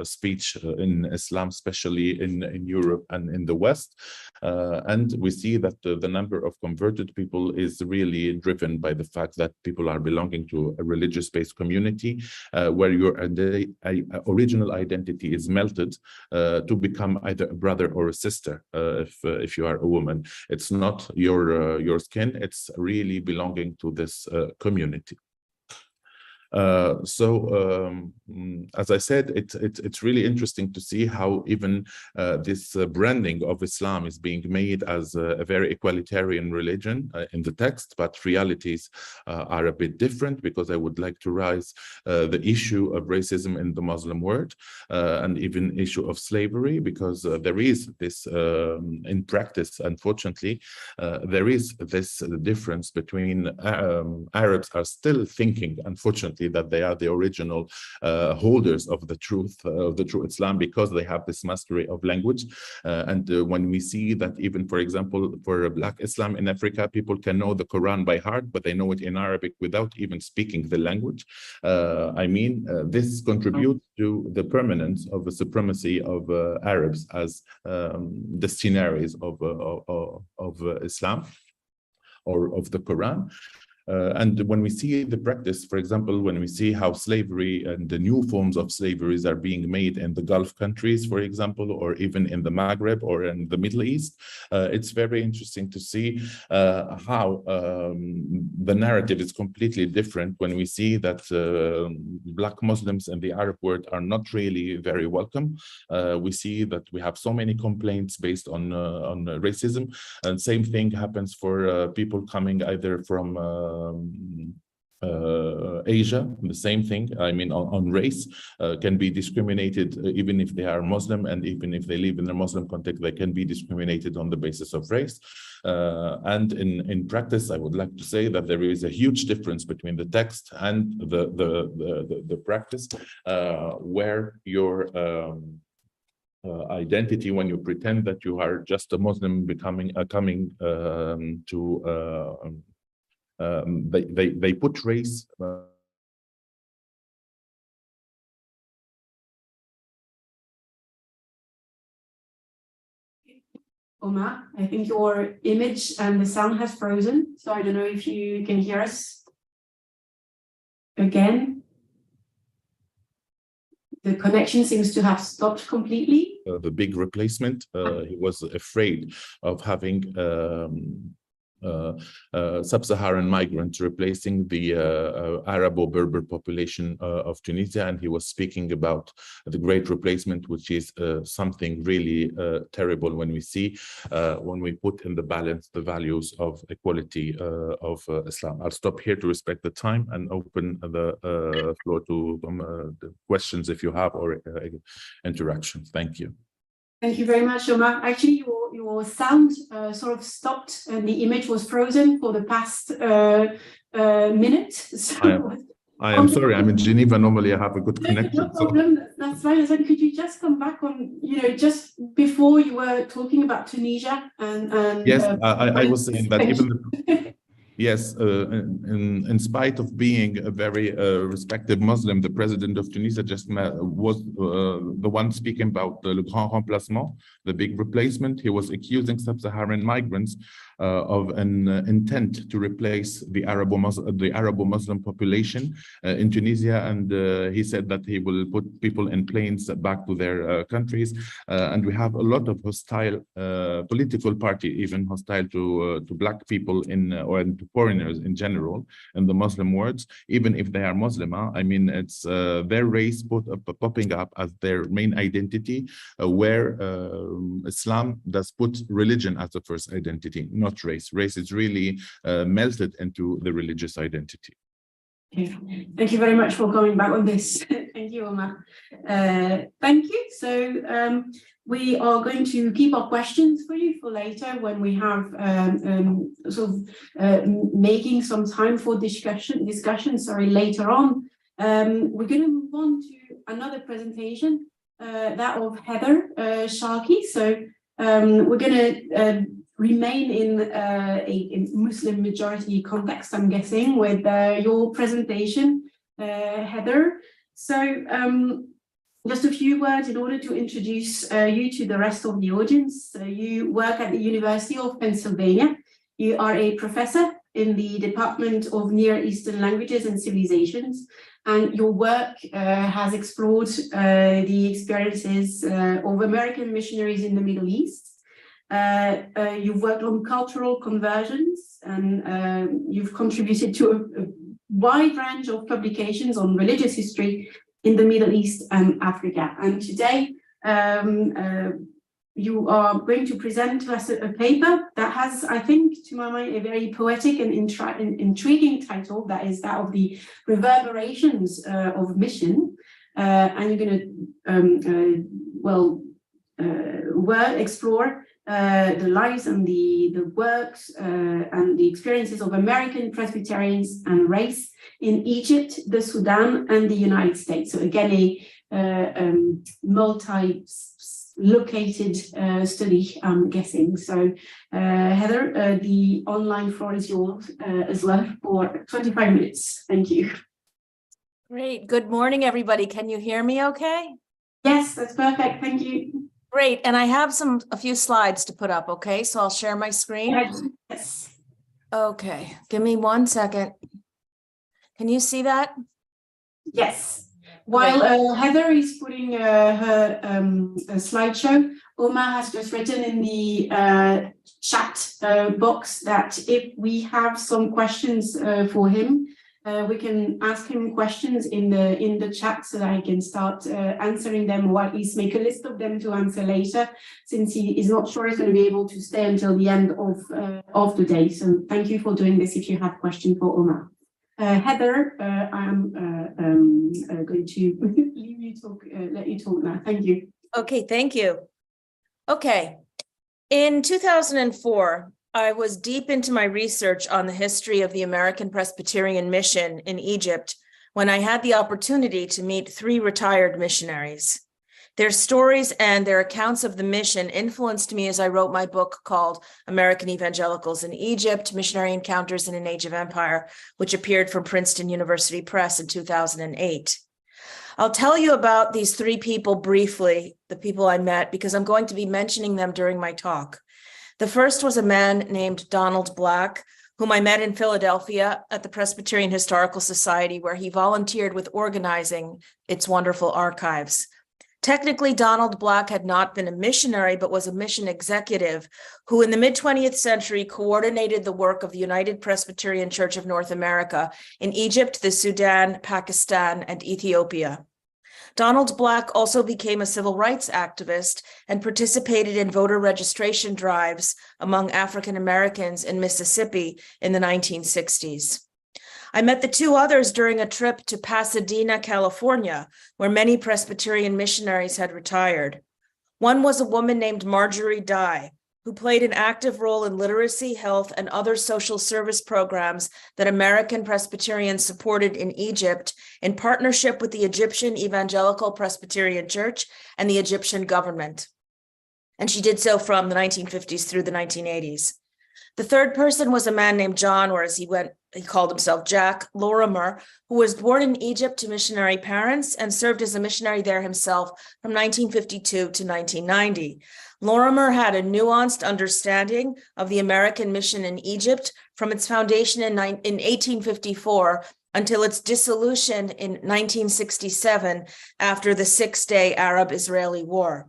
speech in Islam, especially in Europe and in the West. And we see that the number of converted people is really driven by the fact that people are belonging to a religious-based community where your original identity is melted to become either a brother or a sister if you are a woman. It's not your skin, it's really belonging to this community. As I said, it's really interesting to see how even this branding of Islam is being made as a very equalitarian religion in the text, but realities are a bit different, because I would like to raise the issue of racism in the Muslim world and even issue of slavery, because there is this in practice, unfortunately, there is this difference between Arabs are still thinking, unfortunately, that they are the original holders of the truth of the true Islam, because they have this mastery of language. And when we see that, even for example, for Black Islam in Africa, people can know the Quran by heart, but they know it in Arabic without even speaking the language. This contributes to the permanence of the supremacy of Arabs as destinaries of Islam or of the Quran. And when we see the practice, for example, when we see how slavery and the new forms of slaveries are being made in the Gulf countries, for example, or even in the Maghreb or in the Middle East, it's very interesting to see how the narrative is completely different when we see that Black Muslims in the Arab world are not really very welcome. We see that we have so many complaints based on racism, and same thing happens for people coming either from Asia. The same thing, I mean, on race, can be discriminated even if they are Muslim, and even if they live in a Muslim context, they can be discriminated on the basis of race. And in practice, I would like to say that there is a huge difference between the text and the practice, where your identity, when you pretend that you are just a Muslim they put race
Omar, I think your image and the sound has frozen, so I don't know if you can hear us again. The connection seems to have stopped completely.
The big replacement, he was afraid of having sub-Saharan migrants replacing the Arabo-Berber population of Tunisia, and he was speaking about the great replacement, which is something really terrible when we see, when we put in the balance the values of equality of Islam. I'll stop here to respect the time and open the floor to the questions if you have, or interactions. Thank you.
Thank you very much, Omar. Actually, your sound sort of stopped and the image was frozen for the past minute. So
I am sorry, I'm in Geneva. Normally I have a good connection.
No problem, so. That's fine. So could you just come back on, just before you were talking about Tunisia and
yes, I was saying that even yes, in spite of being a very respected Muslim, the president of Tunisia just was the one speaking about le grand remplacement, the big replacement. He was accusing sub-Saharan migrants of an intent to replace the Arabo-Muslim population in Tunisia, and he said that he will put people in planes back to their countries, and we have a lot of hostile political party, even hostile to Black people or to foreigners in general in the Muslim world, even if they are Muslim. I mean, it's their race popping up as their main identity, where Islam does put religion as the first identity, not race. Race is really melted into the religious identity.
Thank you very much for coming back on this. Thank you, Omar. Thank you. So we are going to keep our questions for you for later when we have making some time for discussion later on. We're going to move on to another presentation, that of Heather Sharkey. So we're going to remain in a Muslim majority context, I'm guessing, with your presentation, Heather. So just a few words in order to introduce you to the rest of the audience. You work at the University of Pennsylvania. You are a professor in the Department of Near Eastern Languages and Civilizations, and your work has explored the experiences of American missionaries in the Middle East. You've worked on cultural conversions, and you've contributed to a wide range of publications on religious history in the Middle East and Africa. And today, you are going to present to us a paper that has, I think, to my mind, a very poetic and intriguing title, that is that of the reverberations of mission. And you're going to, explore the lives and the works and the experiences of American Presbyterians and race in Egypt, the Sudan, and the United States. So again, a multi-located study, I'm guessing. So Heather, the online floor is yours as well for 25 minutes. Thank you.
Great. Good morning, everybody. Can you hear me okay?
Yes, that's perfect. Thank you.
Great. And I have a few slides to put up, okay? So I'll share my screen.
Yes.
Okay, give me 1 second. Can you see that?
Yes. While Heather is putting her slideshow, Omar has just written in the chat box that if we have some questions for him, we can ask him questions in the chat so that I can start answering them, or at least make a list of them to answer later, since he is not sure he's going to be able to stay until the end of the day. So thank you for doing this if you have questions for Omar. Heather, I'm going to leave you talk, let you talk now. Thank you.
Okay, thank you. Okay, in 2004, I was deep into my research on the history of the American Presbyterian Mission in Egypt when I had the opportunity to meet 3 retired missionaries. Their stories and their accounts of the mission influenced me as I wrote my book called American Evangelicals in Egypt, Missionary Encounters in an Age of Empire, which appeared from Princeton University Press in 2008. I'll tell you about these 3 people briefly, the people I met, because I'm going to be mentioning them during my talk. The first was a man named Donald Black, whom I met in Philadelphia at the Presbyterian Historical Society, where he volunteered with organizing its wonderful archives. Technically, Donald Black had not been a missionary, but was a mission executive who in the mid-20th century coordinated the work of the United Presbyterian Church of North America in Egypt, the Sudan, Pakistan, and Ethiopia. Donald Black also became a civil rights activist and participated in voter registration drives among African Americans in Mississippi in the 1960s. I met the 2 others during a trip to Pasadena, California, where many Presbyterian missionaries had retired. One was a woman named Marjorie Dye, who played an active role in literacy, health, and other social service programs that American Presbyterians supported in Egypt in partnership with the Egyptian Evangelical Presbyterian Church and the Egyptian government. And she did so from the 1950s through the 1980s. The third person was a man named John, or as he called himself Jack Lorimer, who was born in Egypt to missionary parents and served as a missionary there himself from 1952 to 1990. Lorimer had a nuanced understanding of the American mission in Egypt from its foundation in 1854 until its dissolution in 1967 after the 6-day Arab-Israeli War.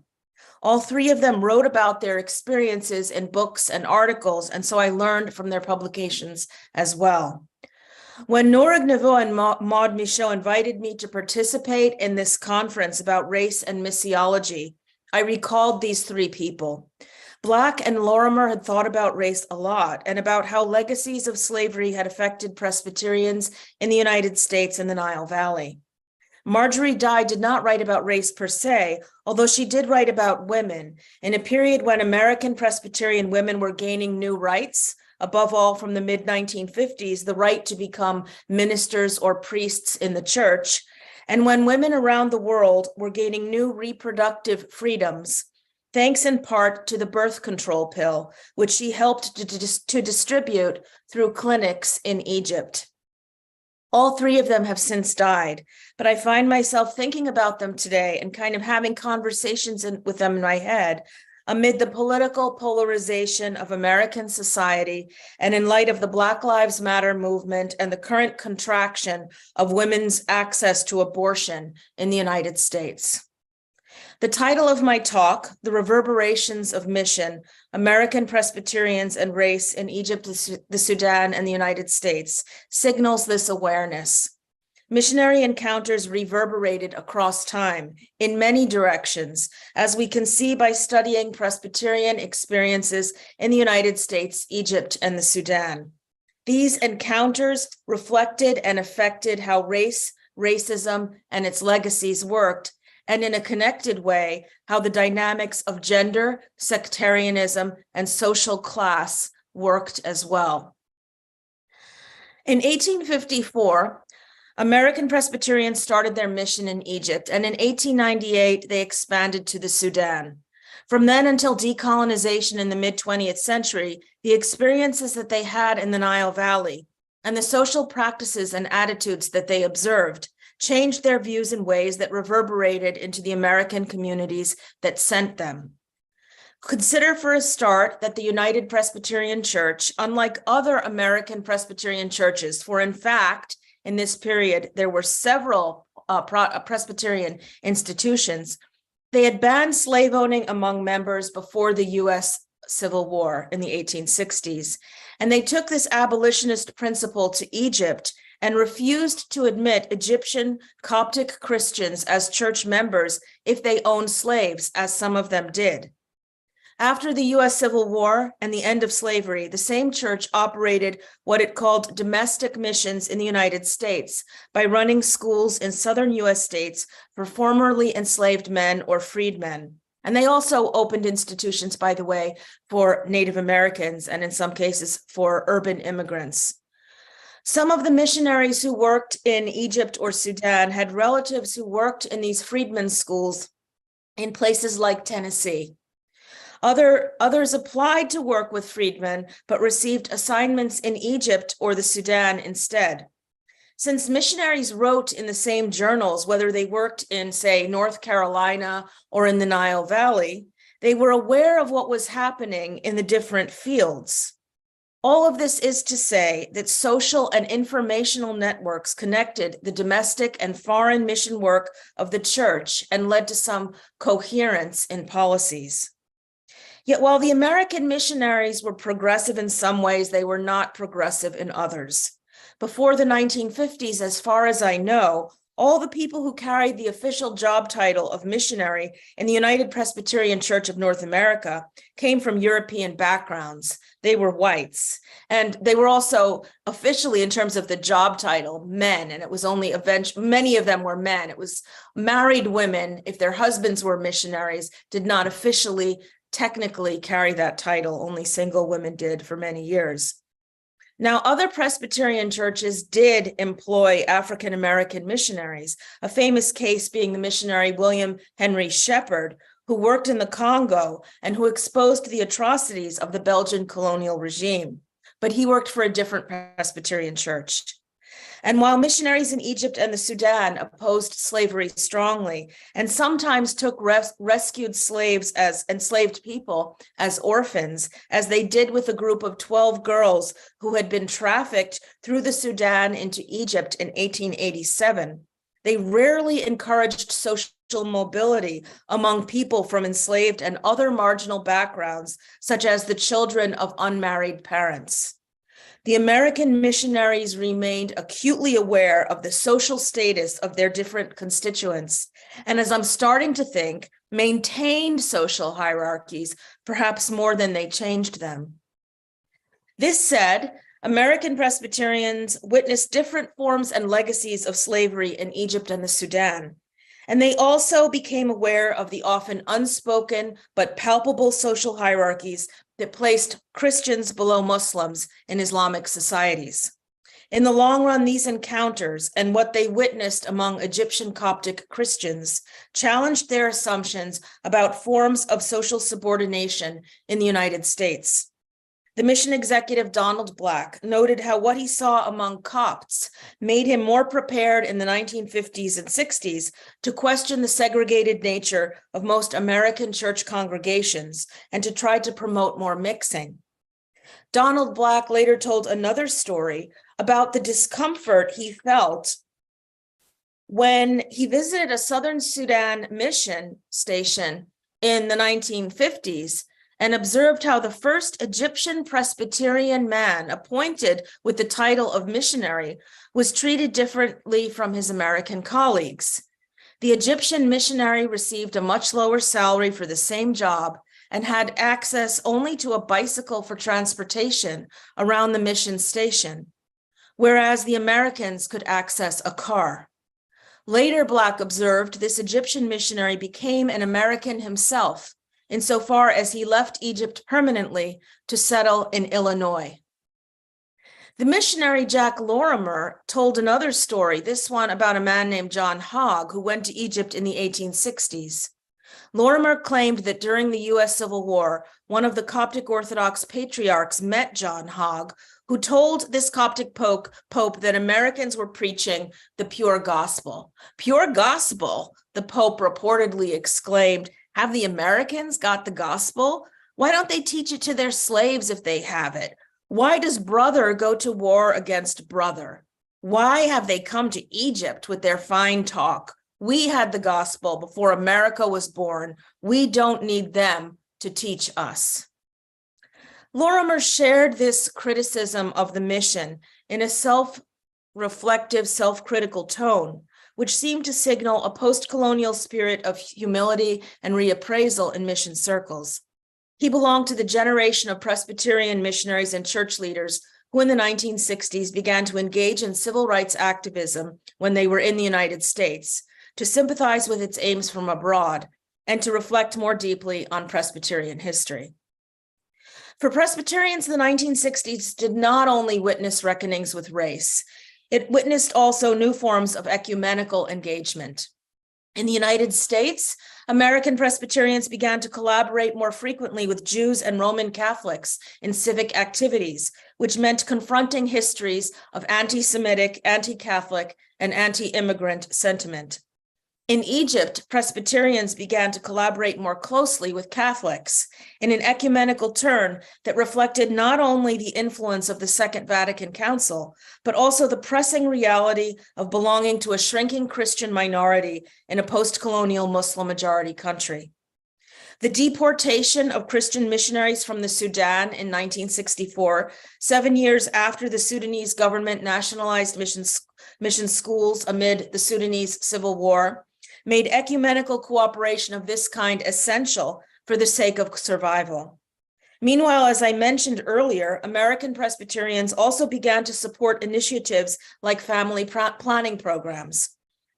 All 3 of them wrote about their experiences in books and articles, and so I learned from their publications as well. When Noura Gneveux and Maud Michaud invited me to participate in this conference about race and missiology, I recalled these 3 people. Black and Lorimer had thought about race a lot and about how legacies of slavery had affected Presbyterians in the United States and the Nile Valley. Marjorie Dye did not write about race per se, although she did write about women in a period when American Presbyterian women were gaining new rights, above all from the mid-1950s, the right to become ministers or priests in the church, and when women around the world were gaining new reproductive freedoms, thanks in part to the birth control pill, which she helped to distribute through clinics in Egypt. All 3 of them have since died, but I find myself thinking about them today and kind of having conversations with them in my head amid the political polarization of American society and in light of the Black Lives Matter movement and the current contraction of women's access to abortion in the United States. The title of my talk, The Reverberations of Mission, American Presbyterians and Race in Egypt, the Sudan, and the United States, signals this awareness. Missionary encounters reverberated across time in many directions, as we can see by studying Presbyterian experiences in the United States, Egypt, and the Sudan. These encounters reflected and affected how race, racism, and its legacies worked, and in a connected way, how the dynamics of gender, sectarianism, and social class worked as well. In 1854, American Presbyterians started their mission in Egypt, and in 1898, they expanded to the Sudan. From then until decolonization in the mid-20th century, the experiences that they had in the Nile Valley and the social practices and attitudes that they observed changed their views in ways that reverberated into the American communities that sent them. Consider for a start that the United Presbyterian Church, unlike other American Presbyterian churches, for in fact, in this period, there were several Presbyterian institutions, they had banned slave owning among members before the U.S. Civil War in the 1860s. And they took this abolitionist principle to Egypt and refused to admit Egyptian Coptic Christians as church members if they owned slaves, as some of them did. After the U.S. Civil War and the end of slavery, the same church operated what it called domestic missions in the United States by running schools in southern U.S. states for formerly enslaved men or freedmen. And they also opened institutions, by the way, for Native Americans and in some cases for urban immigrants. Some of the missionaries who worked in Egypt or Sudan had relatives who worked in these freedmen's schools in places like Tennessee. Others applied to work with freedmen, but received assignments in Egypt or the Sudan instead. Since missionaries wrote in the same journals, whether they worked in, say, North Carolina or in the Nile Valley, they were aware of what was happening in the different fields. All of this is to say that social and informational networks connected the domestic and foreign mission work of the church and led to some coherence in policies. Yet while the American missionaries were progressive in some ways, they were not progressive in others. Before the 1950s, as far as I know, all the people who carried the official job title of missionary in the United Presbyterian Church of North America came from European backgrounds. They were whites. And they were also officially, in terms of the job title, men. And it was only many of them were men. It was married women, if their husbands were missionaries, did not officially technically carry that title. Only single women did for many years. Now, other Presbyterian churches did employ African-American missionaries, a famous case being the missionary William Henry Shepherd, who worked in the Congo and who exposed the atrocities of the Belgian colonial regime. But he worked for a different Presbyterian church. And while missionaries in Egypt and the Sudan opposed slavery strongly and sometimes took rescued slaves as enslaved people as orphans, as they did with a group of 12 girls who had been trafficked through the Sudan into Egypt in 1887, they rarely encouraged social mobility among people from enslaved and other marginal backgrounds, such as the children of unmarried parents. The American missionaries remained acutely aware of the social status of their different constituents, and as I'm starting to think, maintained social hierarchies, perhaps more than they changed them. This said, American Presbyterians witnessed different forms and legacies of slavery in Egypt and the Sudan, and they also became aware of the often unspoken but palpable social hierarchies that placed Christians below Muslims in Islamic societies. In the long run, these encounters and what they witnessed among Egyptian Coptic Christians challenged their assumptions about forms of social subordination in the United States. The mission executive Donald Black noted how what he saw among Copts made him more prepared in the 1950s and 60s to question the segregated nature of most American church congregations and to try to promote more mixing. Donald Black later told another story about the discomfort he felt when he visited a Southern Sudan mission station in the 1950s and observed how the first Egyptian Presbyterian man appointed with the title of missionary was treated differently from his American colleagues. The Egyptian missionary received a much lower salary for the same job and had access only to a bicycle for transportation around the mission station, whereas the Americans could access a car. Later, Black observed this Egyptian missionary became an American himself, insofar as he left Egypt permanently to settle in Illinois. The missionary Jack Lorimer told another story, this one about a man named John Hogg who went to Egypt in the 1860s. Lorimer claimed that during the U.S. Civil War, one of the Coptic Orthodox patriarchs met John Hogg, who told this Coptic Pope that Americans were preaching the pure gospel. Pure gospel, the Pope reportedly exclaimed. Have the Americans got the gospel? Why don't they teach it to their slaves if they have it? Why does brother go to war against brother? Why have they come to Egypt with their fine talk? We had the gospel before America was born. We don't need them to teach us. Lorimer shared this criticism of the mission in a self-reflective, self-critical tone, which seemed to signal a post-colonial spirit of humility and reappraisal in mission circles. He belonged to the generation of Presbyterian missionaries and church leaders who in the 1960s began to engage in civil rights activism when they were in the United States, to sympathize with its aims from abroad, and to reflect more deeply on Presbyterian history. For Presbyterians, the 1960s did not only witness reckonings with race, it witnessed also new forms of ecumenical engagement. In the United States, American Presbyterians began to collaborate more frequently with Jews and Roman Catholics in civic activities, which meant confronting histories of anti-Semitic, anti-Catholic, and anti-immigrant sentiment. In Egypt, Presbyterians began to collaborate more closely with Catholics in an ecumenical turn that reflected not only the influence of the Second Vatican Council, but also the pressing reality of belonging to a shrinking Christian minority in a post-colonial Muslim-majority country. The deportation of Christian missionaries from the Sudan in 1964, 7 years after the Sudanese government nationalized mission schools amid the Sudanese civil war, made ecumenical cooperation of this kind essential for the sake of survival. Meanwhile, as I mentioned earlier, American Presbyterians also began to support initiatives like family planning programs.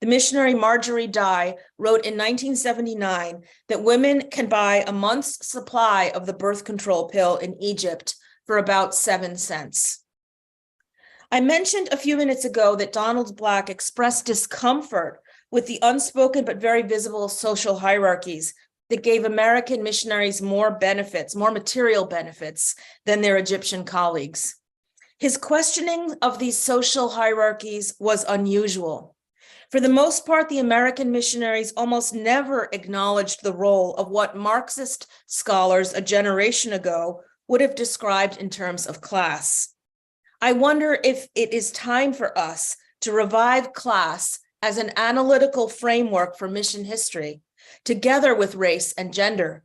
The missionary Marjorie Dye wrote in 1979 that women can buy a month's supply of the birth control pill in Egypt for about 7 cents. I mentioned a few minutes ago that Donald Black expressed discomfort with the unspoken but very visible social hierarchies that gave American missionaries more benefits, more material benefits than their Egyptian colleagues. His questioning of these social hierarchies was unusual. For the most part, the American missionaries almost never acknowledged the role of what Marxist scholars a generation ago would have described in terms of class. I wonder if it is time for us to revive class as an analytical framework for mission history, together with race and gender.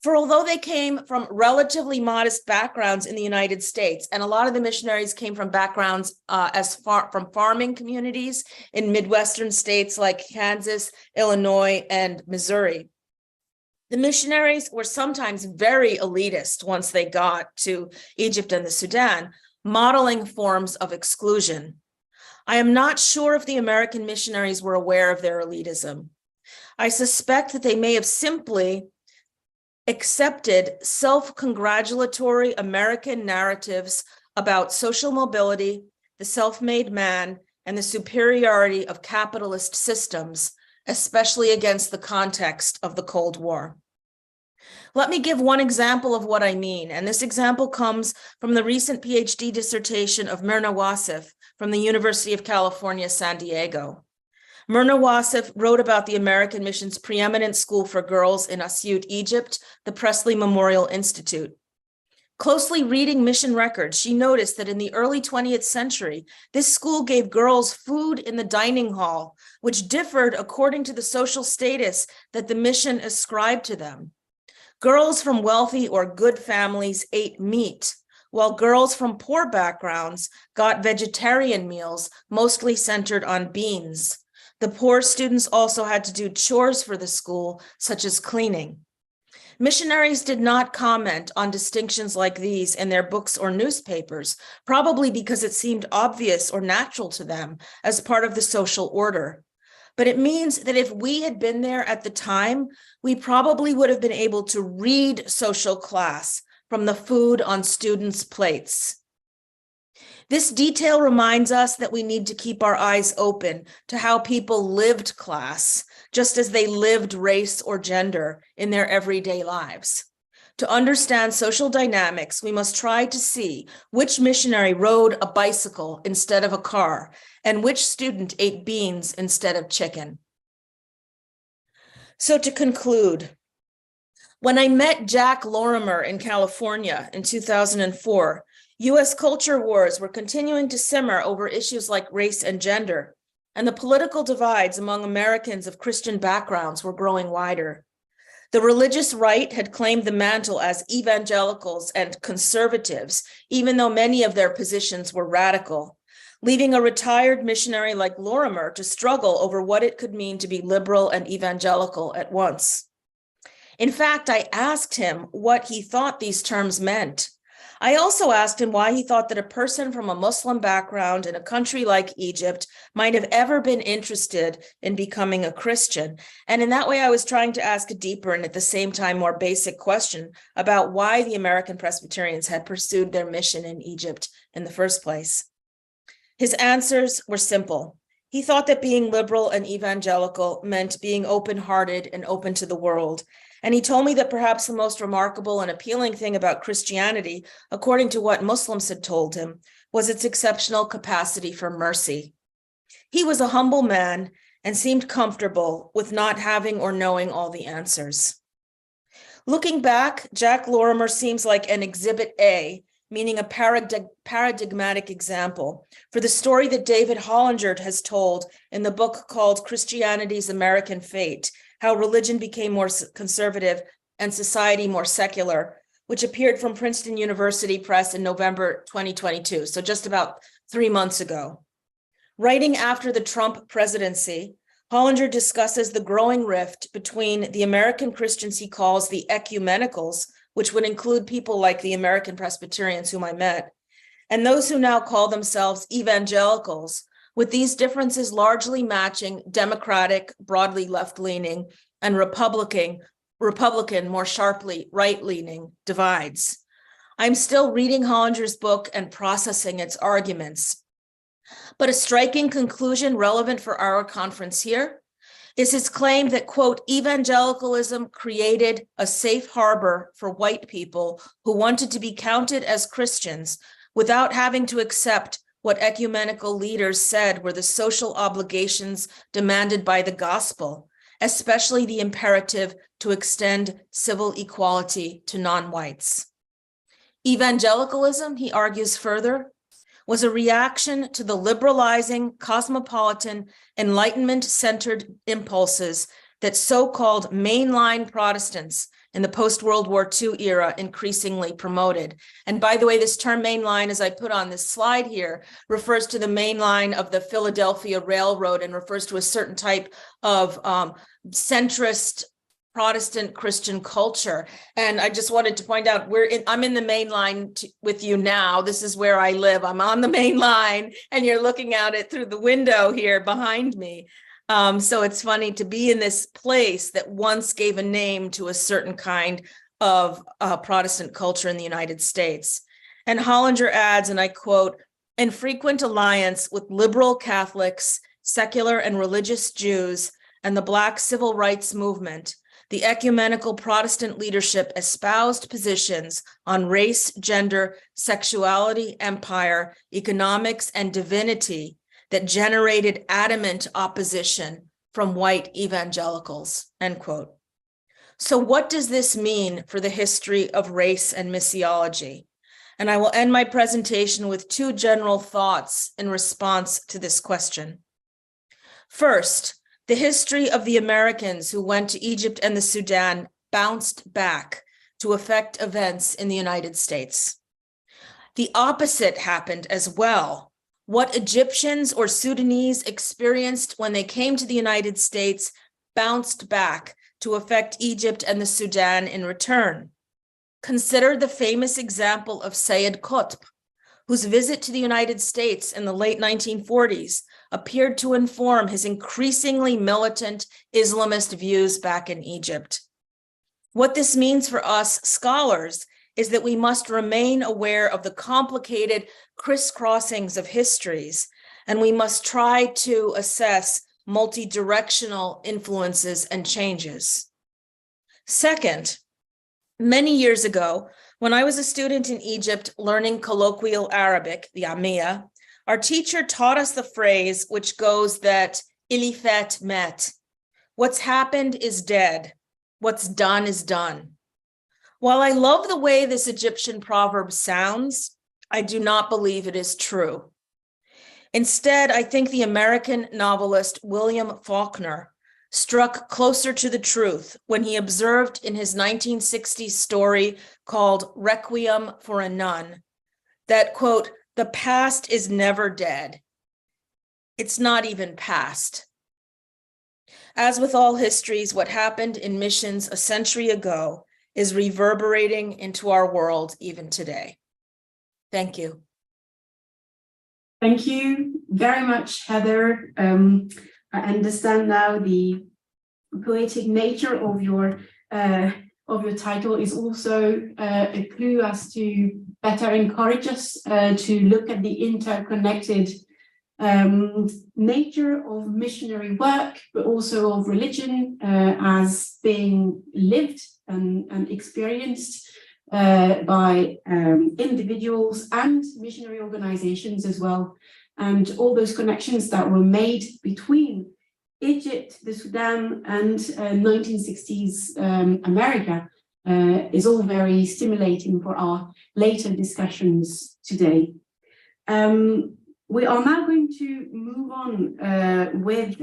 For although they came from relatively modest backgrounds in the United States, and a lot of the missionaries came from backgrounds from farming communities in Midwestern states like Kansas, Illinois, and Missouri, the missionaries were sometimes very elitist once they got to Egypt and the Sudan, modeling forms of exclusion. I am not sure if the American missionaries were aware of their elitism. I suspect that they may have simply accepted self-congratulatory American narratives about social mobility, the self-made man, and the superiority of capitalist systems, especially against the context of the Cold War. Let me give one example of what I mean, and this example comes from the recent PhD dissertation of Myrna Wassef from the University of California, San Diego. Myrna Wassef wrote about the American Mission's preeminent school for girls in Asyut, Egypt, the Presley Memorial Institute. Closely reading mission records, she noticed that in the early 20th century, this school gave girls food in the dining hall, which differed according to the social status that the mission ascribed to them. Girls from wealthy or good families ate meat, while girls from poor backgrounds got vegetarian meals, mostly centered on beans. The poor students also had to do chores for the school, such as cleaning. Missionaries did not comment on distinctions like these in their books or newspapers, probably because it seemed obvious or natural to them as part of the social order. But it means that if we had been there at the time, we probably would have been able to read social class from the food on students' plates. This detail reminds us that we need to keep our eyes open to how people lived class, just as they lived race or gender in their everyday lives. To understand social dynamics, we must try to see which missionary rode a bicycle instead of a car, and which student ate beans instead of chicken. So to conclude, when I met Jack Lorimer in California in 2004, US culture wars were continuing to simmer over issues like race and gender, and the political divides among Americans of Christian backgrounds were growing wider. The religious right had claimed the mantle as evangelicals and conservatives, even though many of their positions were radical, leaving a retired missionary like Lorimer to struggle over what it could mean to be liberal and evangelical at once. In fact, I asked him what he thought these terms meant. I also asked him why he thought that a person from a Muslim background in a country like Egypt might have ever been interested in becoming a Christian. And in that way, I was trying to ask a deeper and at the same time more basic question about why the American Presbyterians had pursued their mission in Egypt in the first place. His answers were simple. He thought that being liberal and evangelical meant being open-hearted and open to the world. And he told me that perhaps the most remarkable and appealing thing about Christianity, according to what Muslims had told him, was its exceptional capacity for mercy. He was a humble man and seemed comfortable with not having or knowing all the answers. Looking back, Jack Lorimer seems like an exhibit A, meaning a paradigmatic example, for the story that David Hollinger has told in the book called Christianity's American Fate, How Religion Became More Conservative and Society More Secular, which appeared from Princeton University Press in November 2022, so just about 3 months ago. Writing after the Trump presidency, Hollinger discusses the growing rift between the American Christians he calls the ecumenicals, which would include people like the American Presbyterians whom I met, and those who now call themselves evangelicals, with these differences largely matching Democratic, broadly left-leaning, and Republican, more sharply right-leaning divides. I'm still reading Hollinger's book and processing its arguments. But a striking conclusion relevant for our conference here is his claim that, quote, evangelicalism created a safe harbor for white people who wanted to be counted as Christians without having to accept what ecumenical leaders said were the social obligations demanded by the gospel, especially the imperative to extend civil equality to non-whites. Evangelicalism, he argues further, was a reaction to the liberalizing, cosmopolitan, Enlightenment-centered impulses that so-called mainline Protestants in the post-World War II era increasingly promoted. And by the way, this term mainline, as I put on this slide here, refers to the main line of the Philadelphia Railroad and refers to a certain type of centrist Protestant Christian culture. And I just wanted to point out, I'm in the main line with you now. This is where I live. I'm on the main line and you're looking at it through the window here behind me. So it's funny to be in this place that once gave a name to a certain kind of Protestant culture in the United States. And Hollinger adds, and I quote, "In frequent alliance with liberal Catholics, secular and religious Jews, and the Black civil rights movement, the ecumenical Protestant leadership espoused positions on race, gender, sexuality, empire, economics, and divinity that generated adamant opposition from white evangelicals," end quote. So what does this mean for the history of race and missiology? And I will end my presentation with 2 general thoughts in response to this question. First, the history of the Americans who went to Egypt and the Sudan bounced back to affect events in the United States. The opposite happened as well. What Egyptians or Sudanese experienced when they came to the United States bounced back to affect Egypt and the Sudan in return. Consider the famous example of Sayed Qutb, whose visit to the United States in the late 1940s appeared to inform his increasingly militant Islamist views back in Egypt. What this means for us scholars is that we must remain aware of the complicated crisscrossings of histories, and we must try to assess multi-directional influences and changes. Second, many years ago, when I was a student in Egypt learning colloquial Arabic, the Ammiya, our teacher taught us the phrase which goes that "Ilifet met," What's happened is dead. What's done is done. While I love the way this Egyptian proverb sounds, I do not believe it is true. Instead, I think the American novelist William Faulkner struck closer to the truth when he observed in his 1960s story called Requiem for a Nun that, quote, the past is never dead. It's not even past. As with all histories, what happened in missions a century ago is reverberating into our world even today. Thank you.
Thank you very much, Heather. I understand now the poetic nature of your title is also a clue as to better encourage us to look at the interconnected nature of missionary work, but also of religion as being lived and experienced by individuals and missionary organizations as well. And all those connections that were made between Egypt, the Sudan, and 1960s America is all very stimulating for our later discussions today. We are now going to move on with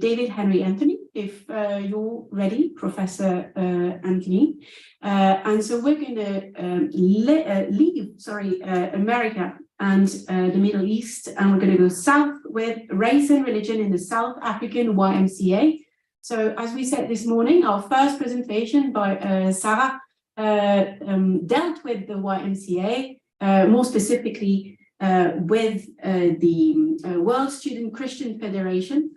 David Henry Anthony, if you're ready, Professor Anthony. And so we're going to leave America and the Middle East, and we're going to go south with race and religion in the South African YMCA. So as we said this morning, our first presentation by Sarah dealt with the YMCA, more specifically with the World Student Christian Federation.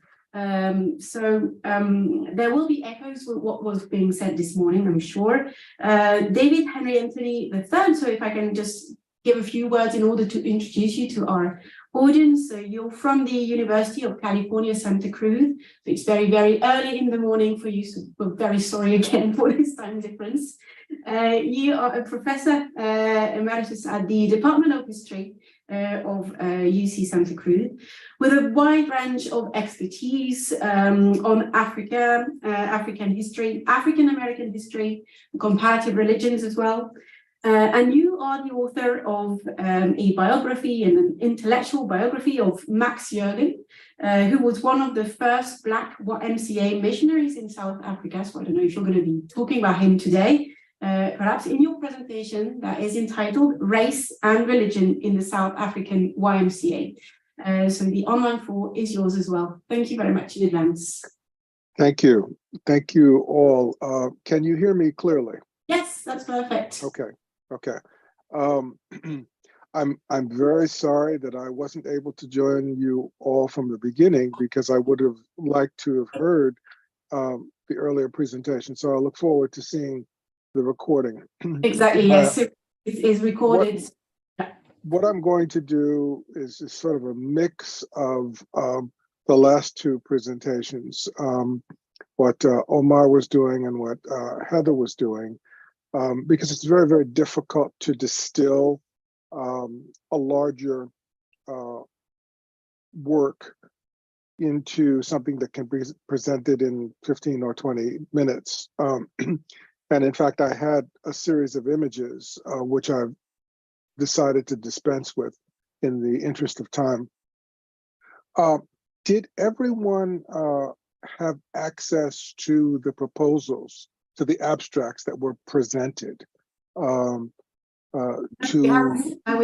So there will be echoes with what was being said this morning, I'm sure. David Henry Anthony III, so if I can just give a few words in order to introduce you to our audience. So you're from the University of California, Santa Cruz. So it's very, very early in the morning for you, so we're very sorry again for this time difference. You are a professor emeritus at the Department of History of UC Santa Cruz, with a wide range of expertise on Africa, African history, African American history, comparative religions as well. And you are the author of a biography and an intellectual biography of Max Jurgen, who was one of the first Black YMCA missionaries in South Africa. So I don't know if you're going to be talking about him today. Perhaps in your presentation that is entitled Race and Religion in the South African YMCA. So the online floor is yours as well. Thank you very much in advance.
Thank you. Thank you all. Can you hear me clearly?
Yes, that's perfect.
Okay. Okay. I'm very sorry that I wasn't able to join you all from the beginning, because I would have liked to have heard the earlier presentation. So I look forward to seeing the recording.
Exactly, yes, it is recorded.
What I'm going to do is sort of a mix of the last two presentations, what Omar was doing and what Heather was doing, because it's very, very difficult to distill a larger work into something that can be presented in 15 or 20 minutes. And in fact, I had a series of images, which I've decided to dispense with in the interest of time. Did everyone have access to the proposals, to the abstracts that were presented?
We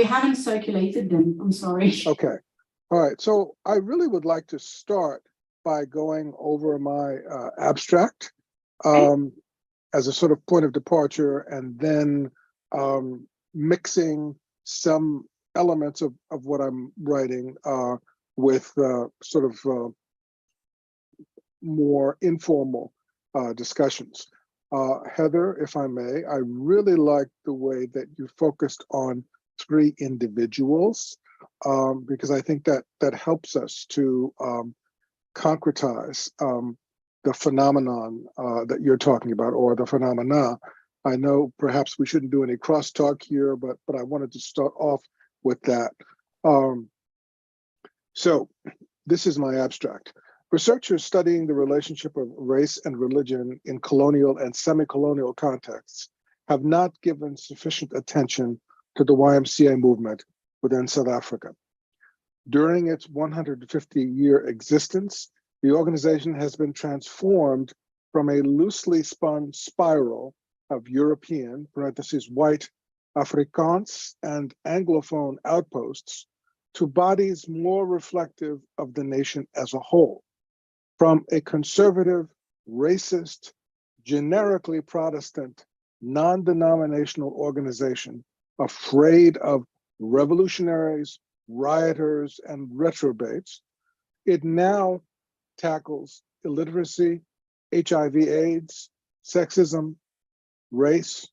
haven't circulated them, I'm sorry.
Okay, all right. So I really would like to start by going over my abstract. As a sort of point of departure, and then mixing some elements of what I'm writing with sort of more informal discussions. Heather, if I may, I really like the way that you focused on 3 individuals, because I think that helps us to concretize the phenomenon that you're talking about, or the phenomena. I know perhaps we shouldn't do any crosstalk here, but I wanted to start off with that. So this is my abstract. Researchers studying the relationship of race and religion in colonial and semi-colonial contexts have not given sufficient attention to the YMCA movement within South Africa. During its 150-year existence, the organization has been transformed from a loosely spun spiral of European, parentheses, white, Afrikaans, and Anglophone outposts to bodies more reflective of the nation as a whole. From a conservative, racist, generically Protestant, non-denominational organization afraid of revolutionaries, rioters, and retrobates, it now tackles illiteracy, HIV/AIDS, sexism, race,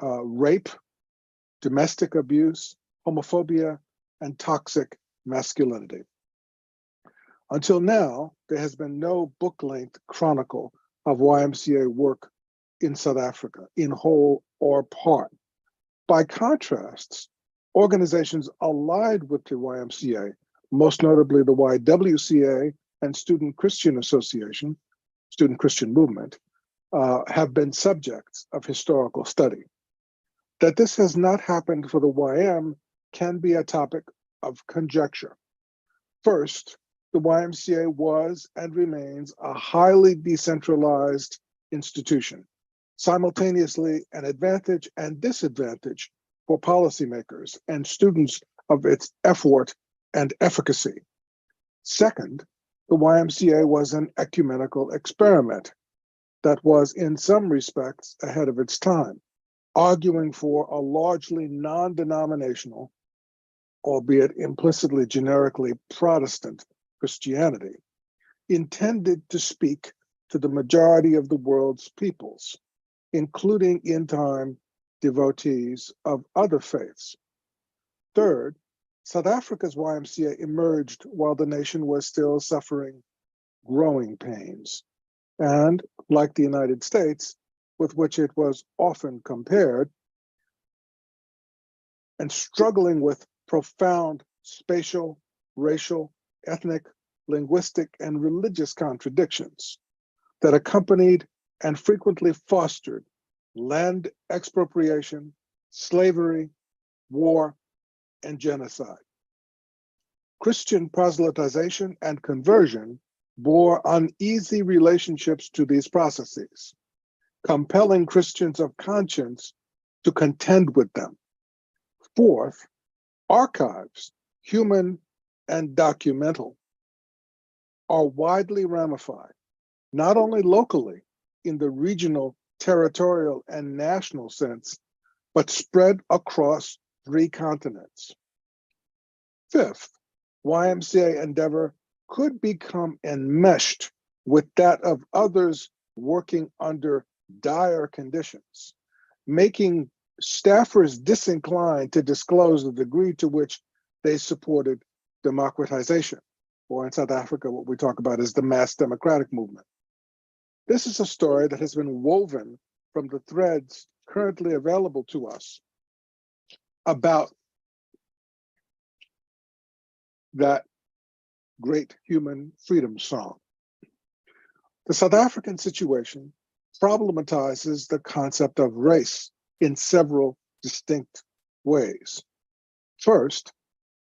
rape, domestic abuse, homophobia, and toxic masculinity. Until now, there has been no book-length chronicle of YMCA work in South Africa, in whole or part. By contrast, organizations allied with the YMCA, most notably the YWCA and Student Christian Association, Student Christian Movement, have been subjects of historical study. That this has not happened for the YM can be a topic of conjecture. First, the YMCA was and remains a highly decentralized institution, simultaneously an advantage and disadvantage for policymakers and students of its effort and efficacy. Second, the YMCA was an ecumenical experiment that was in some respects ahead of its time, arguing for a largely non-denominational, albeit implicitly generically Protestant, Christianity, intended to speak to the majority of the world's peoples, including in time devotees of other faiths. Third, South Africa's YMCA emerged while the nation was still suffering growing pains, and like the United States, with which it was often compared, and struggling with profound spatial, racial, ethnic, linguistic, and religious contradictions that accompanied and frequently fostered land expropriation, slavery, war, and genocide. Christian proselytization and conversion bore uneasy relationships to these processes, compelling Christians of conscience to contend with them. Fourth, archives, human and documental, are widely ramified, not only locally in the regional, territorial, and national sense, but spread across 3 continents. Fifth, YMCA endeavor could become enmeshed with that of others working under dire conditions, making staffers disinclined to disclose the degree to which they supported democratization, or in South Africa, what we talk about is the mass democratic movement. This is a story that has been woven from the threads currently available to us about that great human freedom song. The South African situation problematizes the concept of race in several distinct ways. First,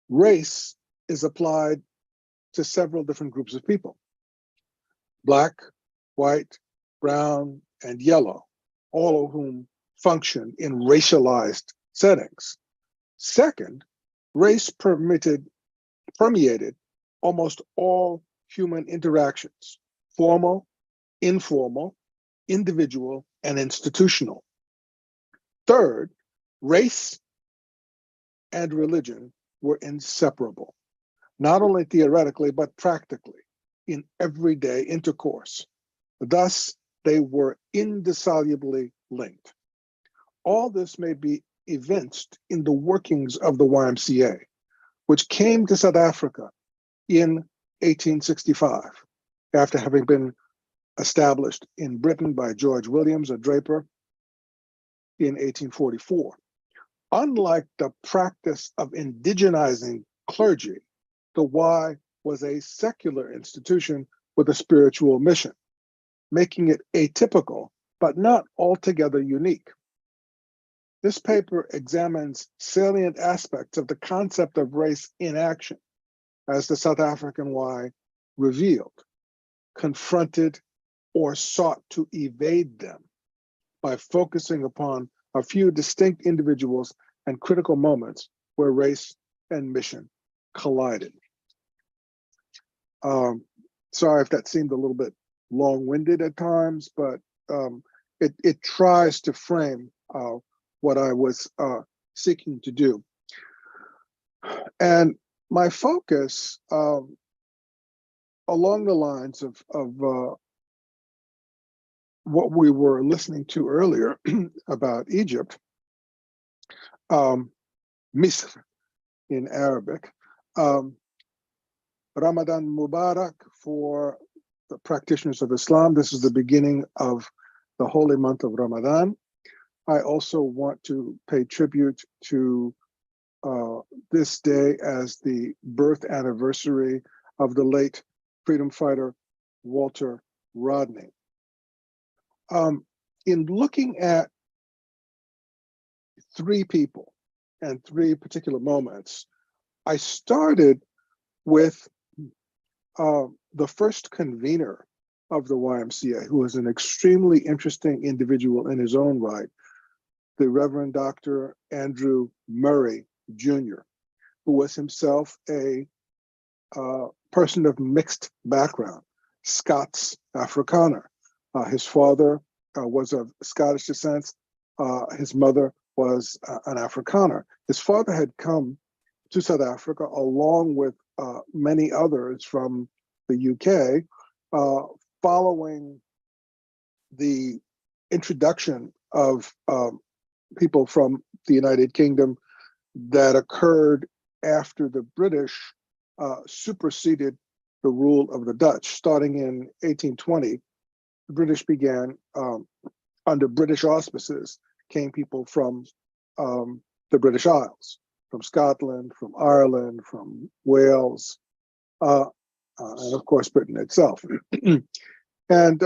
race is applied to several different groups of people: Black, white, brown, and yellow, all of whom function in racialized settings. Second, race permeated almost all human interactions: formal, informal, individual, and institutional. Third, race and religion were inseparable, not only theoretically, but practically in everyday intercourse. Thus, they were indissolubly linked. All this may be evinced in the workings of the YMCA, which came to South Africa in 1865, after having been established in Britain by George Williams, a draper, in 1844. Unlike the practice of indigenizing clergy, the Y was a secular institution with a spiritual mission, making it atypical, but not altogether unique. This paper examines salient aspects of the concept of race in action, as the South African Y revealed, confronted, or sought to evade them by focusing upon a few distinct individuals and critical moments where race and mission collided. Sorry if that seemed a little bit long-winded at times, but it tries to frame what I was seeking to do. And my focus along the lines of what we were listening to earlier about Egypt, Misr in Arabic, Ramadan Mubarak for the practitioners of Islam. This is the beginning of the holy month of Ramadan. I also want to pay tribute to this day as the birth anniversary of the late freedom fighter Walter Rodney. In looking at three people and three particular moments, I started with the first convener of the YMCA, who was an extremely interesting individual in his own right, the Reverend Dr. Andrew Murray Jr., who was himself a person of mixed background, Scots Afrikaner. His father was of Scottish descent. His mother was an Afrikaner. His father had come to South Africa along with many others from the UK following the introduction of people from the United Kingdom that occurred after the British superseded the rule of the Dutch. Starting in 1820, the British began, under British auspices, came people from the British Isles, from Scotland, from Ireland, from Wales, and of course Britain itself. And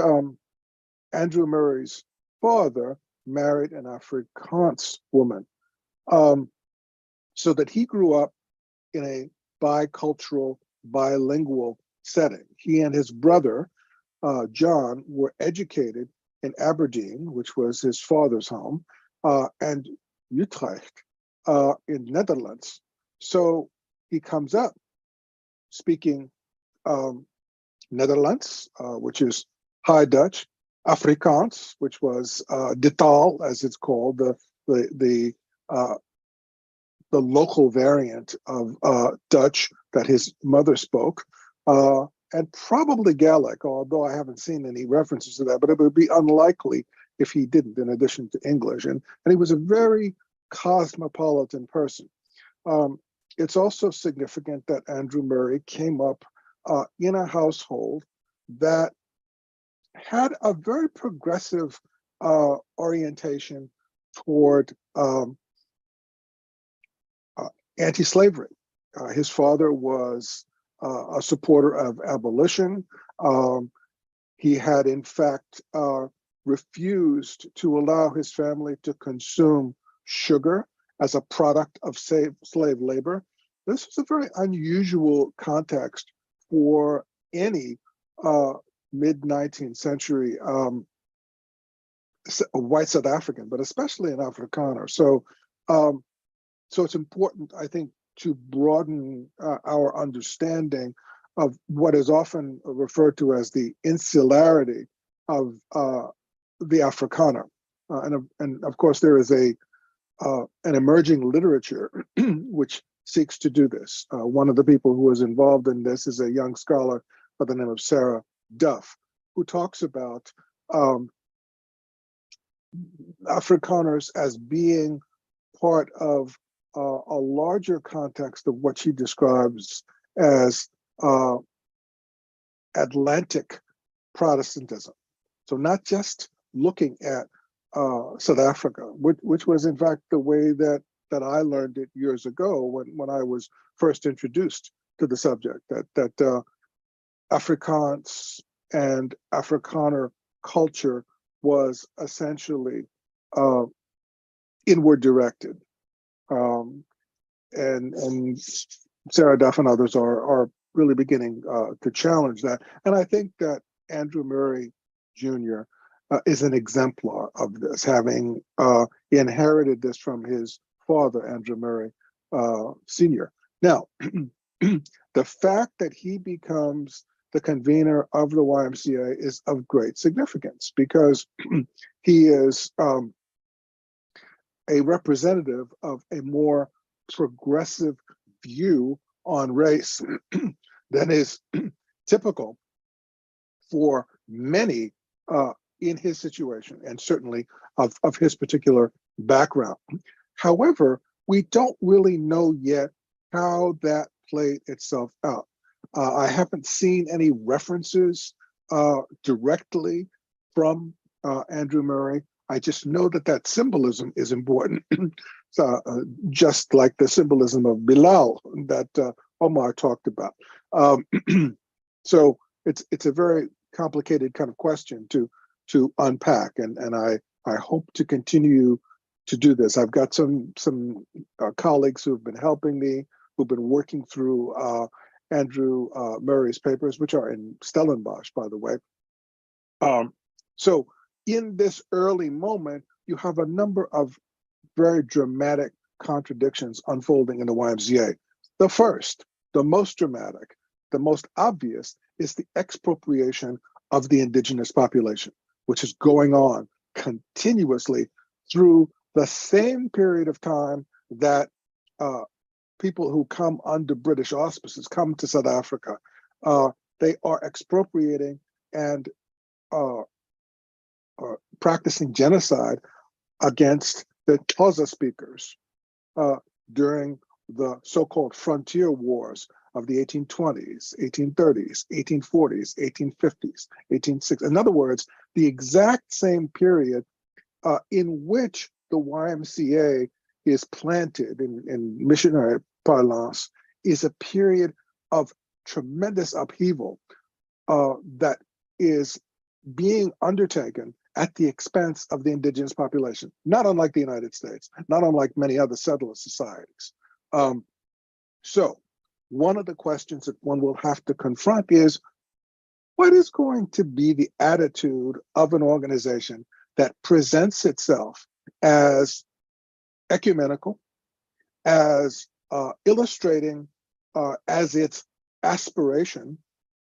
Andrew Murray's father married an Afrikaans woman, so that he grew up in a bicultural, bilingual setting. He and his brother, John, were educated in Aberdeen, which was his father's home, and Utrecht in Netherlands. So he comes up speaking Netherlands, which is High Dutch, Afrikaans, which was de taal, as it's called, the local variant of Dutch that his mother spoke, and probably Gaelic, although I haven't seen any references to that, but it would be unlikely if he didn't, in addition to English. And he was a very cosmopolitan person. It's also significant that Andrew Murray came up in a household that had a very progressive orientation toward anti-slavery. His father was a supporter of abolition. He had, in fact, refused to allow his family to consume sugar as a product of slave labor. This was a very unusual context for any mid-19th century white South African, but especially an Afrikaner. So it's important, I think, to broaden our understanding of what is often referred to as the insularity of the Afrikaner. And of course, there is an emerging literature which seeks to do this. One of the people who was involved in this is a young scholar by the name of Sarah Duff, who talks about Afrikaners as being part of a larger context of what she describes as Atlantic Protestantism. So not just looking at South Africa, which was in fact the way that I learned it years ago when I was first introduced to the subject, that Afrikaans and Afrikaner culture was essentially inward directed. And Sarah Duff and others are really beginning to challenge that. And I think that Andrew Murray Jr. Is an exemplar of this, having inherited this from his father, Andrew Murray Sr. Now, the fact that he becomes the convener of the YMCA is of great significance because he is a representative of a more progressive view on race than is typical for many in his situation and certainly of his particular background. However, we don't really know yet how that played itself out. I haven't seen any references directly from Andrew Murray. I just know that that symbolism is important, just like the symbolism of Bilal that Omar talked about. So it's a very complicated kind of question to unpack, and I hope to continue to do this. I've got some colleagues who have been helping me, who've been working through Andrew Murray's papers, which are in Stellenbosch, by the way. So in this early moment, you have a number of very dramatic contradictions unfolding in the YMCA. The first, the most dramatic, the most obvious is the expropriation of the indigenous population, which is going on continuously through the same period of time that people who come under British auspices come to South Africa. They are expropriating and practicing genocide against the Xhosa speakers during the so-called frontier wars of the 1820s, 1830s, 1840s, 1850s, 1860s. In other words, the exact same period in which the YMCA is planted in missionary parlance is a period of tremendous upheaval that is being undertaken at the expense of the indigenous population, not unlike the United States, not unlike many other settler societies. So one of the questions that one will have to confront is, what is going to be the attitude of an organization that presents itself as ecumenical, as illustrating as its aspiration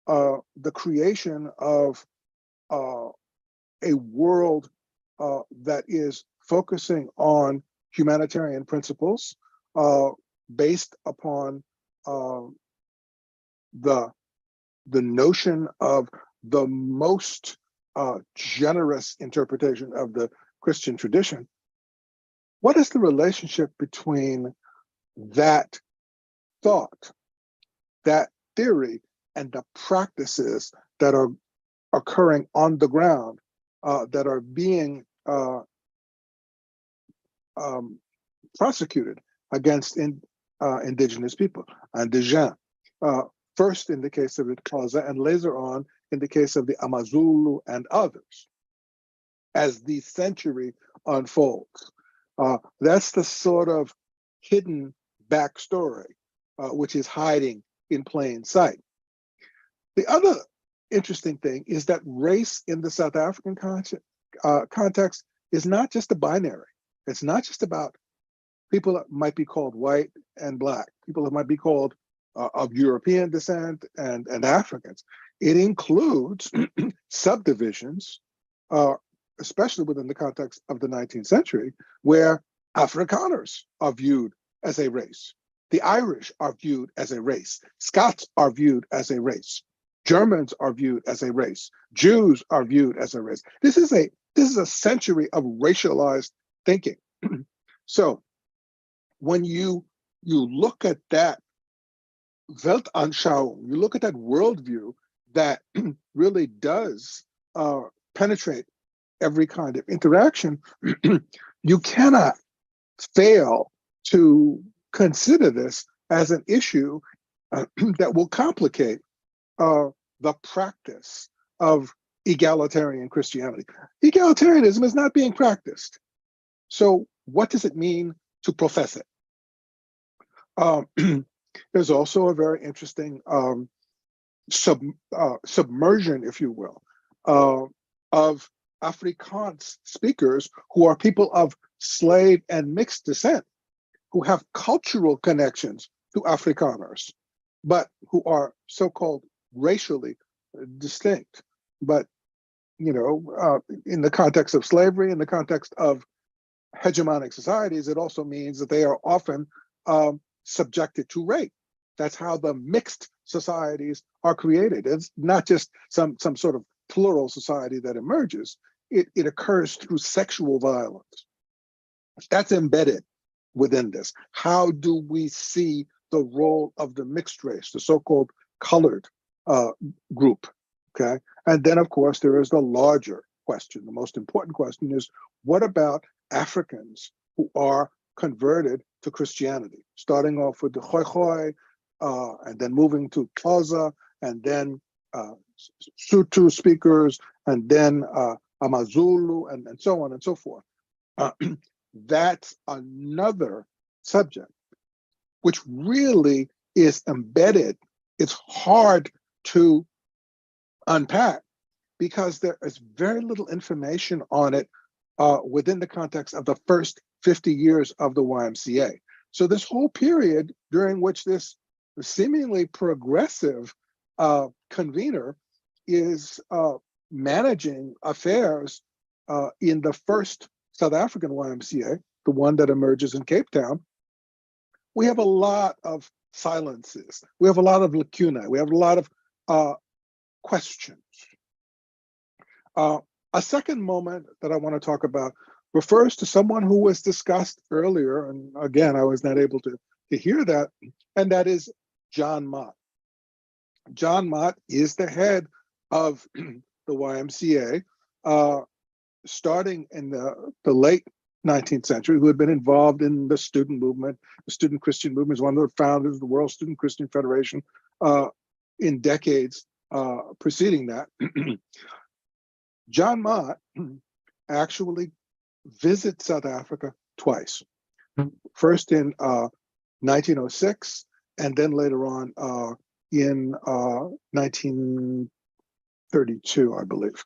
the creation of a world that is focusing on humanitarian principles based upon the notion of the most generous interpretation of the Christian tradition? What is the relationship between that thought, that theory, and the practices that are occurring on the ground, that are being prosecuted against indigenous people, indigents, first in the case of the Xhosa and later on in the case of the Amazulu and others, as the century unfolds. That's the sort of hidden backstory, which is hiding in plain sight. The other interesting thing is that race in the South African context is not just a binary. It's not just about people that might be called white and black, people that might be called of European descent and Africans. It includes subdivisions, especially within the context of the 19th century, where Afrikaners are viewed as a race. The Irish are viewed as a race. Scots are viewed as a race. Germans are viewed as a race. Jews are viewed as a race. This is a century of racialized thinking. So when you look at that Weltanschauung, you look at that worldview that really does penetrate every kind of interaction, you cannot fail to consider this as an issue that will complicate the practice of egalitarian Christianity. Egalitarianism is not being practiced. So what does it mean to profess it? There's also a very interesting submersion, if you will, of Afrikaans speakers who are people of slave and mixed descent, who have cultural connections to Afrikaners, but who are so-called racially distinct. But, you know, in the context of slavery, in the context of hegemonic societies, it also means that they are often subjected to rape. That's how the mixed societies are created. It's not just some sort of plural society that emerges. It occurs through sexual violence. That's embedded within this. How do we see the role of the mixed race, the so-called colored group, okay? And then, of course, there is the larger question. The most important question is, what about Africans who are converted to Christianity, starting off with the Khoikhoi, and then moving to Xhosa, and then Sotho speakers, and then Amazulu, and so on and so forth. That's another subject which really is embedded. It's hard to unpack because there is very little information on it within the context of the first 50 years of the YMCA. So this whole period during which this seemingly progressive convener is managing affairs in the first South African YMCA, the one that emerges in Cape Town, we have a lot of silences. We have a lot of lacunae. We have a lot of questions. A second moment that I want to talk about refers to someone who was discussed earlier, and again, I was not able to hear that, and that is John Mott. John Mott is the head of the YMCA, starting in the late 19th century, who had been involved in the student movement. The student Christian movement is one of the founders of the World Student Christian Federation in decades preceding that. John Mott actually visits South Africa twice. First in 1906, and then later on in 1932, I believe.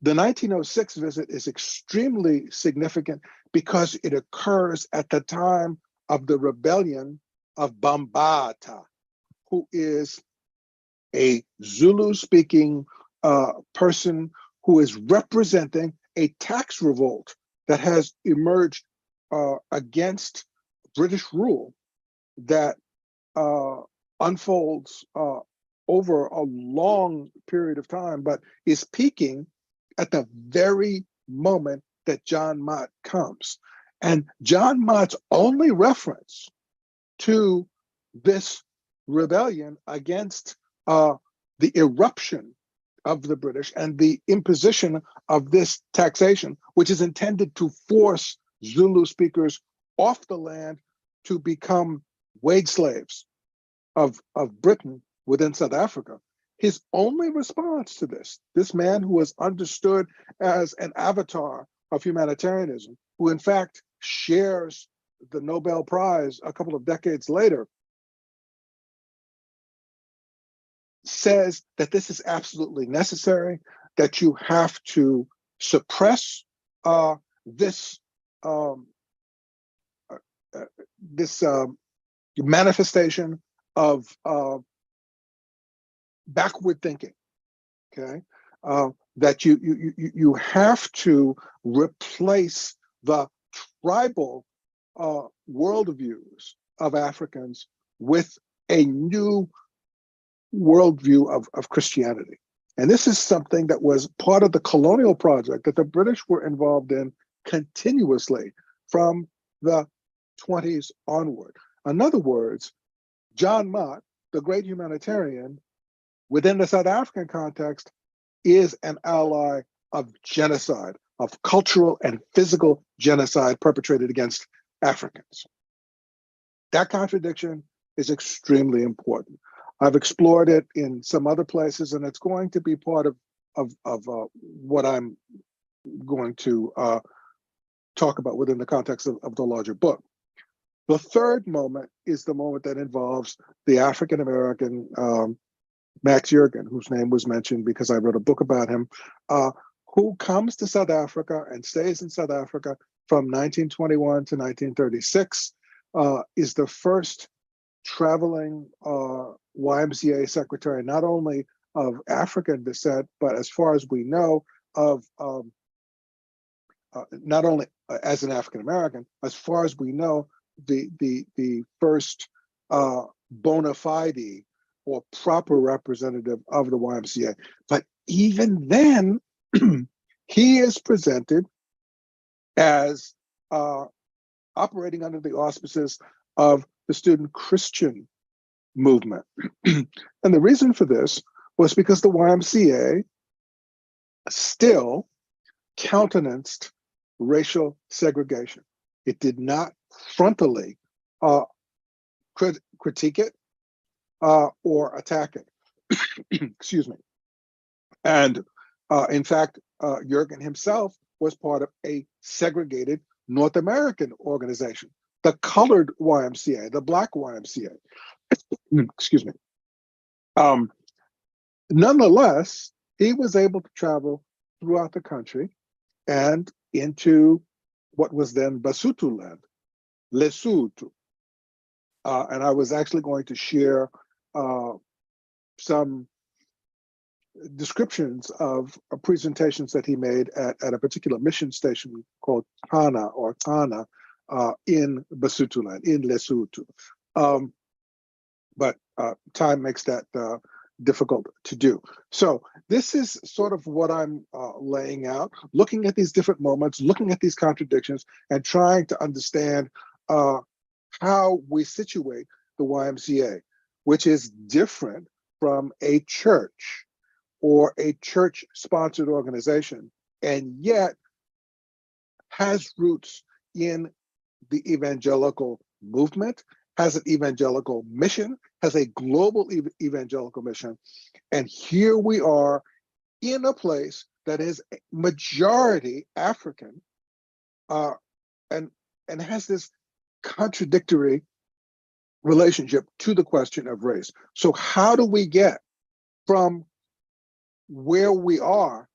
The 1906 visit is extremely significant because it occurs at the time of the rebellion of Bambata, who is a Zulu-speaking person who is representing a tax revolt that has emerged against British rule that unfolds over a long period of time, but is peaking at the very moment that John Mott comes. And John Mott's only reference to this rebellion against the eruption of the British and the imposition of this taxation, which is intended to force Zulu speakers off the land to become wage slaves of Britain within South Africa. His only response to this man who was understood as an avatar of humanitarianism, who in fact shares the Nobel Prize a couple of decades later, says that this is absolutely necessary, that you have to suppress this manifestation of backward thinking, okay? That you have to replace the tribal worldviews of Africans with a new worldview of Christianity. And this is something that was part of the colonial project that the British were involved in continuously from the 20s onward. In other words, John Mott, the great humanitarian, within the South African context, is an ally of genocide, of cultural and physical genocide perpetrated against Africans. That contradiction is extremely important. I've explored it in some other places, and it's going to be part of what I'm going to talk about within the context of the larger book. The third moment is the moment that involves the African-American Max Jurgen, whose name was mentioned because I wrote a book about him, who comes to South Africa and stays in South Africa from 1921 to 1936, is the first traveling YMCA secretary, not only of African descent, but as far as we know, of not only as an African-American, as far as we know, the first bona fide or proper representative of the YMCA. But even then, he is presented as operating under the auspices of the student Christian movement. And the reason for this was because the YMCA still countenanced racial segregation. It did not frontally critique it or attack it. Excuse me. And in fact, Jurgen himself was part of a segregated North American organization, the colored YMCA, the Black YMCA. Excuse me. Nonetheless, he was able to travel throughout the country and into what was then Basotho land, Lesotho. And I was actually going to share some descriptions of presentations that he made at a particular mission station called Tana in Basotho land, in Lesotho. But time makes that difficult to do. So this is sort of what I'm laying out, looking at these different moments, looking at these contradictions, and trying to understand how we situate the YMCA, which is different from a church or a church-sponsored organization, and yet has roots in the evangelical movement, has an evangelical mission, has a global evangelical mission. And here we are in a place that is majority African and has this contradictory relationship to the question of race. So how do we get from where we are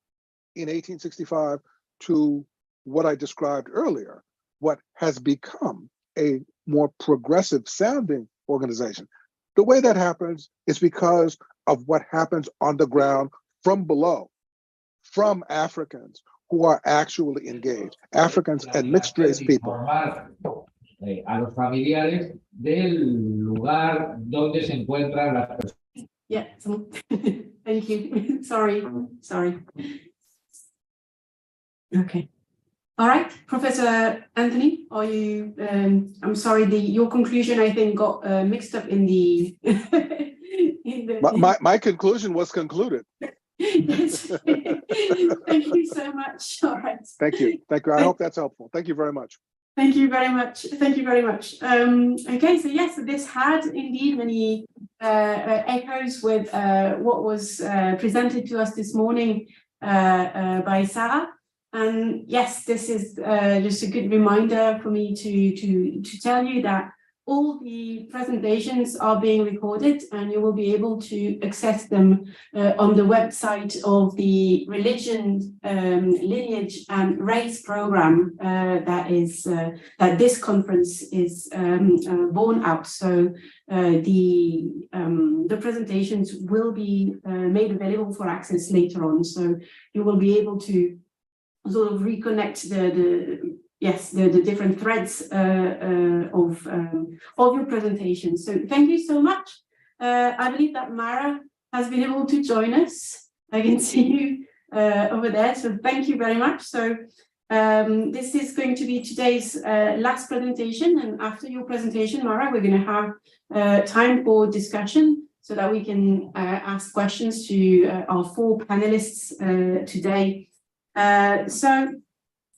in 1865 to what I described earlier, what has become a more progressive sounding organization? The way that happens is because of what happens on the ground from below, from Africans who are actually engaged, Africans and mixed race people.
A los familiares del lugar donde se encuentran las personas.
Yeah, thank you. Sorry. Okay. All right, Professor Anthony, are you, I'm sorry, your conclusion, I think, got mixed up in the...
My conclusion was concluded.
Yes. Thank you so much. All right.
Thank you. I hope that's helpful. Thank you very much.
Thank you very much. Okay, so yes, this had indeed many echoes with what was presented to us this morning by Sarah. And yes, this is just a good reminder for me to tell you that all the presentations are being recorded, and you will be able to access them on the website of the Religion, Lineage and Race program that this conference is born out. So the presentations will be made available for access later on. So you will be able to sort of reconnect the different threads of your presentation. So thank you so much. I believe that Mara has been able to join us. I can see you over there. So thank you very much. So this is going to be today's last presentation. And after your presentation, Mara, we're going to have time for discussion so that we can ask questions to our four panelists today. So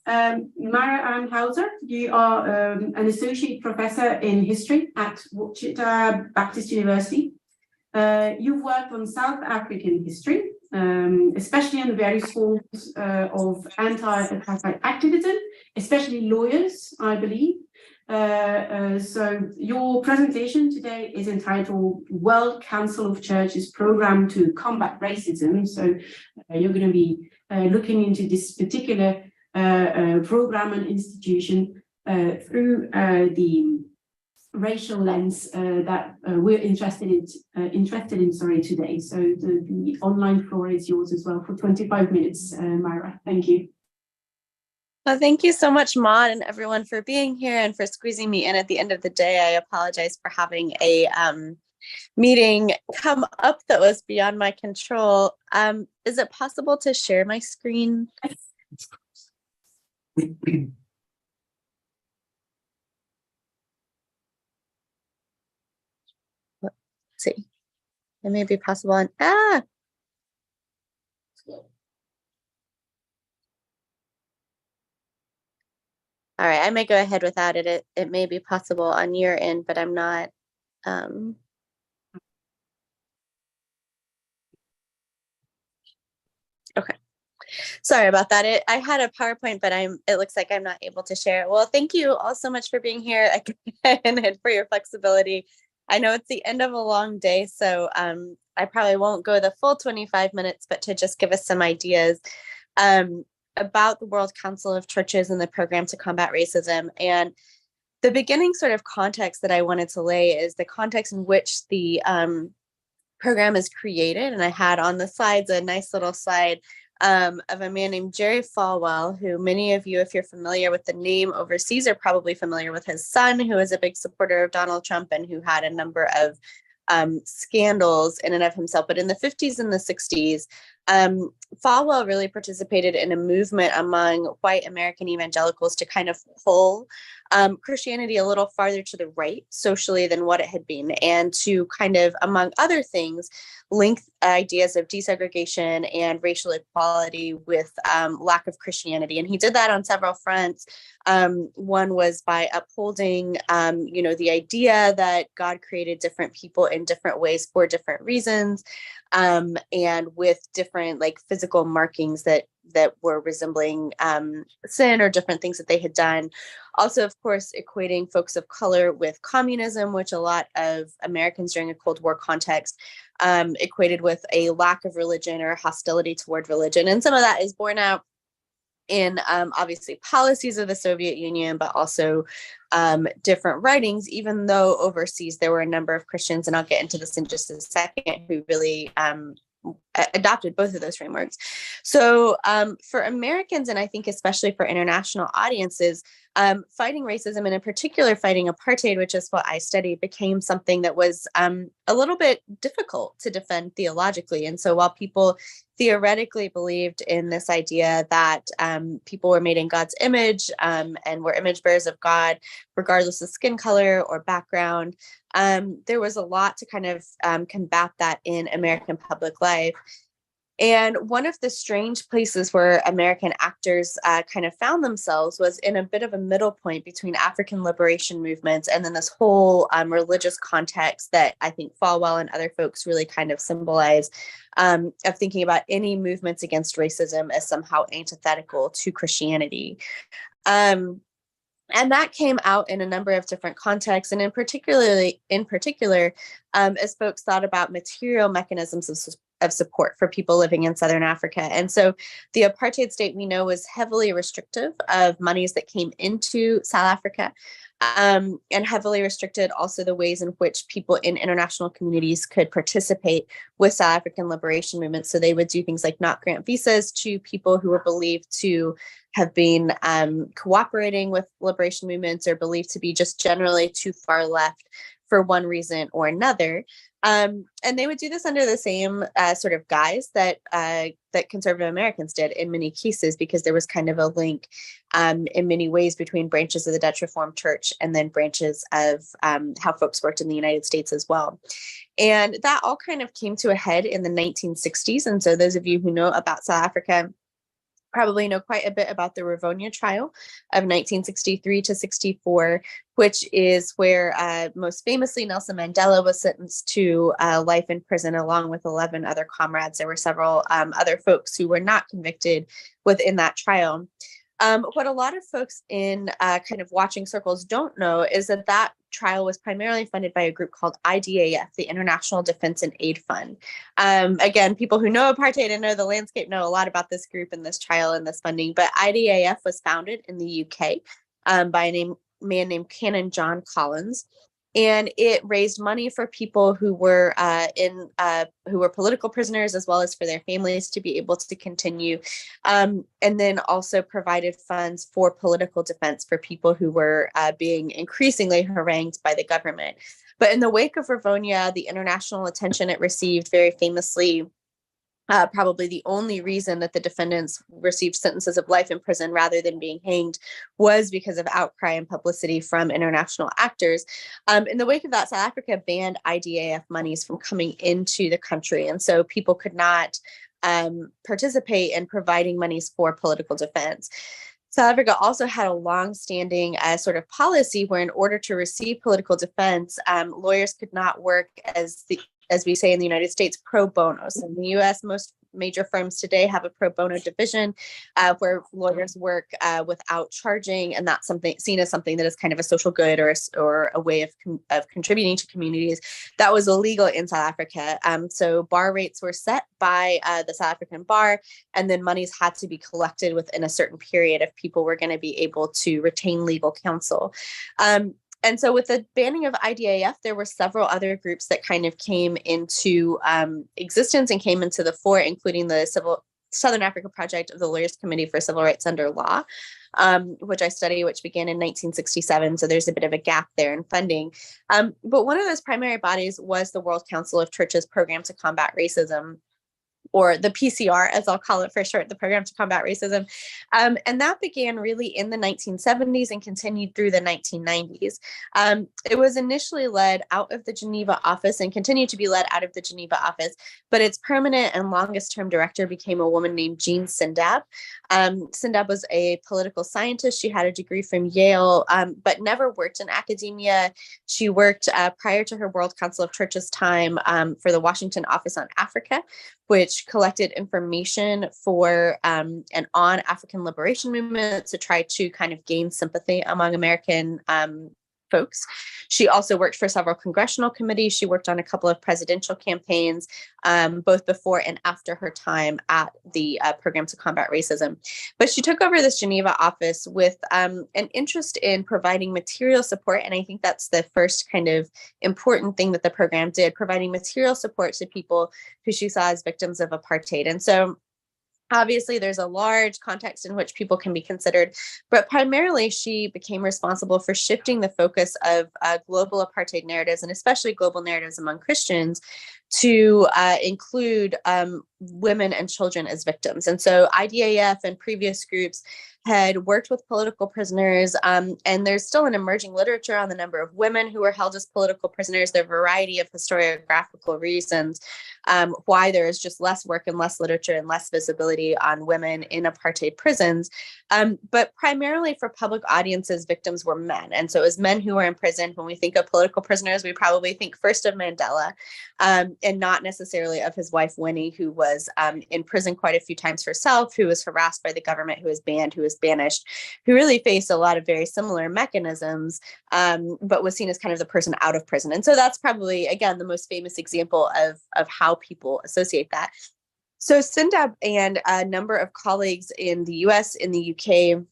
Mara Ann Hauser, you are an associate professor in history at Wichita Baptist University. You've worked on South African history, especially in the various forms of anti-apartheid activism, especially lawyers, I believe. So your presentation today is entitled World Council of Churches Program to Combat Racism. So you're going to be looking into this particular program and institution through the racial lens that we're interested in today. So the online floor is yours as well for 25 minutes, Myra. Thank you.
Well, thank you so much, Maud, and everyone for being here and for squeezing me in at the end of the day. I apologize for having a meeting come up that was beyond my control. Is it possible to share my screen? Let's see. It may be possible on All right, I may go ahead without it. It may be possible on your end, but I'm not. Okay. Sorry about that. I had a PowerPoint, but it looks like I'm not able to share it. Well, thank you all so much for being here and for your flexibility. I know it's the end of a long day, so I probably won't go the full 25 minutes, but to just give us some ideas about the World Council of Churches and the program to combat racism. And the beginning sort of context that I wanted to lay is the context in which the program is created. And I had on the slides a nice little slide of a man named Jerry Falwell, who many of you, if you're familiar with the name overseas, are probably familiar with his son, who is a big supporter of Donald Trump and who had a number of scandals in and of himself. But in the 50s and the 60s, Falwell really participated in a movement among white American evangelicals to kind of pull Christianity a little farther to the right socially than what it had been, and to kind of, among other things, link ideas of desegregation and racial equality with lack of Christianity. And he did that on several fronts. One was by upholding, the idea that God created different people in different ways for different reasons, and with different like physical markings that were resembling sin or different things that they had done. Also, of course, equating folks of color with communism, which a lot of Americans during a Cold War context equated with a lack of religion or hostility toward religion. And some of that is borne out in obviously policies of the Soviet Union, but also different writings, even though overseas there were a number of Christians, and I'll get into this in just a second, who really adopted both of those frameworks. So for Americans, and I think especially for international audiences, fighting racism, and in particular fighting apartheid, which is what I studied, became something that was a little bit difficult to defend theologically. And so while people theoretically believed in this idea that people were made in God's image and were image bearers of God, regardless of skin color or background, there was a lot to kind of combat that in American public life. And one of the strange places where American actors kind of found themselves was in a bit of a middle point between African liberation movements and then this whole religious context that I think Falwell and other folks really kind of symbolize, of thinking about any movements against racism as somehow antithetical to Christianity. And that came out in a number of different contexts, and in particular, as folks thought about material mechanisms of support for people living in Southern Africa. And so the apartheid state, we know, was heavily restrictive of monies that came into South Africa, and heavily restricted also the ways in which people in international communities could participate with South African liberation movements. So they would do things like not grant visas to people who were believed to have been cooperating with liberation movements or believed to be just generally too far left for one reason or another. And they would do this under the same sort of guise that conservative Americans did in many cases, because there was kind of a link in many ways between branches of the Dutch Reformed Church and then branches of how folks worked in the United States as well. And that all kind of came to a head in the 1960s. And so those of you who know about South Africa probably know quite a bit about the Rivonia trial of 1963 to 64, which is where most famously Nelson Mandela was sentenced to life in prison along with 11 other comrades. There were several other folks who were not convicted within that trial. What a lot of folks in kind of watching circles don't know is that that trial was primarily funded by a group called IDAF, the International Defense and Aid Fund. Again, people who know apartheid and know the landscape know a lot about this group and this trial and this funding, but IDAF was founded in the UK by a man named Canon John Collins. And it raised money for people who were who were political prisoners, as well as for their families to be able to continue, and then also provided funds for political defense for people who were being increasingly harangued by the government. But in the wake of Rivonia, the international attention it received, very famously, probably the only reason that the defendants received sentences of life in prison rather than being hanged was because of outcry and publicity from international actors. In the wake of that, South Africa banned IDAF monies from coming into the country. And so people could not participate in providing monies for political defense. South Africa also had a long-standing sort of policy where in order to receive political defense, lawyers could not work as we say in the United States, pro bono. So in the US, most major firms today have a pro bono division where lawyers work without charging, and that's something seen as something that is kind of a social good or a way of contributing to communities. That was illegal in South Africa. So bar rates were set by the South African bar, and then monies had to be collected within a certain period if people were going to be able to retain legal counsel. And so with the banning of IDAF, there were several other groups that kind of came into existence and came into the fore, including the Southern Africa Project of the Lawyers Committee for Civil Rights Under Law, which I study, which began in 1967. So there's a bit of a gap there in funding. But one of those primary bodies was the World Council of Churches Program to Combat Racism, or the PCR, as I'll call it for short, the Program to Combat Racism. And that began really in the 1970s and continued through the 1990s. It was initially led out of the Geneva office and continued to be led out of the Geneva office, but its permanent and longest term director became a woman named Jean Sindab. Sindab was a political scientist. She had a degree from Yale, but never worked in academia. She worked prior to her World Council of Churches time for the Washington Office on Africa, which collected information for and on African liberation movement to try to kind of gain sympathy among American folks. She also worked for several congressional committees. She worked on a couple of presidential campaigns, both before and after her time at the Program to Combat Racism. But she took over this Geneva office with an interest in providing material support. And I think that's the first kind of important thing that the program did, providing material support to people who she saw as victims of apartheid. And so obviously, there's a large context in which people can be considered, but primarily she became responsible for shifting the focus of global apartheid narratives, and especially global narratives among Christians, to include women and children as victims. And so IDAF and previous groups had worked with political prisoners, and there's still an emerging literature on the number of women who were held as political prisoners. There are a variety of historiographical reasons why there is just less work and less literature and less visibility on women in apartheid prisons. But primarily for public audiences, victims were men. And so it was men who were in prison. When we think of political prisoners, we probably think first of Mandela, and not necessarily of his wife, Winnie, who was in prison quite a few times herself, who was harassed by the government, who was banned, who was banished, who really faced a lot of very similar mechanisms, but was seen as kind of the person out of prison. And so that's probably, again, the most famous example of how people associate that. So Sindab and a number of colleagues in the US, in the UK,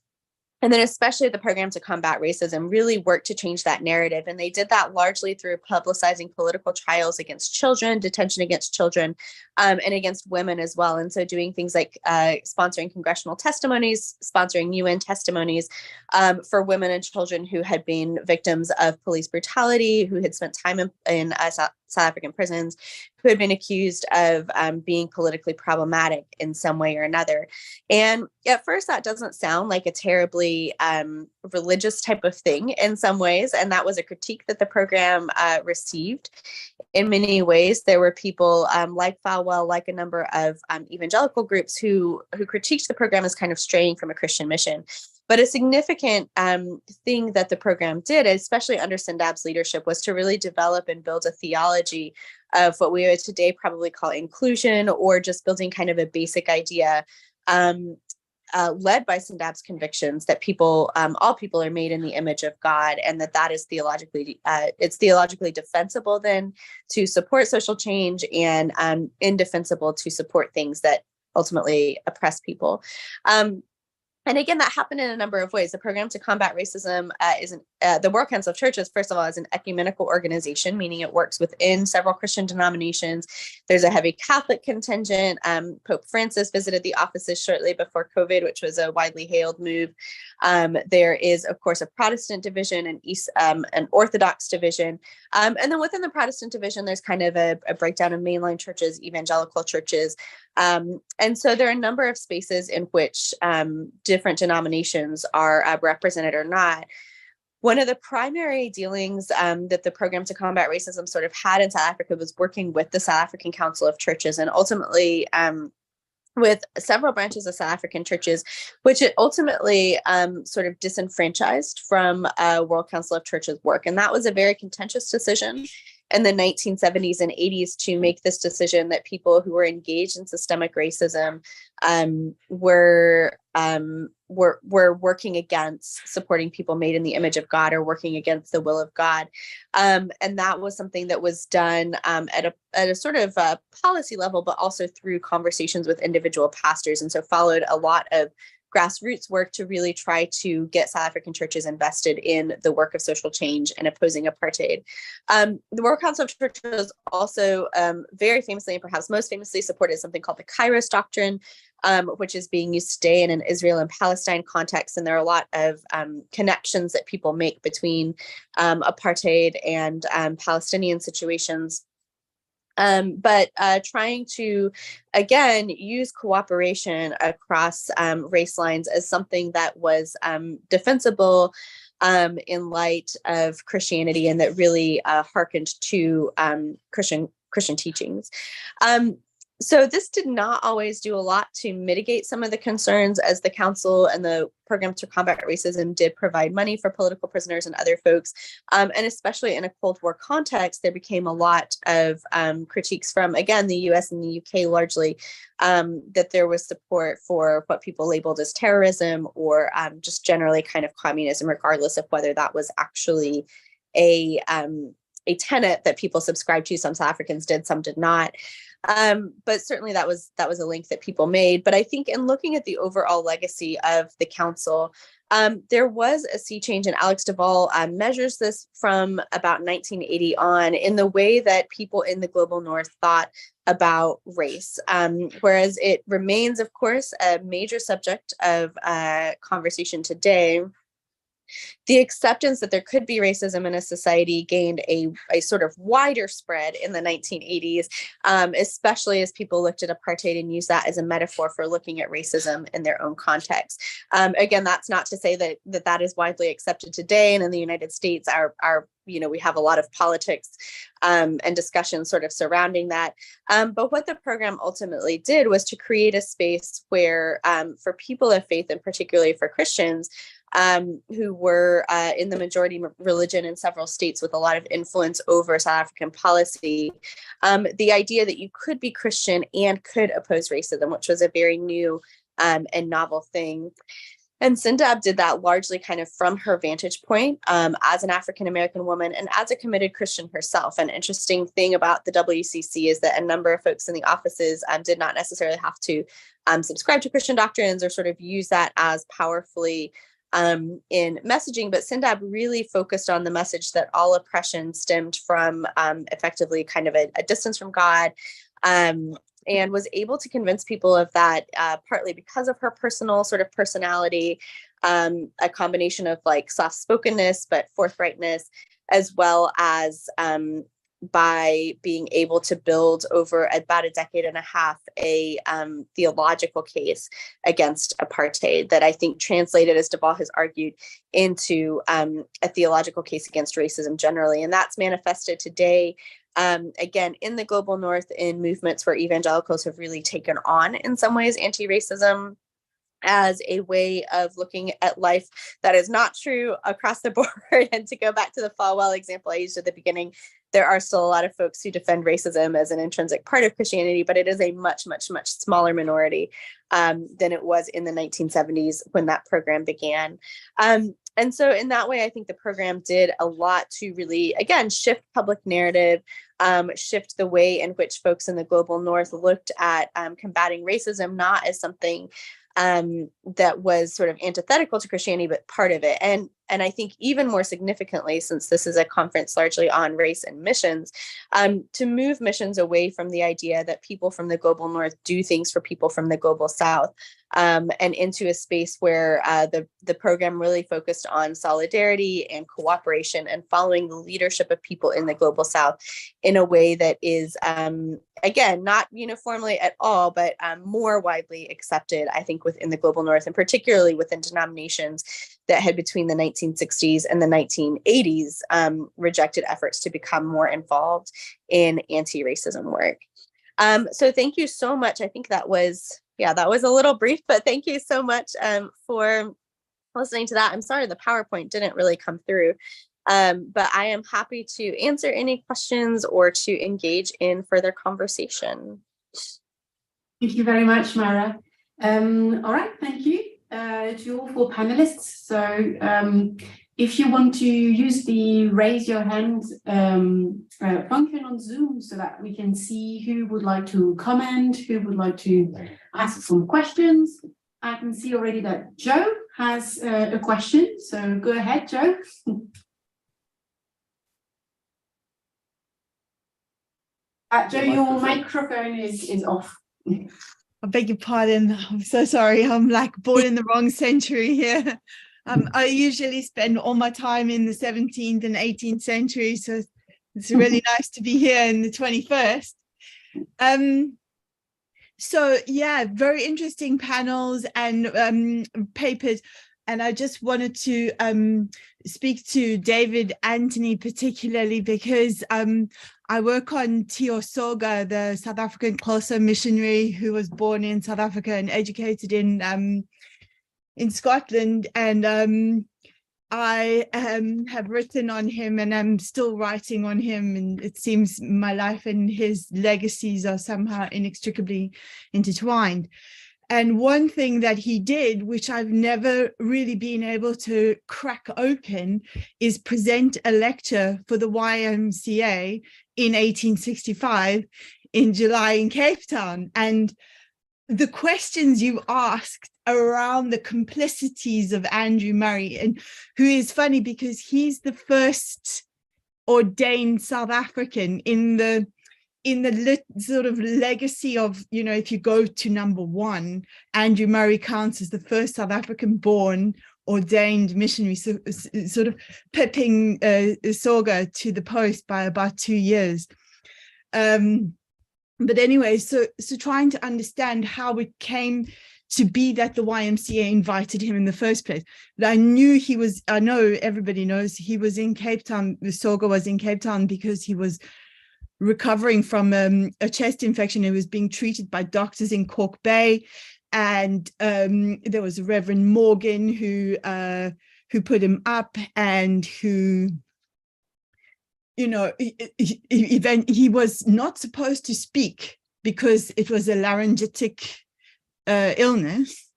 and then especially the Program to Combat Racism really worked to change that narrative. And they did that largely through publicizing political trials against children, detention against children, and against women as well. And so doing things like sponsoring congressional testimonies, sponsoring UN testimonies for women and children who had been victims of police brutality, who had spent time in South African prisons, who had been accused of being politically problematic in some way or another. And at first, that doesn't sound like a terribly religious type of thing in some ways. And that was a critique that the program received. in many ways, there were people like Falwell, like a number of evangelical groups who critiqued the program as kind of straying from a Christian mission. But a significant thing that the program did, especially under Sindab's leadership, was to really develop and build a theology of what we would today probably call inclusion, or just building kind of a basic idea led by Sindab's convictions that people, all people are made in the image of God, and that is theologically, it's theologically defensible then to support social change, and indefensible to support things that ultimately oppress people. And again, that happened in a number of ways. The Program to Combat Racism the World Council of Churches, first of all, is an ecumenical organization, meaning it works within several Christian denominations. There's a heavy Catholic contingent. Pope Francis visited the offices shortly before COVID, which was a widely hailed move. There is, of course, a Protestant division and an Orthodox division. And then within the Protestant division, there's kind of a breakdown of mainline churches, evangelical churches. And so there are a number of spaces in which different denominations are represented or not. One of the primary dealings that the Program to Combat Racism sort of had in South Africa was working with the South African Council of Churches, and ultimately with several branches of South African churches, which it ultimately sort of disenfranchised from World Council of Churches work. And that was a very contentious decision in the 1970s and 80s to make this decision that people who were engaged in systemic racism were working against supporting people made in the image of God, or working against the will of God. And that was something that was done at a sort of policy level, but also through conversations with individual pastors. And so followed a lot of grassroots work to really try to get South African churches invested in the work of social change and opposing apartheid. The World Council of Churches also very famously, and perhaps most famously, supported something called the Kairos Doctrine, which is being used today in an Israel and Palestine context. And there are a lot of connections that people make between apartheid and Palestinian situations. But trying to, again, use cooperation across race lines as something that was defensible in light of Christianity, and that really hearkened to Christian teachings. So this did not always do a lot to mitigate some of the concerns, as the council and the Program to Combat Racism did provide money for political prisoners and other folks. And especially in a Cold War context, there became a lot of critiques from, again, the US and the UK largely, that there was support for what people labeled as terrorism, or just generally kind of communism, regardless of whether that was actually a tenet that people subscribed to. Some South Africans did, some did not. But certainly that was a link that people made. But I think in looking at the overall legacy of the council, there was a sea change, and Alex Duvall measures this from about 1980 on in the way that people in the global north thought about race. Whereas it remains, of course, a major subject of conversation today, the acceptance that there could be racism in a society gained a sort of wider spread in the 1980s, especially as people looked at apartheid and used that as a metaphor for looking at racism in their own context. Again, that's not to say that is widely accepted today. And in the United States, we have a lot of politics and discussion sort of surrounding that. But what the program ultimately did was to create a space where for people of faith, and particularly for Christians, who were in the majority religion in several states with a lot of influence over South African policy, the idea that you could be Christian and could oppose racism, which was a very new and novel thing. And Sindab did that largely kind of from her vantage point as an African-American woman and as a committed Christian herself. An interesting thing about the WCC is that a number of folks in the offices did not necessarily have to subscribe to Christian doctrines or sort of use that as powerfully in messaging, but Sindab really focused on the message that all oppression stemmed from effectively kind of a distance from God, and was able to convince people of that partly because of her personal sort of personality, a combination of like soft-spokenness but forthrightness, as well as by being able to build over about a decade and a half a theological case against apartheid that I think translated, as Duvall has argued, into a theological case against racism generally. And that's manifested today again, in the global north, in movements where evangelicals have really taken on, in some ways, anti-racism as a way of looking at life. That is not true across the board. And to go back to the Falwell example I used at the beginning, there are still a lot of folks who defend racism as an intrinsic part of Christianity, but it is a much, much, much smaller minority than it was in the 1970s when that program began. And so in that way, I think the program did a lot to really, again, shift public narrative, shift the way in which folks in the global north looked at combating racism, not as something that was sort of antithetical to Christianity, but part of it. And I think even more significantly, since this is a conference largely on race and missions, to move missions away from the idea that people from the global north do things for people from the global south, and into a space where the program really focused on solidarity and cooperation and following the leadership of people in the global south in a way that is, again, not uniformly at all, but more widely accepted, I think, within the global north, and particularly within denominations that had between the 1960s and the 1980s rejected efforts to become more involved in anti-racism work. So thank you so much. I think that was a little brief, but thank you so much for listening to that. I'm sorry the PowerPoint didn't really come through, but I am happy to answer any questions or to engage in further conversation.
Thank you very much, Mara. All right, thank you to all four panelists. So if you want to use the raise your hand function on Zoom so that we can see who would like to comment, who would like to ask some questions. I can see already that Joe has a question, so go ahead, Joe. Joe, your microphone is off.
I beg your pardon. I'm so sorry. I'm like born in the wrong century here. I usually spend all my time in the 17th and 18th century, so it's really nice to be here in the 21st. So yeah, very interesting panels and papers. And I just wanted to speak to David Anthony particularly because I work on Tio Soga, the South African cloister missionary who was born in South Africa and educated in Scotland. And I have written on him and I'm still writing on him. And it seems my life and his legacies are somehow inextricably intertwined. And one thing that he did, which I've never really been able to crack open, is present a lecture for the YMCA in 1865 in July in Cape Town. And the questions you asked around the complicities of Andrew Murray, and who is funny because he's the first ordained South African in the sort of legacy of, you know, if you go to number one, Andrew Murray counts as the first South African born ordained missionary, so, sort of pipping Soga to the post by about 2 years. But anyway, so trying to understand how it came to be that the YMCA invited him in the first place. But I know everybody knows he was in Cape Town, Soga was in Cape Town because he was recovering from a chest infection. He was being treated by doctors in Cork Bay, and there was Reverend Morgan who put him up and who, you know, he was not supposed to speak because it was a laryngitic illness.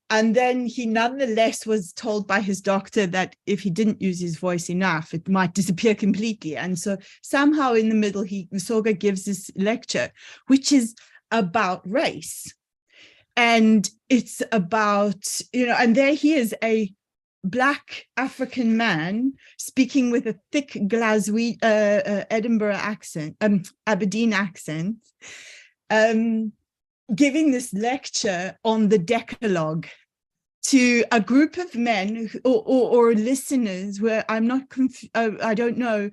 And then he nonetheless was told by his doctor that if he didn't use his voice enough, it might disappear completely. And so somehow in the middle, Soga gives this lecture, which is about race. And it's about, you know, and there he is, a Black African man speaking with a thick Glaswegian, Edinburgh accent, Aberdeen accent, giving this lecture on the Decalogue to a group of men or listeners where I'm not, I don't know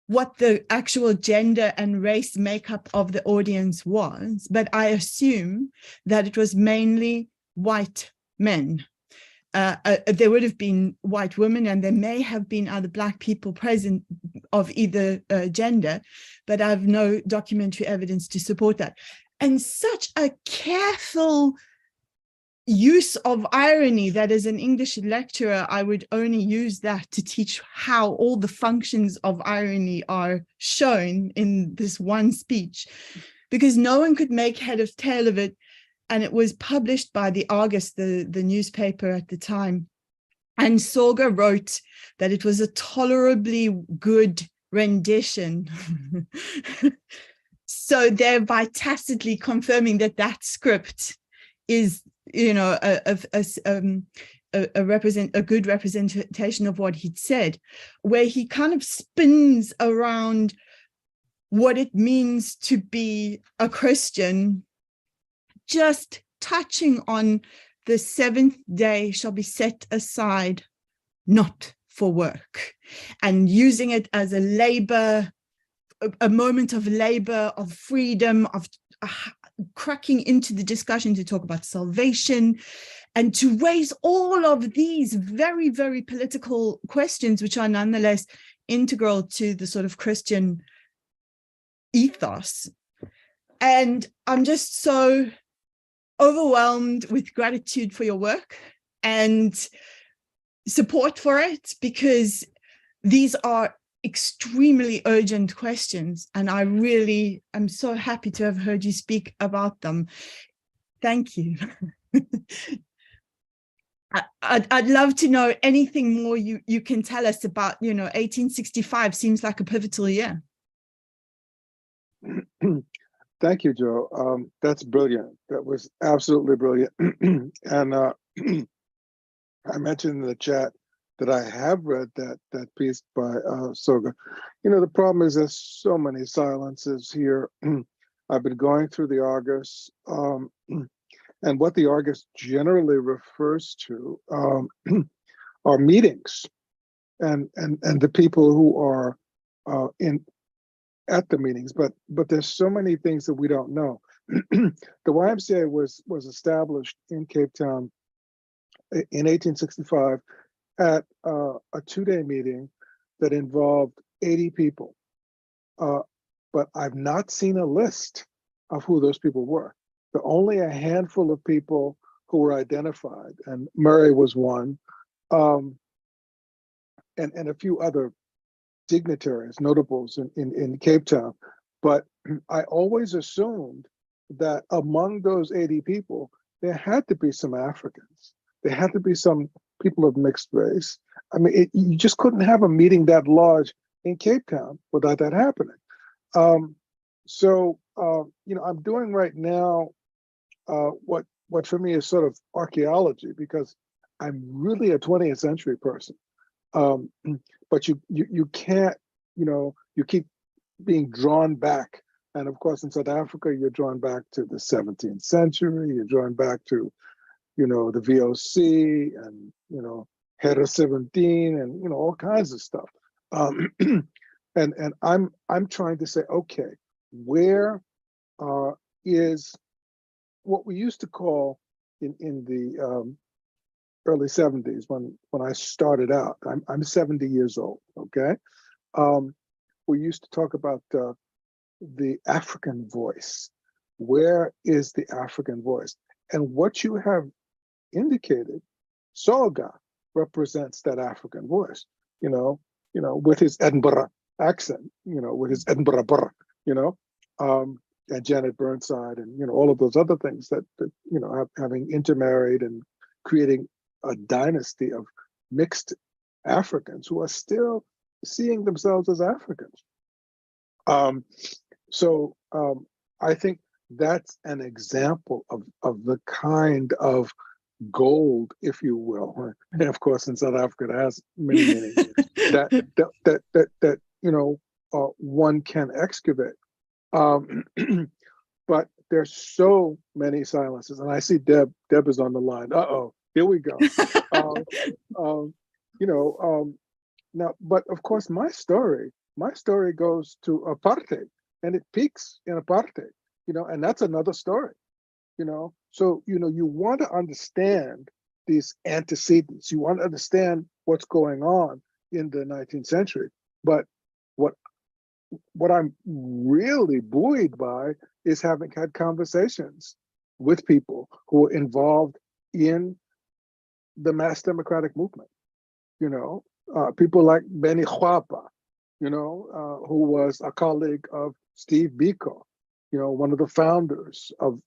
what the actual gender and race makeup of the audience was, but I assume that it was mainly white men. there would have been white women, and there may have been other Black people present of either gender, but I have no documentary evidence to support that. And such a careful use of irony that as an English lecturer, I would only use that to teach how all the functions of irony are shown in this one speech, because no one could make head or tail of it. And it was published by the Argus, the newspaper at the time. And Sorga wrote that it was a tolerably good rendition. So thereby tacitly confirming that that script is, you know, a good representation of what he'd said, where he kind of spins around what it means to be a Christian, just touching on the seventh day shall be set aside not for work, and using it as a labor, a moment of labor, of freedom, of cracking into the discussion to talk about salvation and to raise all of these very, very political questions, which are nonetheless integral to the sort of Christian ethos. And I'm just so overwhelmed with gratitude for your work and support for it, because these are extremely urgent questions, and I really am so happy to have heard you speak about them. Thank you. I'd love to know anything more you can tell us about, you know, 1865 seems like a pivotal year.
Thank you, Joe. That's brilliant. That was absolutely brilliant. And I mentioned in the chat that I have read that piece by Sorga. You know, the problem is there's so many silences here. I've been going through the Argus, and what the Argus generally refers to are meetings, and the people who are at the meetings, but there's so many things that we don't know. The YMCA was established in Cape Town in 1865 at a two-day meeting that involved 80 people. But I've not seen a list of who those people were. There are only a handful of people who were identified, and Murray was one, and a few other dignitaries, notables in Cape Town. But I always assumed that among those 80 people, there had to be some Africans. There had to be some people of mixed race. I mean, you just couldn't have a meeting that large in Cape Town without that happening. You know, I'm doing right now what for me is sort of archaeology, because I'm really a 20th century person. But you can't, you know, you keep being drawn back. And of course, in South Africa, you're drawn back to the 17th century, you're drawn back to, you know, the VOC and, you know, Hera 17 and, you know, all kinds of stuff. And I'm trying to say, okay, where is what we used to call in the early 70s when I started out. I'm 70 years old, okay? We used to talk about the African voice. Where is the African voice? And what you have indicated, Sorga represents that African voice, you know, with his Edinburgh accent, you know, with his Edinburgh burr, you know, and Janet Burnside and, you know, all of those other things that you know, having intermarried and creating a dynasty of mixed Africans who are still seeing themselves as Africans. I think that's an example of the kind of gold, if you will, and of course in South Africa it has many meanings that you know, one can excavate. But there's so many silences, and I see Deb is on the line. Uh-oh, here we go. You know, now, but of course my story goes to apartheid, and it peaks in apartheid, you know, and that's another story, you know. So, you know, you want to understand these antecedents. You want to understand what's going on in the 19th century. But what I'm really buoyed by is having had conversations with people who were involved in the mass democratic movement. You know, people like Benny Huapa, you know, who was a colleague of Steve Biko, you know, one of the founders of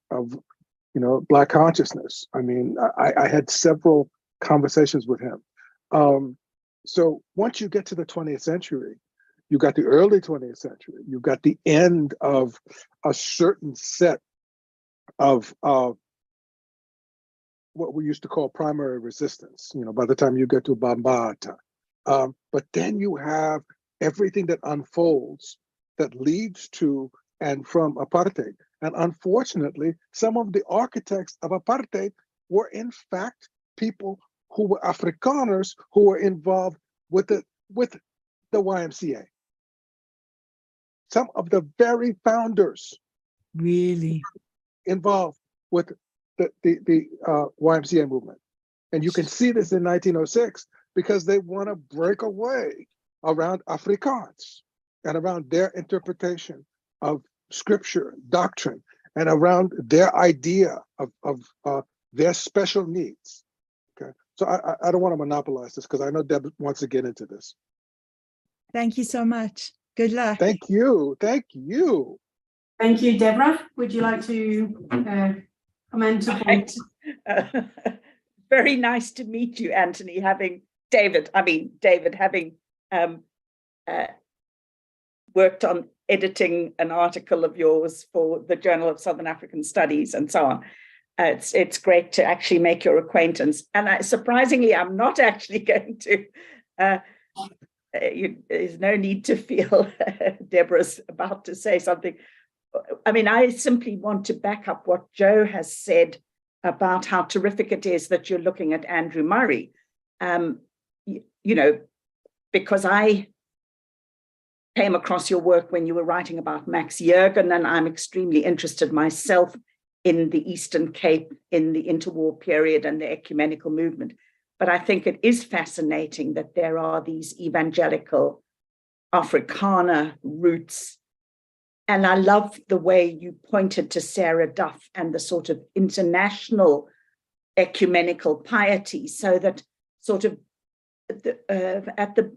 you know, Black consciousness. I mean, I had several conversations with him. So once you get to the 20th century, you got the early 20th century, you got the end of a certain set of what we used to call primary resistance, you know, by the time you get to Bambata. But then you have everything that unfolds that leads to and from apartheid. And unfortunately, some of the architects of apartheid were in fact people who were Afrikaners who were involved with the YMCA. Some of the very founders
really
involved with the YMCA movement. And you can see this in 1906 because they want to break away around Afrikaans and around their interpretation of scripture, doctrine, and around their idea of their special needs. Okay, so I don't want to monopolize this because I know Deb wants to get into this.
Thank you so much. Good luck.
Thank you. Thank you.
Thank you, Deborah. Would you like to comment a point?
Very nice to meet you, Anthony, David having worked on editing an article of yours for the Journal of Southern African Studies and so on. It's great to actually make your acquaintance. And surprisingly, I'm not actually going to, there's no need to feel Deborah's about to say something. I mean, I simply want to back up what Joe has said about how terrific it is that you're looking at Andrew Murray. You know, because I came across your work when you were writing about Max Jurgen, and I'm extremely interested myself in the Eastern Cape in the interwar period and the ecumenical movement. But I think it is fascinating that there are these evangelical Afrikaner roots. And I love the way you pointed to Sarah Duff and the sort of international ecumenical piety, so that sort of at the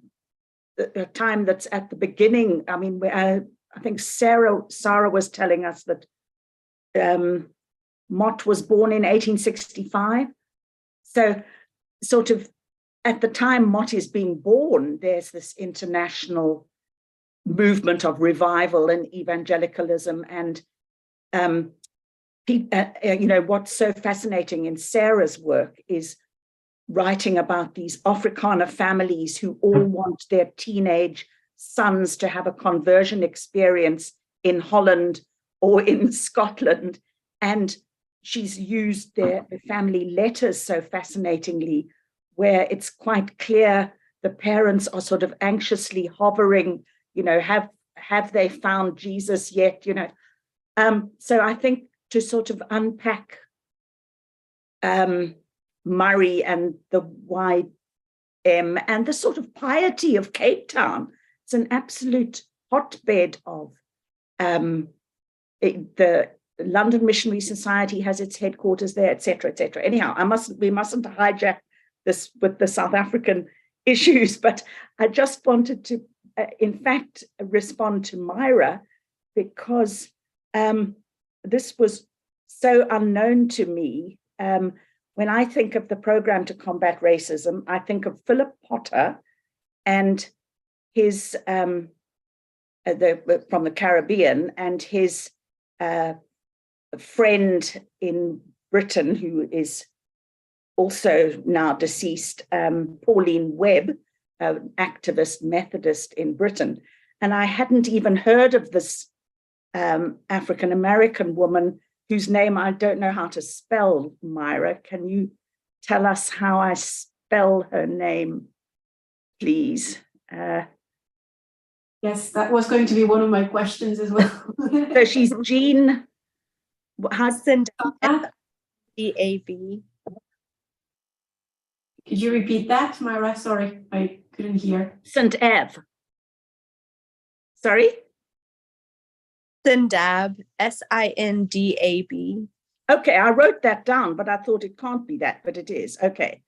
time that's at the beginning, I mean, I think Sarah was telling us that Mott was born in 1865. So sort of at the time Mott is being born, there's this international movement of revival and evangelicalism. And, you know, what's so fascinating in Sarah's work is writing about these Afrikaner families who all want their teenage sons to have a conversion experience in Holland or in Scotland. And she's used their family letters so fascinatingly, where it's quite clear the parents are sort of anxiously hovering, you know, have they found Jesus yet, you know? So I think to sort of unpack Murray and the YM and the sort of piety of Cape Town, it's an absolute hotbed of the London Missionary Society has its headquarters there, etc., etc. Anyhow, we mustn't hijack this with the South African issues, but I just wanted to, in fact, respond to Myra because this was so unknown to me. When I think of the program to combat racism, I think of Philip Potter and his from the Caribbean and his friend in Britain, who is also now deceased, Pauline Webb, an activist Methodist in Britain. And I hadn't even heard of this African-American woman whose name I don't know how to spell. Myra, can you tell us how I spell her name, please?
Yes, that was going to be one of my questions as well.
So she's Jean Hudson,
DAB.
Could you repeat that, Myra? Sorry, I couldn't hear.
Sindab. Sorry?
Sindab, Sindab.
Okay, I wrote that down, but I thought it can't be that, but it is. Okay.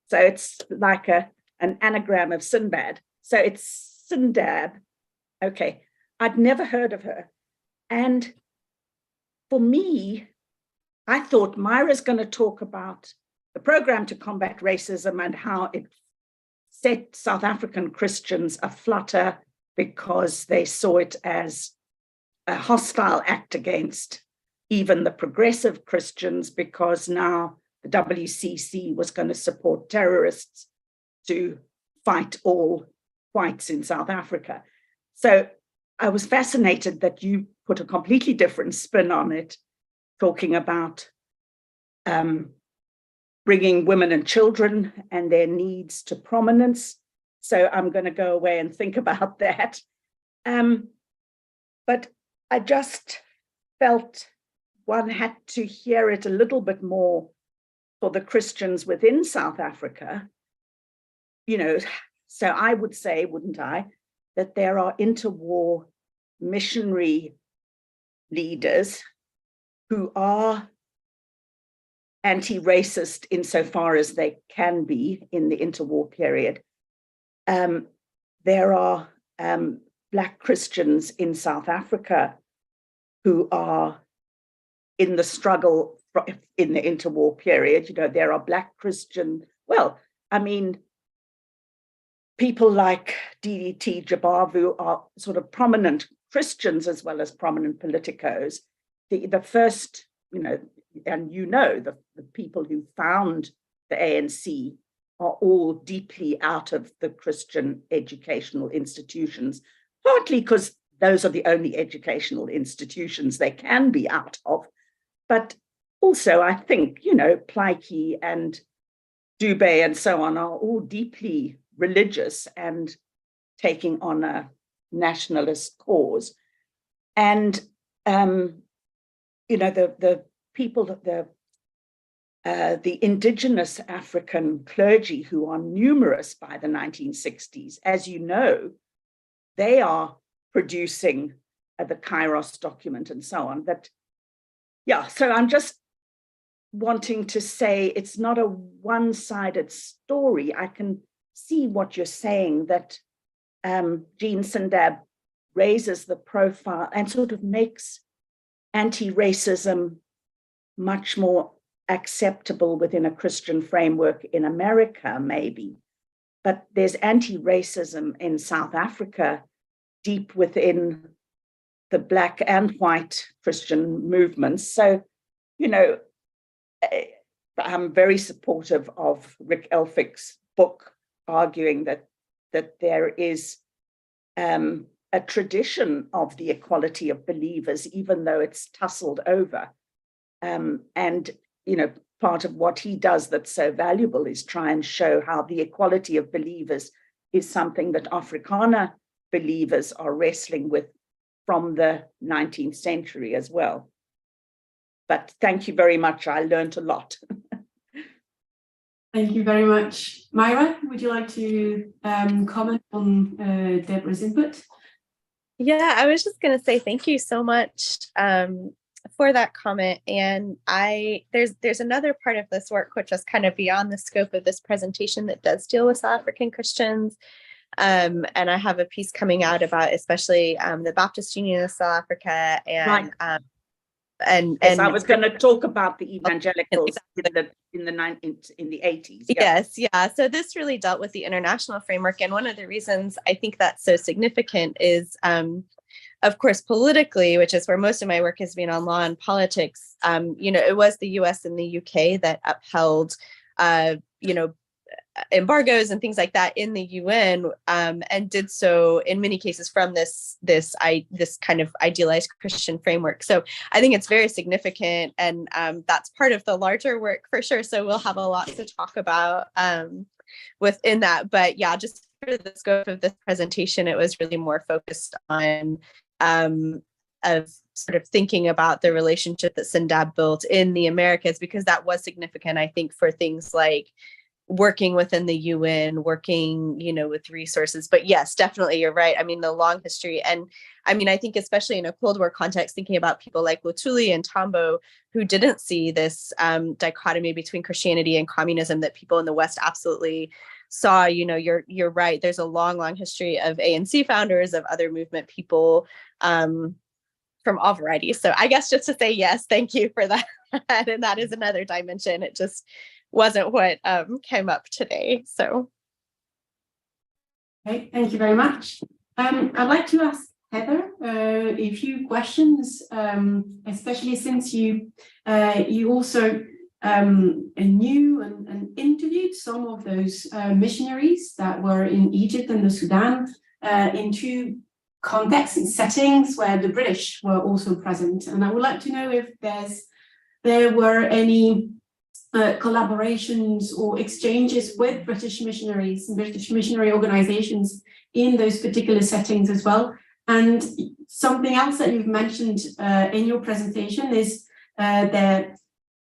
So it's like an anagram of Sinbad. So it's Sindab. Okay. I'd never heard of her. And for me, I thought Myra's going to talk about the program to combat racism and how it set South African Christians aflutter because they saw it as a hostile act against even the progressive Christians, because now the WCC was going to support terrorists to fight all whites in South Africa. So I was fascinated that you put a completely different spin on it, talking about bringing women and children and their needs to prominence. So I'm going to go away and think about that. But I just felt one had to hear it a little bit more for the Christians within South Africa. You know, so I would say, wouldn't I, that there are interwar missionary leaders who are anti-racist insofar as they can be in the interwar period. There are Black Christians in South Africa who are in the struggle in the interwar period. You know, there are Black Christian, well, I mean, people like DDT Jabavu are sort of prominent Christians as well as prominent politicos. The first, you know, and you know, the people who found the ANC are all deeply out of the Christian educational institutions, partly because those are the only educational institutions they can be out of. But also, I think, you know, Plaatje and Dubé and so on are all deeply religious and taking on a nationalist cause. And, you know, the people, the indigenous African clergy, who are numerous by the 1960s, as you know, they are producing the Kairos document and so on. But yeah, so I'm just wanting to say it's not a one-sided story. I can see what you're saying, that Jean Sindab raises the profile and sort of makes anti-racism much more acceptable within a Christian framework in America, maybe. But there's anti-racism in South Africa, deep within the Black and white Christian movements. So, you know, I'm very supportive of Rick Elphick's book, arguing that there is a tradition of the equality of believers, even though it's tussled over. And, you know, part of what he does that's so valuable is try and show how the equality of believers is something that Afrikaner believers are wrestling with from the 19th century as well. But thank you very much. I learned a lot.
Thank you very much. Myra, would you like to comment on Deborah's input?
Yeah, I was just going to say thank you so much for that comment. And there's another part of this work which is kind of beyond the scope of this presentation that does deal with South African Christians. And I have a piece coming out about especially the Baptist Union of South Africa and
right. And I was going to talk about the evangelicals in the 80s. Yeah.
Yes, yeah. So this really dealt with the international framework, and one of the reasons I think that's so significant is, of course, politically, which is where most of my work has been on law and politics. You know, it was the U.S. and the UK that upheld, you know, embargoes and things like that in the UN, and did so in many cases from this kind of idealized Christian framework. So I think it's very significant, and that's part of the larger work for sure. So we'll have a lot to talk about within that. But yeah, just for the scope of this presentation, it was really more focused on of sort of thinking about the relationship that Sindab built in the Americas, because that was significant, I think, for things like working within the UN, working, with resources. But yes, definitely, you're right. I mean, the long history. And I mean, I think especially in a Cold War context, thinking about people like Lutuli and Tambo, who didn't see this dichotomy between Christianity and communism that people in the West absolutely saw. You're right. There's a long history of ANC founders, of other movement people from all varieties. So I guess just to say yes, thank you for that. And that is another dimension. It just wasn't what came up today. So.
Okay, thank you very much. I'd like to ask Heather a few questions, especially since you also knew and interviewed some of those missionaries that were in Egypt and the Sudan in two contexts and settings where the British were also present. And I would like to know if there were any collaborations or exchanges with British missionaries and British missionary organizations in those particular settings as well. And something else that you've mentioned in your presentation is their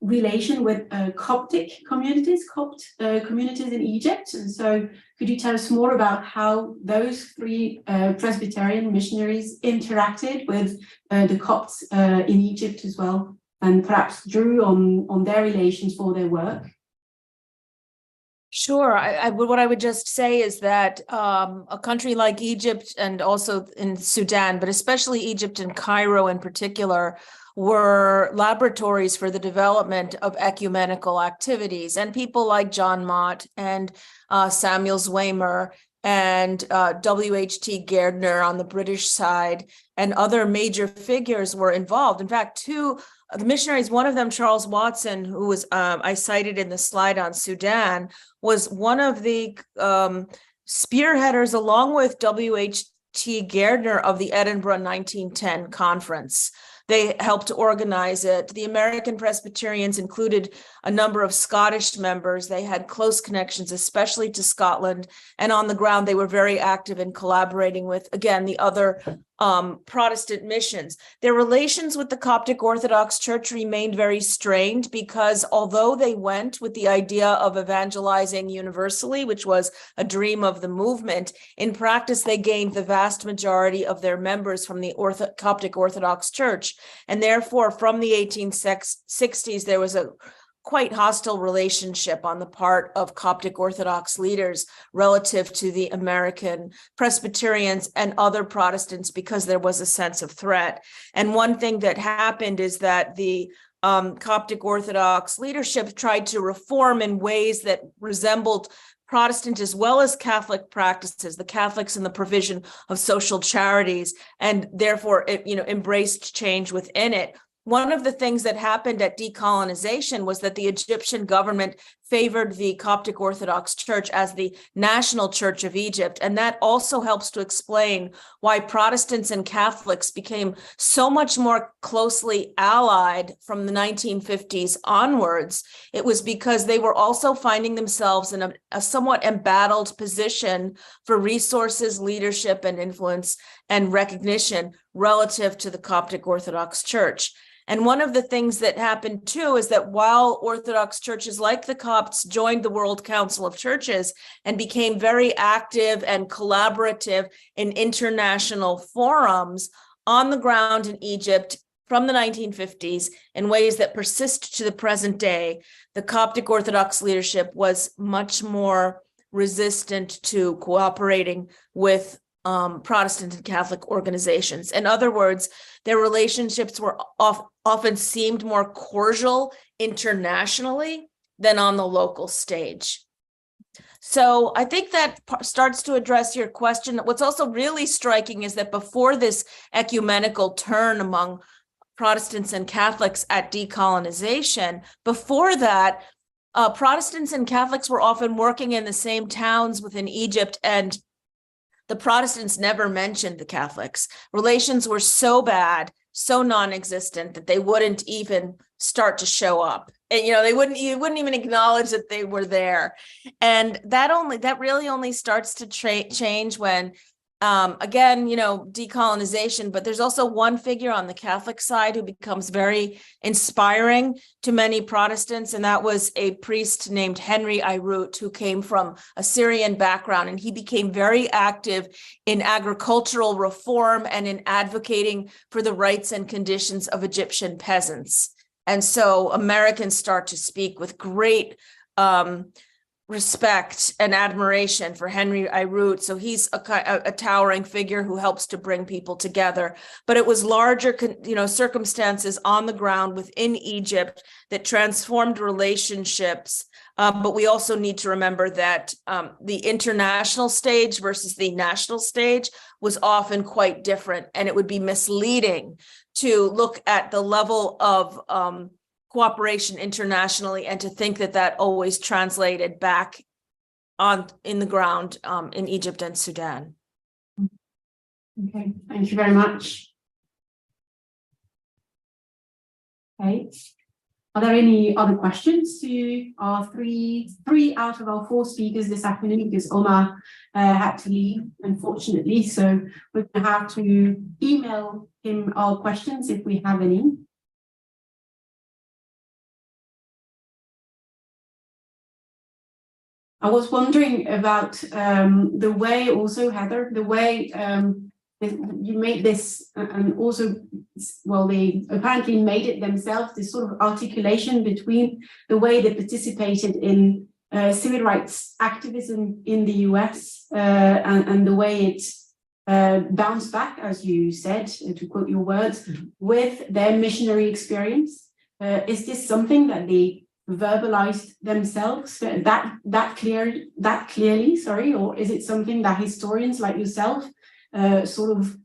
relation with Coptic communities, Copt communities in Egypt. And so could you tell us more about how those three Presbyterian missionaries interacted with the Copts in Egypt as well, and perhaps drew on their relations for their work?
Sure. What I would just say is that a country like Egypt, and also in Sudan, but especially Egypt and Cairo in particular, were laboratories for the development of ecumenical activities. And people like John Mott and Samuel Zwemer and W.H.T. Gairdner on the British side and other major figures were involved. In fact, the missionaries, one of them, Charles Watson, who was I cited in the slide on Sudan, was one of the spearheaders, along with W.H.T. Gairdner, of the Edinburgh 1910 conference. They helped organize it. The American Presbyterians included a number of Scottish members. They had close connections, especially to Scotland. And on the ground, they were very active in collaborating with, again, the other Protestant missions. Their relations with the Coptic Orthodox Church remained very strained because although they went with the idea of evangelizing universally, which was a dream of the movement, in practice, they gained the vast majority of their members from the Coptic Orthodox Church. And therefore, from the 1860s, there was a quite hostile relationship on the part of Coptic Orthodox leaders relative to the American Presbyterians and other Protestants, because there was a sense of threat. And one thing that happened is that the Coptic Orthodox leadership tried to reform in ways that resembled Protestant as well as Catholic practices, the Catholics in the provision of social charities, and therefore it embraced change within it. One of the things that happened at decolonization was that the Egyptian government favored the Coptic Orthodox Church as the national church of Egypt. And that also helps to explain why Protestants and Catholics became so much more closely allied from the 1950s onwards. It was because they were also finding themselves in a somewhat embattled position for resources, leadership, and influence and recognition relative to the Coptic Orthodox Church. And one of the things that happened too is that while Orthodox churches like the Copts joined the World Council of Churches and became very active and collaborative in international forums on the ground in Egypt from the 1950s in ways that persist to the present day, the Coptic Orthodox leadership was much more resistant to cooperating with Protestant and Catholic organizations. In other words, their relationships were often seemed more cordial internationally than on the local stage. So I think that starts to address your question. What's also really striking is that before this ecumenical turn among Protestants and Catholics at decolonization, before that, Protestants and Catholics were often working in the same towns within Egypt, and the Protestants never mentioned the Catholics. Relations were so bad, so non-existent, that they wouldn't even start to show up. And you wouldn't even acknowledge that they were there. And that really only starts to change when Again, decolonization, but there's also one figure on the Catholic side who becomes very inspiring to many Protestants, and that was a priest named Henry Eyrout, who came from a Syrian background, and he became very active in agricultural reform and in advocating for the rights and conditions of Egyptian peasants. And so Americans start to speak with great respect and admiration for Henry Eyrout. So he's a towering figure who helps to bring people together. But it was larger, circumstances on the ground within Egypt that transformed relationships. But we also need to remember that the international stage versus the national stage was often quite different, and it would be misleading to look at the level of cooperation internationally and to think that that always translated back in the ground in Egypt and Sudan.
Okay, thank you very much. Okay, are there any other questions to our three out of our 4 speakers this afternoon? Because Omar had to leave, unfortunately, so we're going to have to email him our questions if we have any. I was wondering about the way also, Heather, the way you made this, and also, well, they apparently made it themselves, this sort of articulation between the way they participated in civil rights activism in the US and the way it bounced back, as you said, to quote your words, with their missionary experience. Is this something that they verbalized themselves that clearly, sorry, or is it something that historians like yourself sort of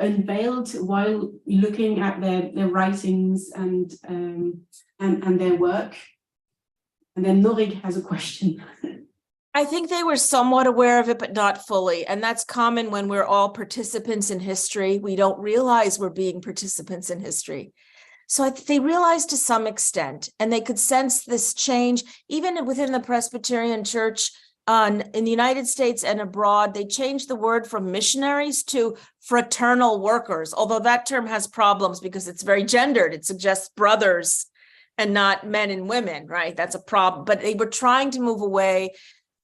unveiled while looking at their writings and their work? And then Norig has a question.
I think they were somewhat aware of it, but not fully. And that's common when we're all participants in history. We don't realize we're being participants in history. So they realized to some extent, and they could sense this change, even within the Presbyterian Church in the United States and abroad. They changed the word from missionaries to fraternal workers, although that term has problems because it's very gendered. It suggests brothers and not men and women, right? That's a problem. But they were trying to move away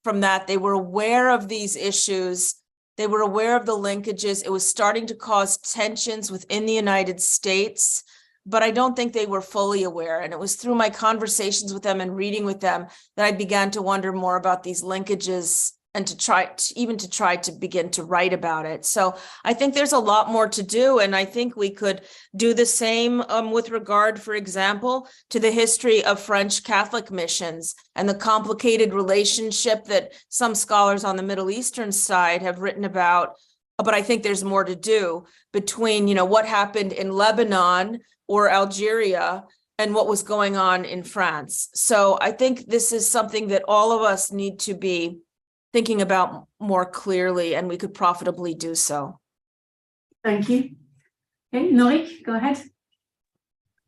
from that. They were aware of these issues. They were aware of the linkages. It was starting to cause tensions within the United States, but I don't think they were fully aware. And it was through my conversations with them and reading with them that I began to wonder more about these linkages and to try to begin to write about it. So I think there's a lot more to do. And I think we could do the same with regard, for example, to the history of French Catholic missions and the complicated relationship that some scholars on the Middle Eastern side have written about. But I think there's more to do between, what happened in Lebanon or Algeria and what was going on in France. So I think this is something that all of us need to be thinking about more clearly, and we could profitably do so.
Thank you. Okay, Norik, go ahead.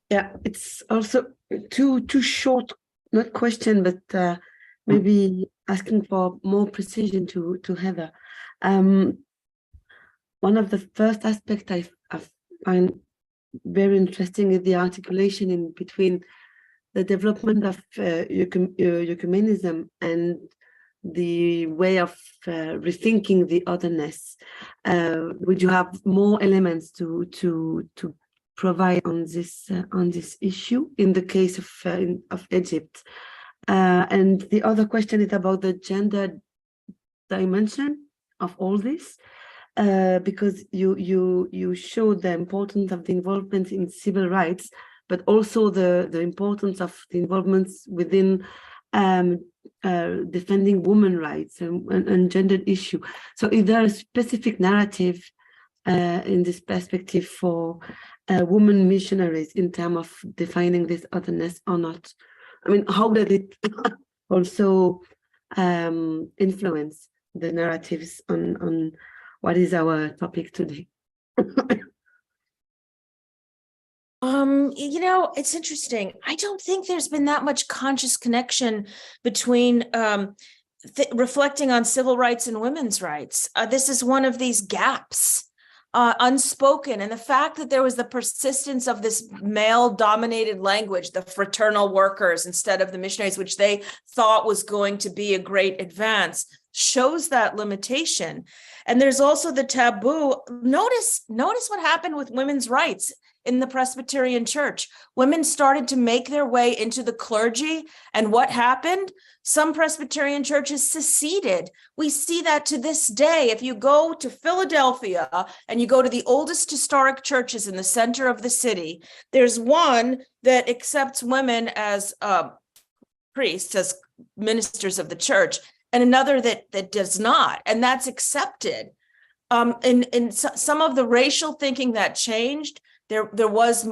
Yeah, it's also too short, not question, but maybe asking for more precision to Heather. One of the first aspects I find very interesting is the articulation in between the development of ecumenism and the way of rethinking the otherness. Would you have more elements to provide on this issue in the case of Egypt? And the other question is about the gender dimension of all this. Because you showed the importance of the involvement in civil rights, but also the importance of the involvements within defending women's rights and gendered issue. So is there a specific narrative in this perspective for women missionaries in terms of defining this otherness or not? I mean, how does it also influence the narratives on what is our topic today?
It's interesting. I don't think there's been that much conscious connection between reflecting on civil rights and women's rights. This is one of these gaps, unspoken. And the fact that there was the persistence of this male-dominated language, the fraternal workers instead of the missionaries, which they thought was going to be a great advance, shows that limitation. And there's also the taboo. Notice what happened with women's rights in the Presbyterian Church. Women started to make their way into the clergy, and what happened? Some Presbyterian churches seceded. We see that to this day. If you go to Philadelphia and you go to the oldest historic churches in the center of the city, there's one that accepts women as priests, as ministers of the church, and another that does not, and that's accepted. In some of the racial thinking that changed, there was,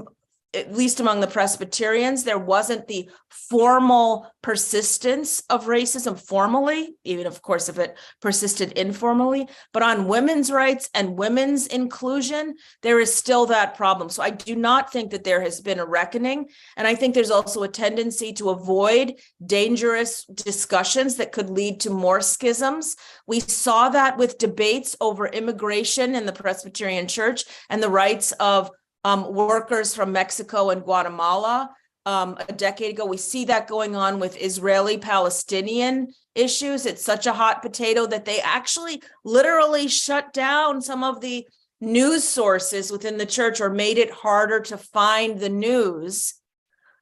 at least among the Presbyterians, there wasn't the formal persistence of racism formally, even of course if it persisted informally, but on women's rights and women's inclusion, there is still that problem. So I do not think that there has been a reckoning. And I think there's also a tendency to avoid dangerous discussions that could lead to more schisms. We saw that with debates over immigration in the Presbyterian Church and the rights of workers from Mexico and Guatemala a decade ago. We see that going on with Israeli-Palestinian issues. It's such a hot potato that they actually literally shut down some of the news sources within the church, or made it harder to find the news,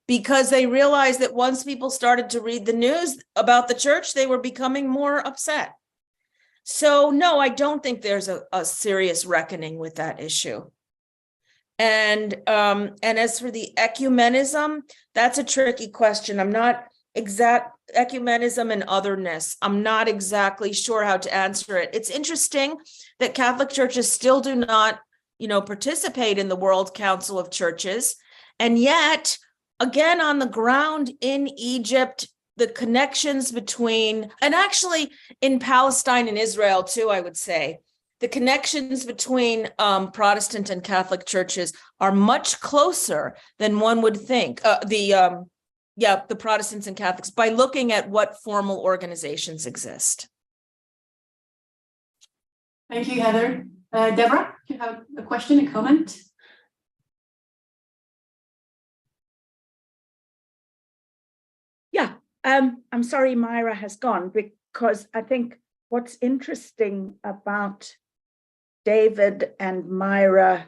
because they realized that once people started to read the news about the church, they were becoming more upset. So no, I don't think there's a serious reckoning with that issue. And as for the ecumenism, that's a tricky question. I'm not ecumenism and otherness. I'm not exactly sure how to answer it. It's interesting that Catholic churches still do not, participate in the World Council of Churches. And yet, again, on the ground in Egypt, the connections between, and actually in Palestine and Israel too, I would say, the connections between Protestant and Catholic churches are much closer than one would think. The Protestants and Catholics, by looking at what formal organizations exist.
Thank you, Heather. Deborah, do you have a question, a comment?
Yeah, I'm sorry Myra has gone, because I think what's interesting about David and Myra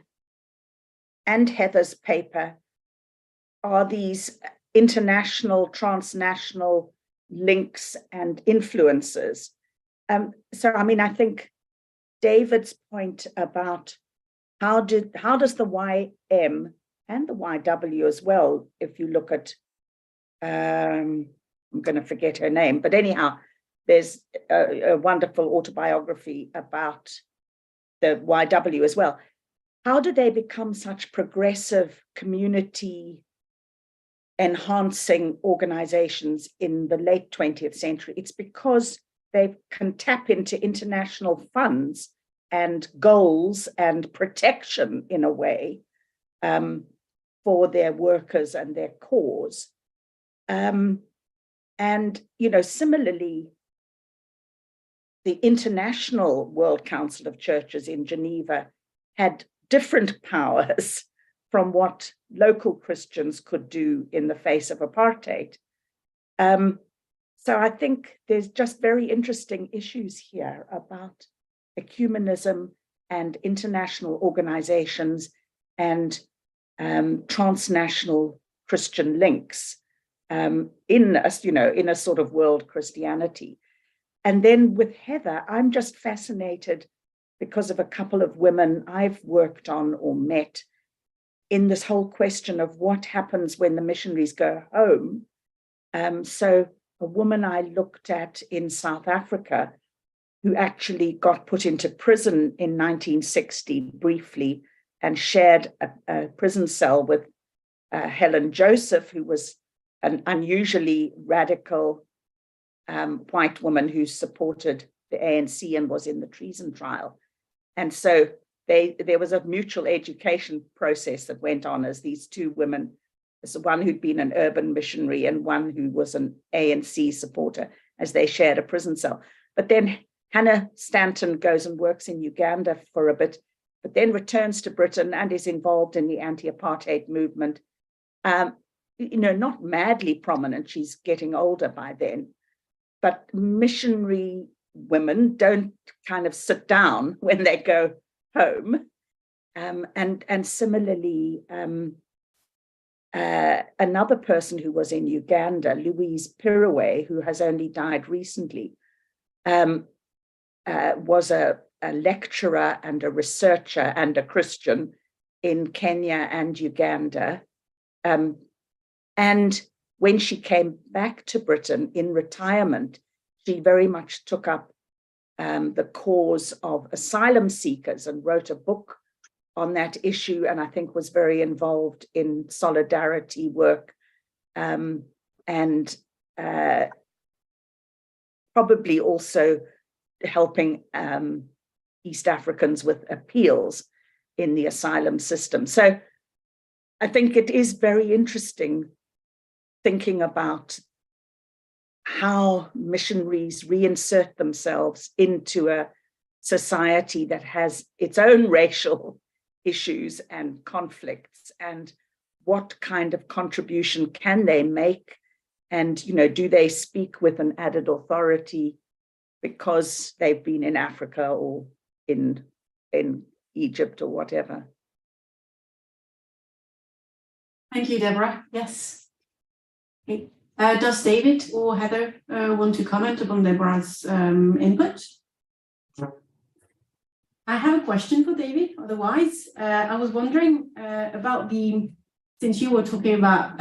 and Heather's paper are these international, transnational links and influences. So, I think David's point about how does the YM and the YW as well, if you look at, I'm going to forget her name, but anyhow, there's a wonderful autobiography about the YW as well. How do they become such progressive, community enhancing organizations in the late 20th century? It's because they can tap into international funds and goals and protection in a way for their workers and their cause. And, similarly, the International World Council of Churches in Geneva had different powers from what local Christians could do in the face of apartheid. So I think there's just very interesting issues here about ecumenism and international organizations and transnational Christian links in a sort of world Christianity. And then with Heather, I'm just fascinated because of a couple of women I've worked on or met in this whole question of what happens when the missionaries go home. So a woman I looked at in South Africa who actually got put into prison in 1960 briefly and shared a prison cell with Helen Joseph, who was an unusually radical white woman who supported the ANC and was in the treason trial. And so there was a mutual education process that went on as these two women, one who'd been an urban missionary and one who was an ANC supporter. as they shared a prison cell. But then Hannah Stanton goes and works in Uganda for a bit, but then returns to Britain and is involved in the anti-apartheid movement. Not madly prominent, she's getting older by then, but missionary women don't kind of sit down when they go home. And similarly, another person who was in Uganda, Louise Piraway, who has only died recently, was a lecturer and a researcher and a Christian in Kenya and Uganda. And when she came back to Britain in retirement, she very much took up the cause of asylum seekers and wrote a book on that issue, and I think was very involved in solidarity work, and probably also helping East Africans with appeals in the asylum system. So I think it is very interesting thinking about how missionaries reinsert themselves into a society that has its own racial issues and conflicts, and what kind of contribution can they make, and do they speak with an added authority because they've been in Africa or in Egypt or whatever.
Thank you, Deborah. Yes. Okay. Does David or Heather want to comment upon Deborah's input? I have a question for David. Otherwise, I was wondering about since you were talking about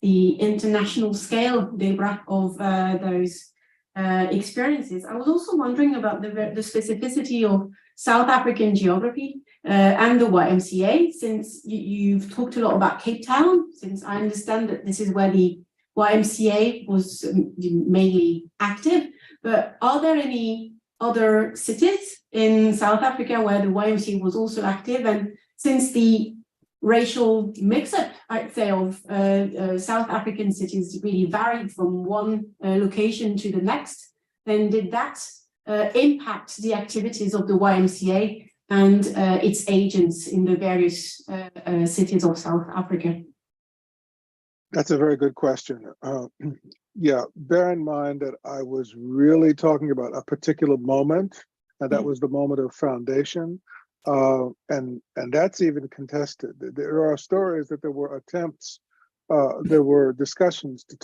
the international scale, Deborah, of those experiences, I was also wondering about the specificity of South African geography and the YMCA, since you've talked a lot about Cape Town, since I understand that this is where the YMCA was mainly active, but are there any other cities in South Africa where the YMCA was also active? And since the racial mix-up, I'd say, of South African cities really varied from one location to the next, then did that impact the activities of the YMCA and its agents in the various cities of South Africa?
That's a very good question. Yeah, bear in mind that I was really talking about a particular moment, and that was the moment of foundation. And that's even contested. There are stories that there were attempts, there were discussions to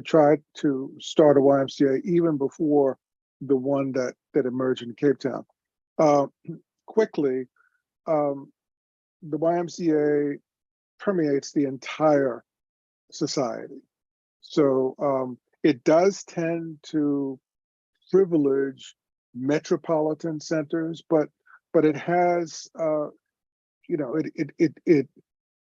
try to start a YMCA even before the one that emerged in Cape Town. Quickly, the YMCA permeates the entire society. So it does tend to privilege metropolitan centers, but it has, it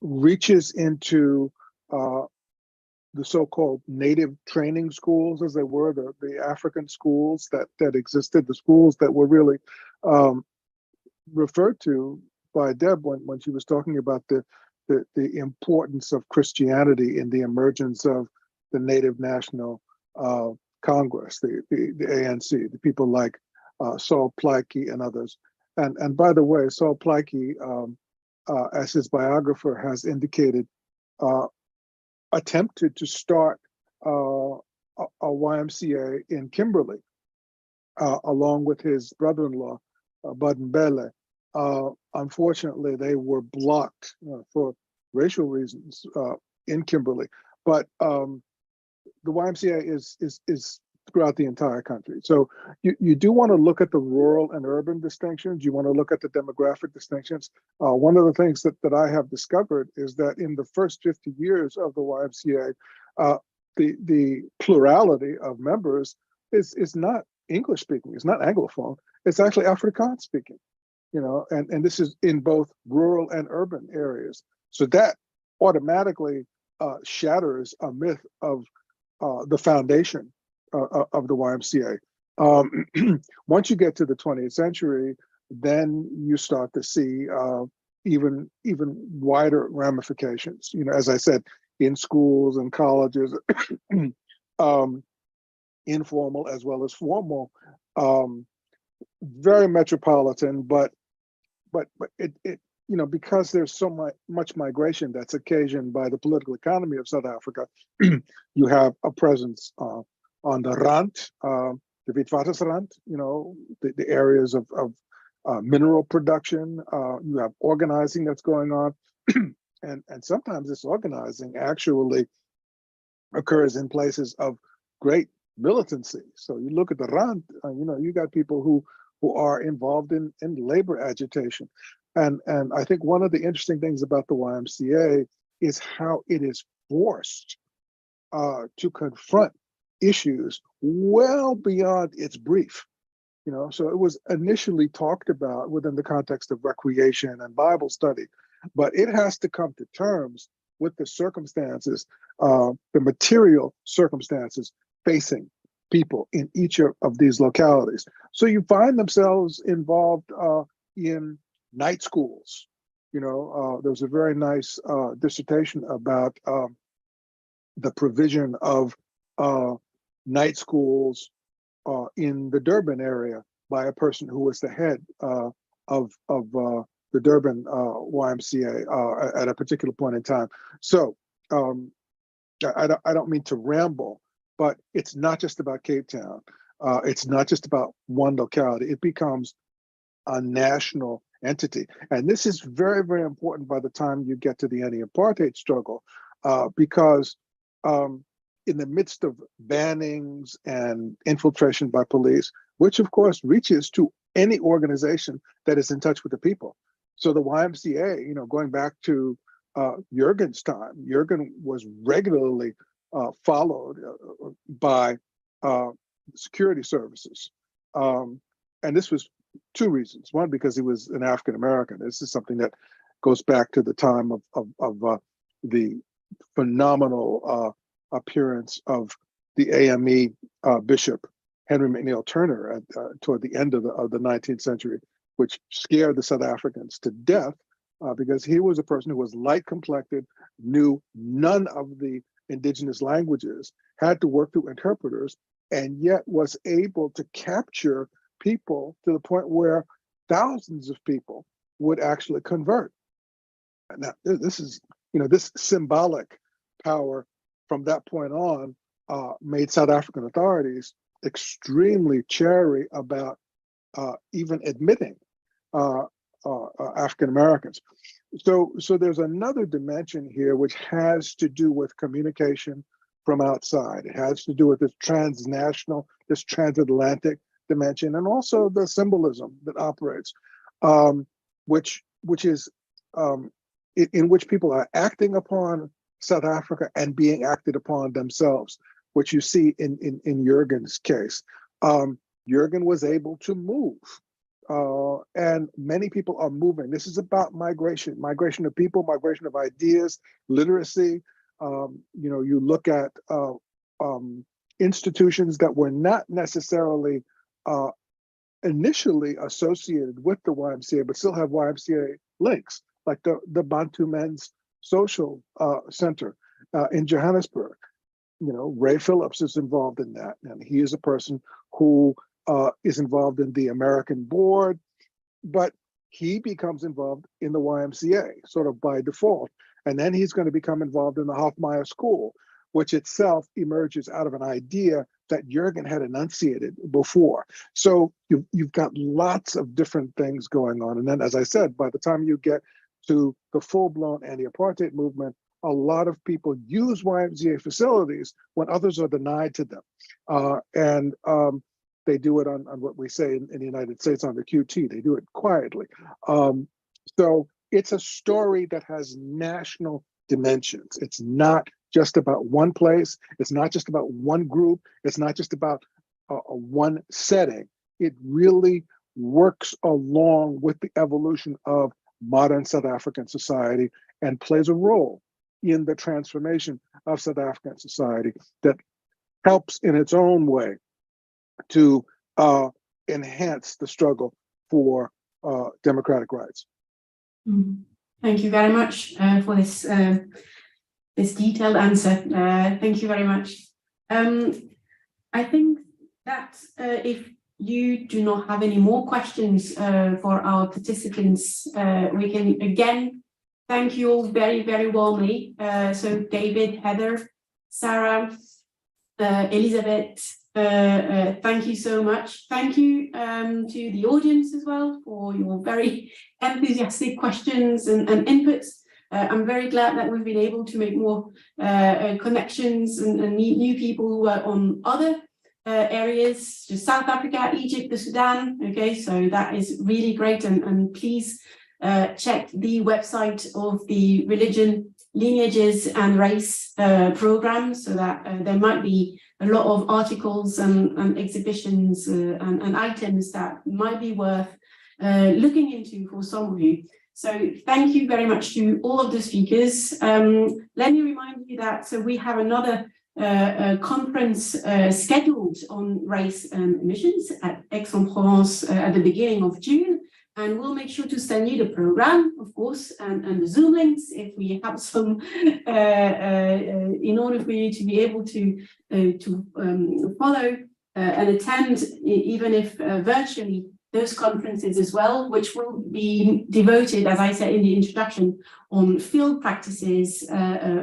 reaches into the so-called native training schools, as they were, the African schools that existed, the schools that were really referred to by Deb when she was talking about the importance of Christianity in the emergence of the Native National Congress, the ANC, the people like Saul Plaatje and others. And by the way, Saul Plaatje, as his biographer has indicated, attempted to start a YMCA in Kimberley, along with his brother-in-law, Bud Mbele. Unfortunately, they were blocked for racial reasons in Kimberley. But the YMCA is throughout the entire country. So you do want to look at the rural and urban distinctions. You want to look at the demographic distinctions. One of the things that I have discovered is that in the first 50 years of the YMCA, the plurality of members is not English speaking, it's not Anglophone, it's actually Afrikaans speaking, and this is in both rural and urban areas. So that automatically shatters a myth of the foundation of the YMCA. Once you get to the 20th century, then you start to see even wider ramifications. As I said, in schools and colleges, informal as well as formal, very metropolitan, but it because there's so much migration that's occasioned by the political economy of South Africa, you have a presence on the Rand, the Witwatersrand, the areas of mineral production. You have organizing that's going on, and sometimes this organizing actually occurs in places of great militancy. So you look at the Rand, you got people who are involved in labor agitation. And I think one of the interesting things about the YMCA is how it is forced to confront issues well beyond its brief. So it was initially talked about within the context of recreation and Bible study, but it has to come to terms with the circumstances, the material circumstances facing people in each of these localities. So you find themselves involved in night schools. There's a very nice dissertation about the provision of night schools in the Durban area by a person who was the head of the Durban YMCA at a particular point in time. So I don't mean to ramble, but it's not just about Cape Town. It's not just about one locality. It becomes a national entity. And this is very, very important by the time you get to the anti-apartheid struggle, because in the midst of bannings and infiltration by police, which of course reaches to any organization that is in touch with the people. So the YMCA, going back to Jurgen's time, Jurgen was regularly followed by security services. And this was two reasons. One, because he was an African American. This is something that goes back to the time of the phenomenal appearance of the AME Bishop Henry McNeil Turner toward the end of the 19th century, which scared the South Africans to death because he was a person who was light complected, knew none of the indigenous languages, had to work through interpreters, and yet was able to capture people to the point where thousands of people would actually convert. Now, this is, this symbolic power from that point on made South African authorities extremely chary about even admitting African Americans. So there's another dimension here which has to do with communication from outside. It has to do with this transnational, this transatlantic dimension, and also the symbolism that operates, which is in which people are acting upon South Africa and being acted upon themselves, which you see in Jurgen's case. Jurgen was able to move, and many people are moving. This is about migration of people, migration of ideas, literacy. You look at institutions that were not necessarily initially associated with the YMCA, but still have YMCA links, like the Bantu Men's Social Center in Johannesburg. Ray Phillips is involved in that, and he is a person who is involved in the American board, but he becomes involved in the YMCA sort of by default. And then he's going to become involved in the Hofmeyr School, which itself emerges out of an idea that Jurgen had enunciated before. So you've got lots of different things going on. And then, as I said, by the time you get to the full-blown anti-apartheid movement, a lot of people use YMCA facilities when others are denied to them. And they do it on what we say in the United States on the QT. They do it quietly. So it's a story that has national dimensions. It's not just about one place. It's not just about one group. It's not just about a one setting. It really works along with the evolution of modern South African society and plays a role in the transformation of South African society that helps in its own way to enhance the struggle for democratic rights.
Thank you very much for this this detailed answer. Thank you very much. I think that if you do not have any more questions for our participants, we can again thank you all very, very warmly. So David, Heather, Sarah, Elizabeth, thank you so much. Thank you to the audience as well for your very enthusiastic questions and inputs. I'm very glad that we've been able to make more connections and meet new people who are on other areas, just South Africa, Egypt, the Sudan. Okay, so that is really great. And please check the website of the Religion, Lineages and Race program, so that there might be a lot of articles and exhibitions and items that might be worth looking into for some of you. So thank you very much to all of the speakers. Let me remind you that we have another conference scheduled on race and emissions at Aix-en-Provence at the beginning of June. And we'll make sure to send you the program, of course, and the Zoom links if we have some, in order for you to be able to follow and attend, even if virtually, those conferences as well, which will be devoted, as I said in the introduction, on field practices,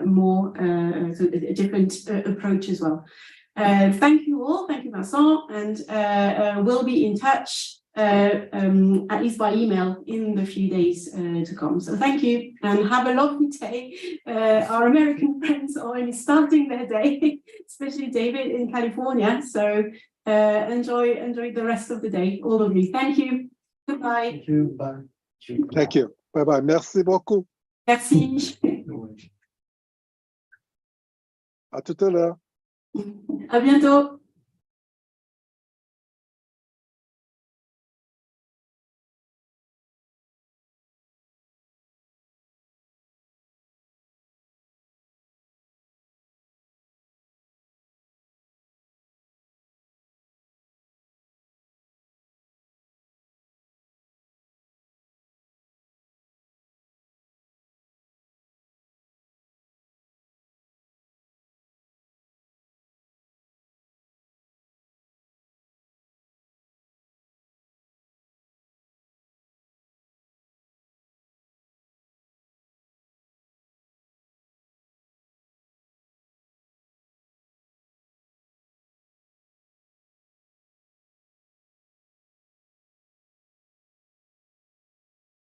more so a different approach as well. Thank you all, thank you Vincent, and we'll be in touch at least by email in the few days to come. So thank you and have a lovely day. Our American friends are only starting their day, especially David in California. So enjoy the rest of the day, all of you. Thank you. Goodbye.
Thank you. Bye.
Thank you. Bye bye. Merci beaucoup.
Merci.
À tout à l'heure.
À bientôt.